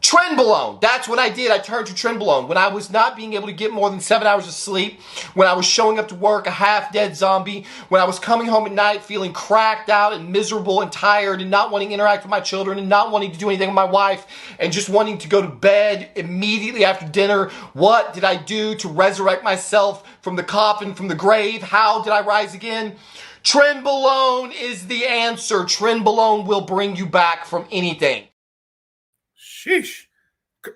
Trenbolone. That's what I did. I turned to Trenbolone. When I was not being able to get more than 7 hours of sleep, when I was showing up to work a half-dead zombie, when I was coming home at night feeling cracked out and miserable and tired and not wanting to interact with my children and not wanting to do anything with my wife and just wanting to go to bed immediately after dinner, what did I do to resurrect myself from the coffin, from the grave? How did I rise again? Trenbolone is the answer. Trenbolone will bring you back from anything.
Sheesh.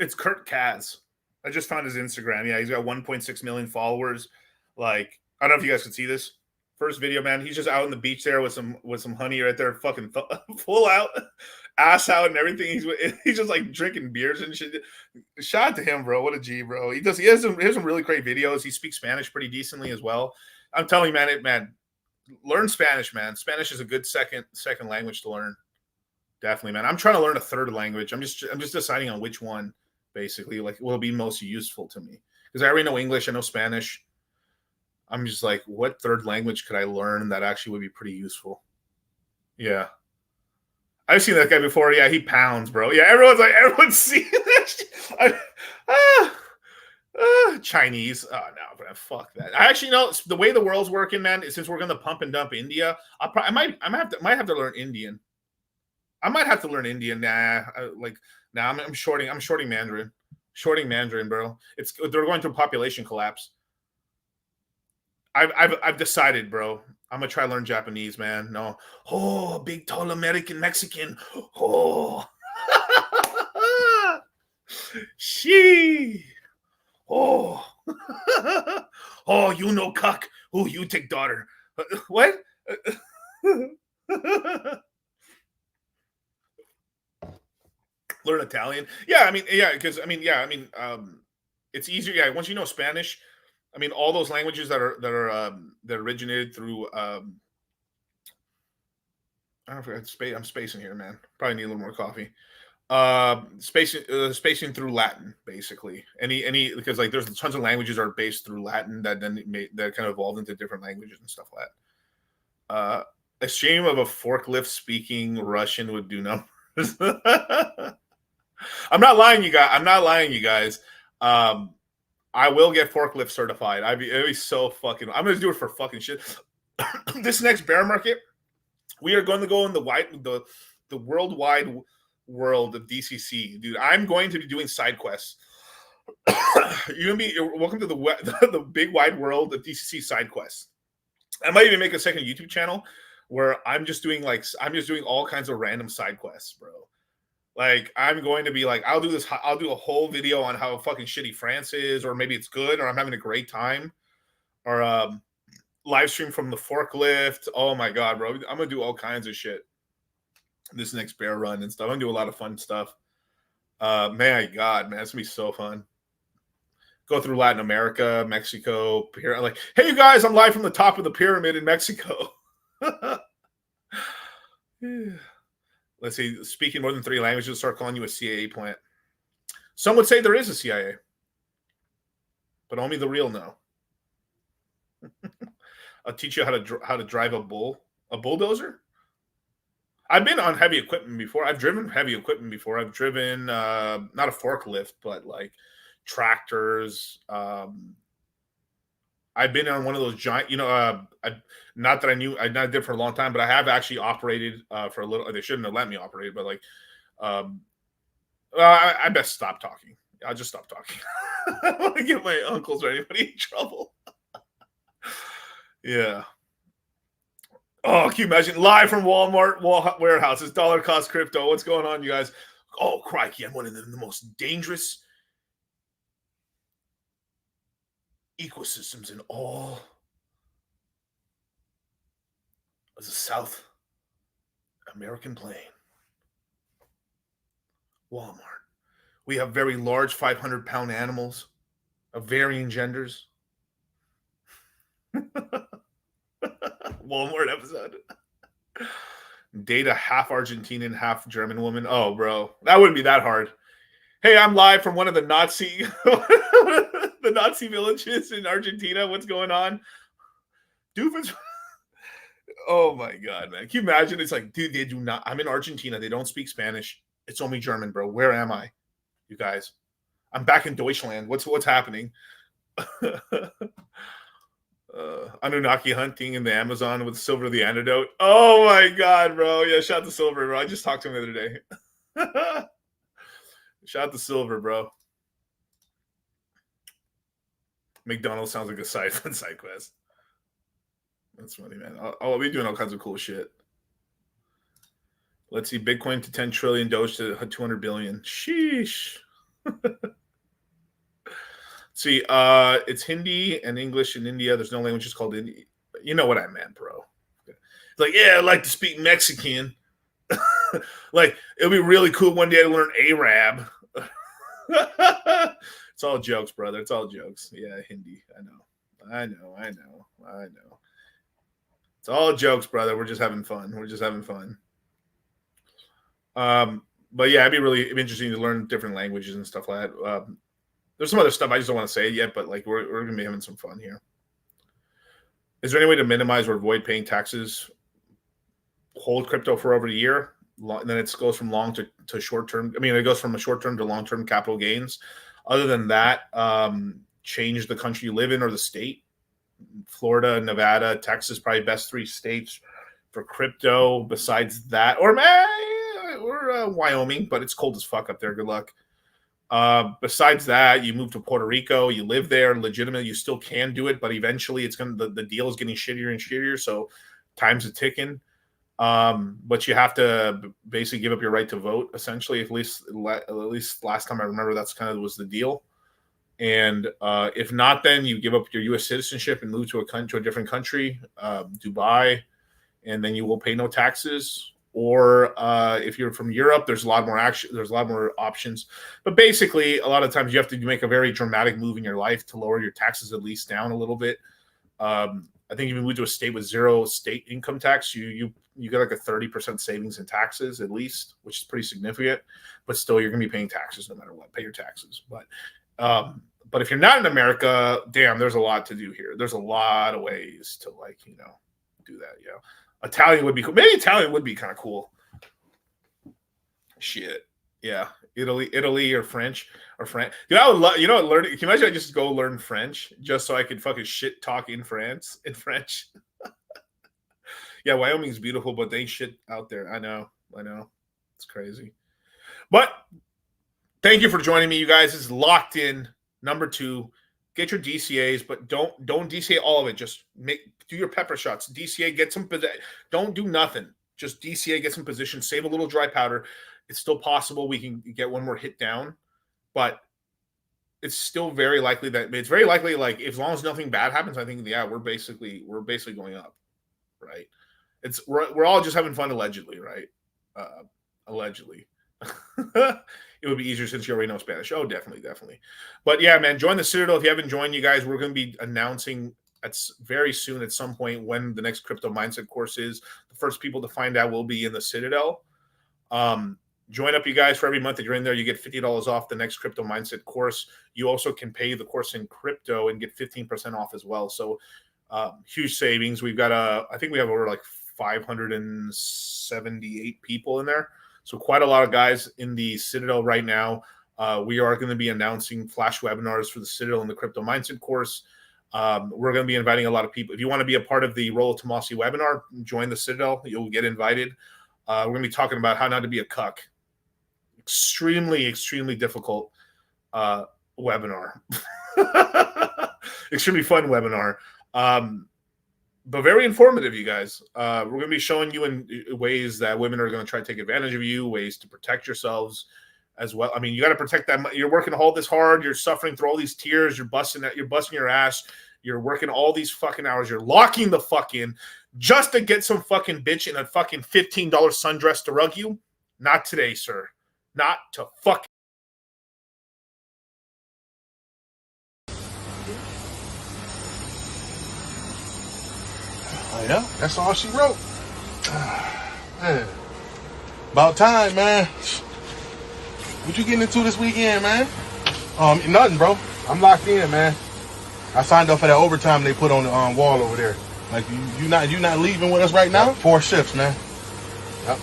It's Kurt Kaz. I just found his Instagram. Yeah, he's got 1.6 million followers. Like, I don't know if you guys can see this. First video, man. He's just out on the beach there with some honey right there, fucking full out, ass out and everything. He's just like drinking beers and shit. Shout out to him, bro. What a G, bro. He has some really great videos. He speaks Spanish pretty decently as well. I'm telling you, man, learn Spanish, man. Spanish is a good second language to learn. Definitely, man. I'm trying to learn a third language. I'm just deciding on which one, basically, like will be most useful to me. Because I already know English, I know Spanish. I'm just like, what third language could I learn that actually would be pretty useful? Yeah. I've seen that guy before. Yeah, he pounds, bro. Yeah, everyone's seeing that shit. Chinese. Oh, no, but fuck that. I actually know the way the world's working, man, is since we're going to pump and dump India, I might have to learn Indian. I might have to learn Indian. I'm shorting Mandarin. Shorting Mandarin, bro. They're going through population collapse. I've decided, bro. I'm gonna try to learn Japanese, man. No. Oh, big tall American Mexican. Oh. She. Oh. Oh, you know cuck. Oh, you take daughter. What? Learn Italian. Yeah, because it's easier. Yeah, once you know Spanish, I mean, all those languages that originated through. I don't know. I'm spacing here, man. Probably need a little more coffee. Spacing through Latin, basically. Any because like there's tons of languages that are based through Latin that kind of evolved into different languages and stuff like that. A stream of a forklift speaking Russian would do numbers. I'm not lying, you guys. I will get forklift certified. It'd be so fucking. I'm gonna do it for fucking shit. This next bear market, we are going to go in the worldwide world of DCC, dude. I'm going to be doing side quests. You're welcome to the big wide world of DCC side quests. I might even make a second YouTube channel where I'm just doing all kinds of random side quests, bro. Like, I'm going to be like, I'll do a whole video on how fucking shitty France is, or maybe it's good, or I'm having a great time, or live stream from the forklift. Oh my God, bro. I'm going to do all kinds of shit this next bear run and stuff. I'm going to do a lot of fun stuff. Man, it's going to be so fun. Go through Latin America, Mexico. Like, hey, you guys, I'm live from the top of the pyramid in Mexico. Let's see, speaking more than 3 languages will start calling you a CIA plant. Some would say there is a CIA, but only the real know. I'll teach you how to drive a bulldozer. I've been on heavy equipment before. I've driven heavy equipment before. I've driven not a forklift, but like tractors. I've been on one of those giant, not that I knew, I did for a long time, but I have actually operated for a little. They shouldn't have let me operate, but like, I best stop talking. I'll just stop talking. I don't want to get my uncles or anybody in trouble. Yeah. Oh, can you imagine? Live from Walmart warehouses, dollar cost crypto. What's going on, you guys? Oh, crikey, I'm one of the most dangerous ecosystems in all of the South American plain. Walmart. We have very large 500-pound animals of varying genders. Walmart episode. Date a half Argentinian, half German woman. Oh, bro. That wouldn't be that hard. Hey, I'm live from one of the Nazi villages in Argentina. What's going on? Doofus. Oh my God, man. Can you imagine? It's like, dude, they do not. I'm in Argentina. They don't speak Spanish. It's only German, bro. Where am I? you guys. I'm back in Deutschland. What's happening? Anunnaki hunting in the Amazon with Silver the antidote. Oh my god, bro. Yeah, shout out to Silver, bro. I just talked to him the other day. Shout out to Silver, bro. McDonald's sounds like a side quest. That's funny, man. I'll be doing all kinds of cool shit. Let's see. Bitcoin to 10 trillion, Doge to 200 billion. Sheesh. See, it's Hindi and English in India. There's no languages called Hindi. You know what I meant, bro. It's like, yeah, I'd like to speak Mexican. Like, it'll be really cool one day to learn Arab. It's all jokes, brother. It's all jokes. Yeah, Hindi. I know. It's all jokes, brother. We're just having fun. But yeah, it'd be really interesting to learn different languages and stuff like that. There's some other stuff I just don't want to say yet, but like we're gonna be having some fun here. Is there any way to minimize or avoid paying taxes? Hold crypto for over a year, and then it goes from long to short term. I mean, it goes from a short term to long term capital gains. Other than that, change the country you live in or the state. Florida, Nevada, Texas, probably best 3 states for crypto. Besides that, or Wyoming, but it's cold as fuck up there. Good luck. Besides that, you move to Puerto Rico, you live there legitimately, you still can do it, but eventually the deal is getting shittier and shittier, so time's a ticking. But you have to basically give up your right to vote, essentially. At least last time I remember, that's kind of was the deal. And if not, then you give up your U.S. citizenship and move to a different country, Dubai, and then you will pay no taxes. Or if you're from Europe, there's a lot more action. There's a lot more options. But basically, a lot of times you have to make a very dramatic move in your life to lower your taxes at least down a little bit. I think if you move to a state with 0 state income tax, you get like a 30% savings in taxes at least, which is pretty significant. But still, you're going to be paying taxes no matter what. Pay your taxes. But if you're not in America, damn, there's a lot to do here. There's a lot of ways to do that. Italian would be cool. Maybe Italian would be kind of cool. Shit. Yeah. Italy or French or French. Dude, I would love, learning. Can you imagine I just go learn French just so I could fucking shit talk in France in French? Yeah, Wyoming's beautiful, but they ain't shit out there. I know. It's crazy. But thank you for joining me, you guys. This is Locked In number 2. Get your DCAs, but don't DCA all of it. Just do your pepper shots. DCA, get some. Don't do nothing. Just DCA, get some position, save a little dry powder. It's still possible we can get one more hit down, but it's still very likely like as long as nothing bad happens, I think we're basically going up, right? We're all just having fun allegedly, right? Allegedly. It would be easier since you already know Spanish. Oh, definitely. But yeah, man, join the Citadel if you haven't joined. You guys, we're going to be announcing very soon at some point when the next crypto mindset course is. The first people to find out will be in the Citadel. Join up, you guys. For every month that you're in there, you get $50 off the next crypto mindset course. You also can pay the course in crypto and get 15% off as well. So huge savings. We've got I think we have over like 578 people in there. So quite a lot of guys in the Citadel right now. We are going to be announcing flash webinars for the Citadel and the Crypto Mindset course. We're going to be inviting a lot of people. If you want to be a part of the Rollo Tomasi webinar, join the Citadel. You'll get invited. We're going to be talking about how not to be a cuck. Extremely, extremely difficult webinar. Extremely fun webinar. But very informative, you guys. We're going to be showing you in ways that women are going to try to take advantage of you, ways to protect yourselves as well. I mean, you got to protect that. You're working all this hard. You're suffering through all these tears. You're busting your ass. You're working all these fucking hours. You're locking the fuck in just to get some fucking bitch in a fucking $15 sundress to rug you. Not today, sir. Not to fuck.
Oh, yeah? That's all she wrote. Man. About time, man. What you getting into this weekend, man? Nothing, bro. I'm locked in, man. I signed up for that overtime they put on the wall over there. Like, you not leaving with us right now? 4 shifts, man.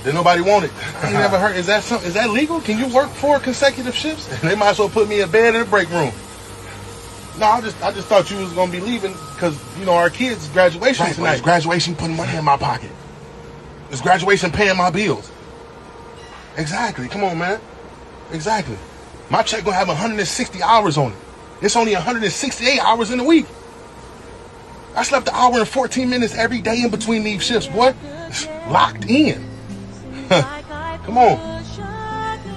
Did nobody want it? I ain't never heard. Is that legal? Can you work 4 consecutive shifts? They might as well put me in bed in the break room. No, I just thought you was gonna be leaving because our kids' graduation tonight. It's graduation putting money in my pocket. It's graduation paying my bills. Exactly. Come on, man. Exactly. My check gonna have 160 hours on it. It's only 168 hours in a week. I slept an hour and 14 minutes every day in between these shifts, boy. Locked in. Come on.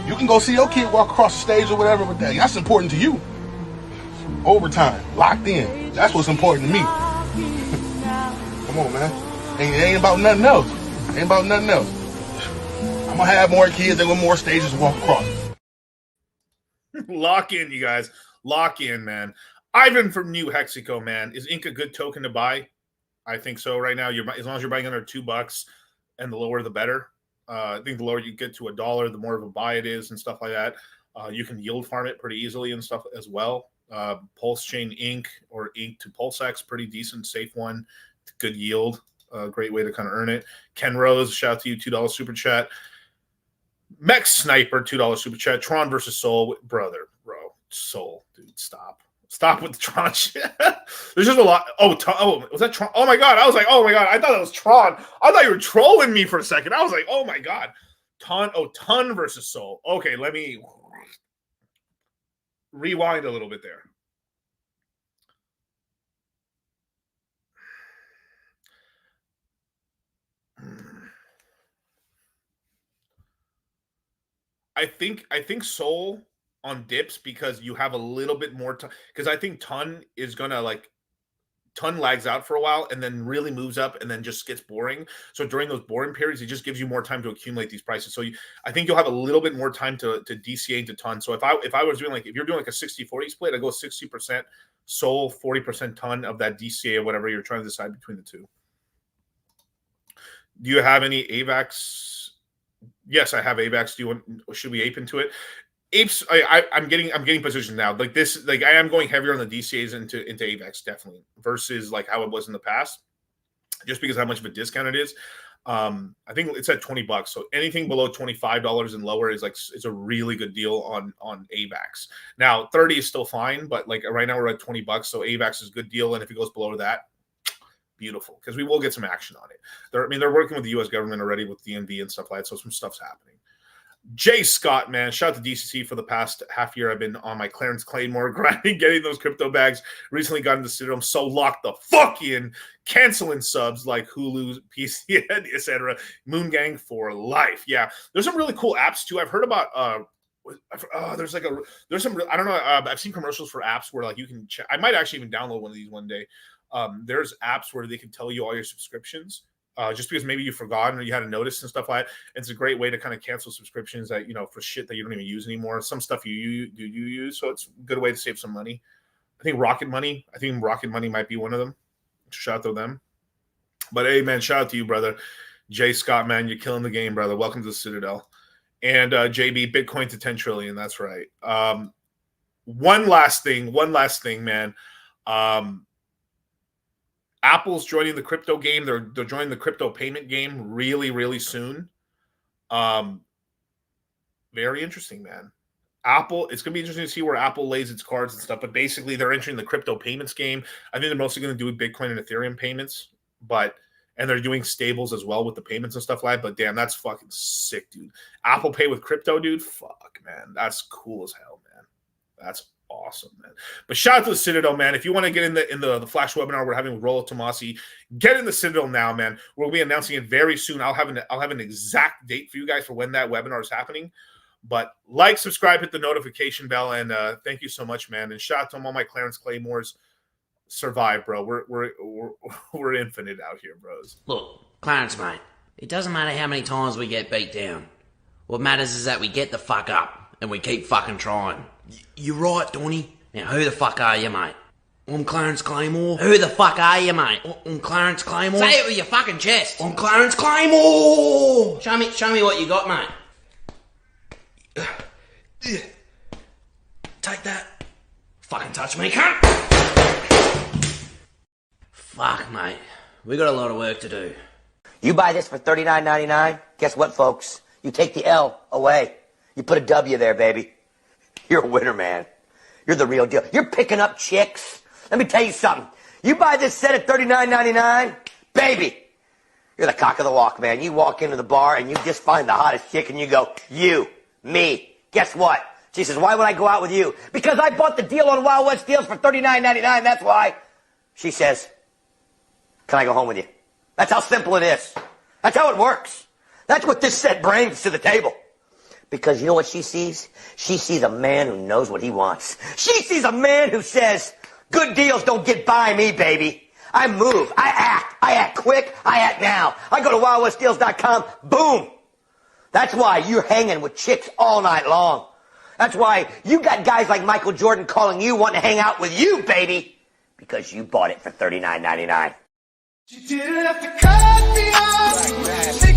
You can go see your kid walk across the stage or whatever, but that's important to you. Overtime, locked in. That's what's important to me. Come on, man. It ain't about nothing else. Ain't about nothing else. I'm gonna have more kids and with more stages to walk across.
Lock in, you guys. Lock in, man. Ivan from New Mexico, man. Is Ink a good token to buy? I think so right now. As long as you're buying under $2 and the lower the better. I think the lower you get to $1, the more of a buy it is and stuff like that. You can yield farm it pretty easily and stuff as well. PulseChain Ink or Ink to PulseX, pretty decent, safe one. Good yield. Great way to kind of earn it. Ken Rose, shout out to you, $2 super chat. Mex Sniper, $2 super chat. Tron versus Soul, brother, bro. Soul, dude, stop. Stop with the Tron shit. There's just a lot. Oh, was that Tron? Oh my God. I was like, oh my God. I thought that was Tron. I thought you were trolling me for a second. I was like, oh my God. Ton versus Soul. Okay, let me rewind a little bit there. I think Soul on dips because you have a little bit more time, because I think Ton is gonna Ton lags out for a while and then really moves up and then just gets boring. So during those boring periods, it just gives you more time to accumulate these prices. So I think you'll have a little bit more time to DCA into Ton. So if I was doing if you're doing a 60-40 split, I go 60% Soul, 40% Ton of that DCA or whatever you're trying to decide between the two. Do you have any AVAX? Yes, I have AVAX. Should we ape into it? Apes, I'm getting positioned now. I am going heavier on the DCAs into AVAX definitely versus how it was in the past, just because of how much of a discount it is. I think it's at $20, so anything below $25 and lower is a really good deal on AVAX. Now 30 is still fine, but right now we're at $20, so AVAX is a good deal, and if it goes below that, beautiful, because we will get some action on it. They're working with the U.S. government already with DNB and stuff like that, so some stuff's happening. Jay Scott, man, shout out to DCC for the past half year. I've been on my Clarence Claymore grinding, getting those crypto bags. Recently got into Citadel. I'm so locked the fuck in, canceling subs like Hulu, PCN, etc. Moon Gang for life. Yeah, there's some really cool apps too. I've heard about. There's some. I don't know. I've seen commercials for apps where you can check. I might actually even download one of these one day. There's apps where they can tell you all your subscriptions. Just because maybe you forgot or you had a notice and stuff like that. It's a great way to kind of cancel subscriptions that, for shit that you don't even use anymore. Some stuff you use. So it's a good way to save some money. I think Rocket Money might be one of them. Shout out to them. But hey, man, shout out to you, brother. Jay Scott, man, you're killing the game, brother. Welcome to the Citadel. And JB, Bitcoin to 10 trillion. That's right. One last thing, man. Apple's joining the crypto game. They're joining the crypto payment game really, really soon. Very interesting, man. Apple, it's going to be interesting to see where Apple lays its cards and stuff, but basically they're entering the crypto payments game. I think they're mostly going to do Bitcoin and Ethereum payments, and they're doing stables as well with the payments and stuff like that. But damn, that's fucking sick, dude. Apple Pay with crypto, dude. Fuck, man. That's cool as hell, man. That's awesome, man. But shout out to the Citadel, man. If you want to get in the flash webinar we're having with Rollo Tomasi, get in the Citadel now, man. We'll be announcing it very soon. I'll have an exact date for you guys for when that webinar is happening. But subscribe, hit the notification bell, and thank you so much, man. And shout out to all my Clarence Claymores. Survive, bro. We're infinite out here, bros.
Look, Clarence, mate. It doesn't matter how many times we get beat down. What matters is that we get the fuck up and we keep fucking trying. You're right, Donny. Now, who the fuck are you, mate? I'm Clarence Claymore. Who the fuck are you, mate? I'm Clarence Claymore. Say it with your fucking chest. I'm Clarence Claymore. Show me what you got, mate. Take that. Fucking touch me, cunt. Fuck, mate. We got a lot of work to do.
You buy this for $39.99, Guess what, folks? You take the L away. You put a W there, baby. You're a winner, man. You're the real deal. You're picking up chicks. Let me tell you something. You buy this set at $39.99, baby. You're the cock of the walk, man. You walk into the bar and you just find the hottest chick and you go, you, me. Guess what? She says, why would I go out with you? Because I bought the deal on Wild West Deals for $39.99. That's why. She says, can I go home with you? That's how simple it is. That's how it works. That's what this set brings to the table. Because you know what she sees? She sees a man who knows what he wants. She sees a man who says, good deals don't get by me, baby. I move. I act quick. I act now. I go to wildwestdeals.com. Boom. That's why you're hanging with chicks all night long. That's why you got guys like Michael Jordan calling you, wanting to hang out with you, baby. Because you bought it for $39.99.
You didn't have to cut me off.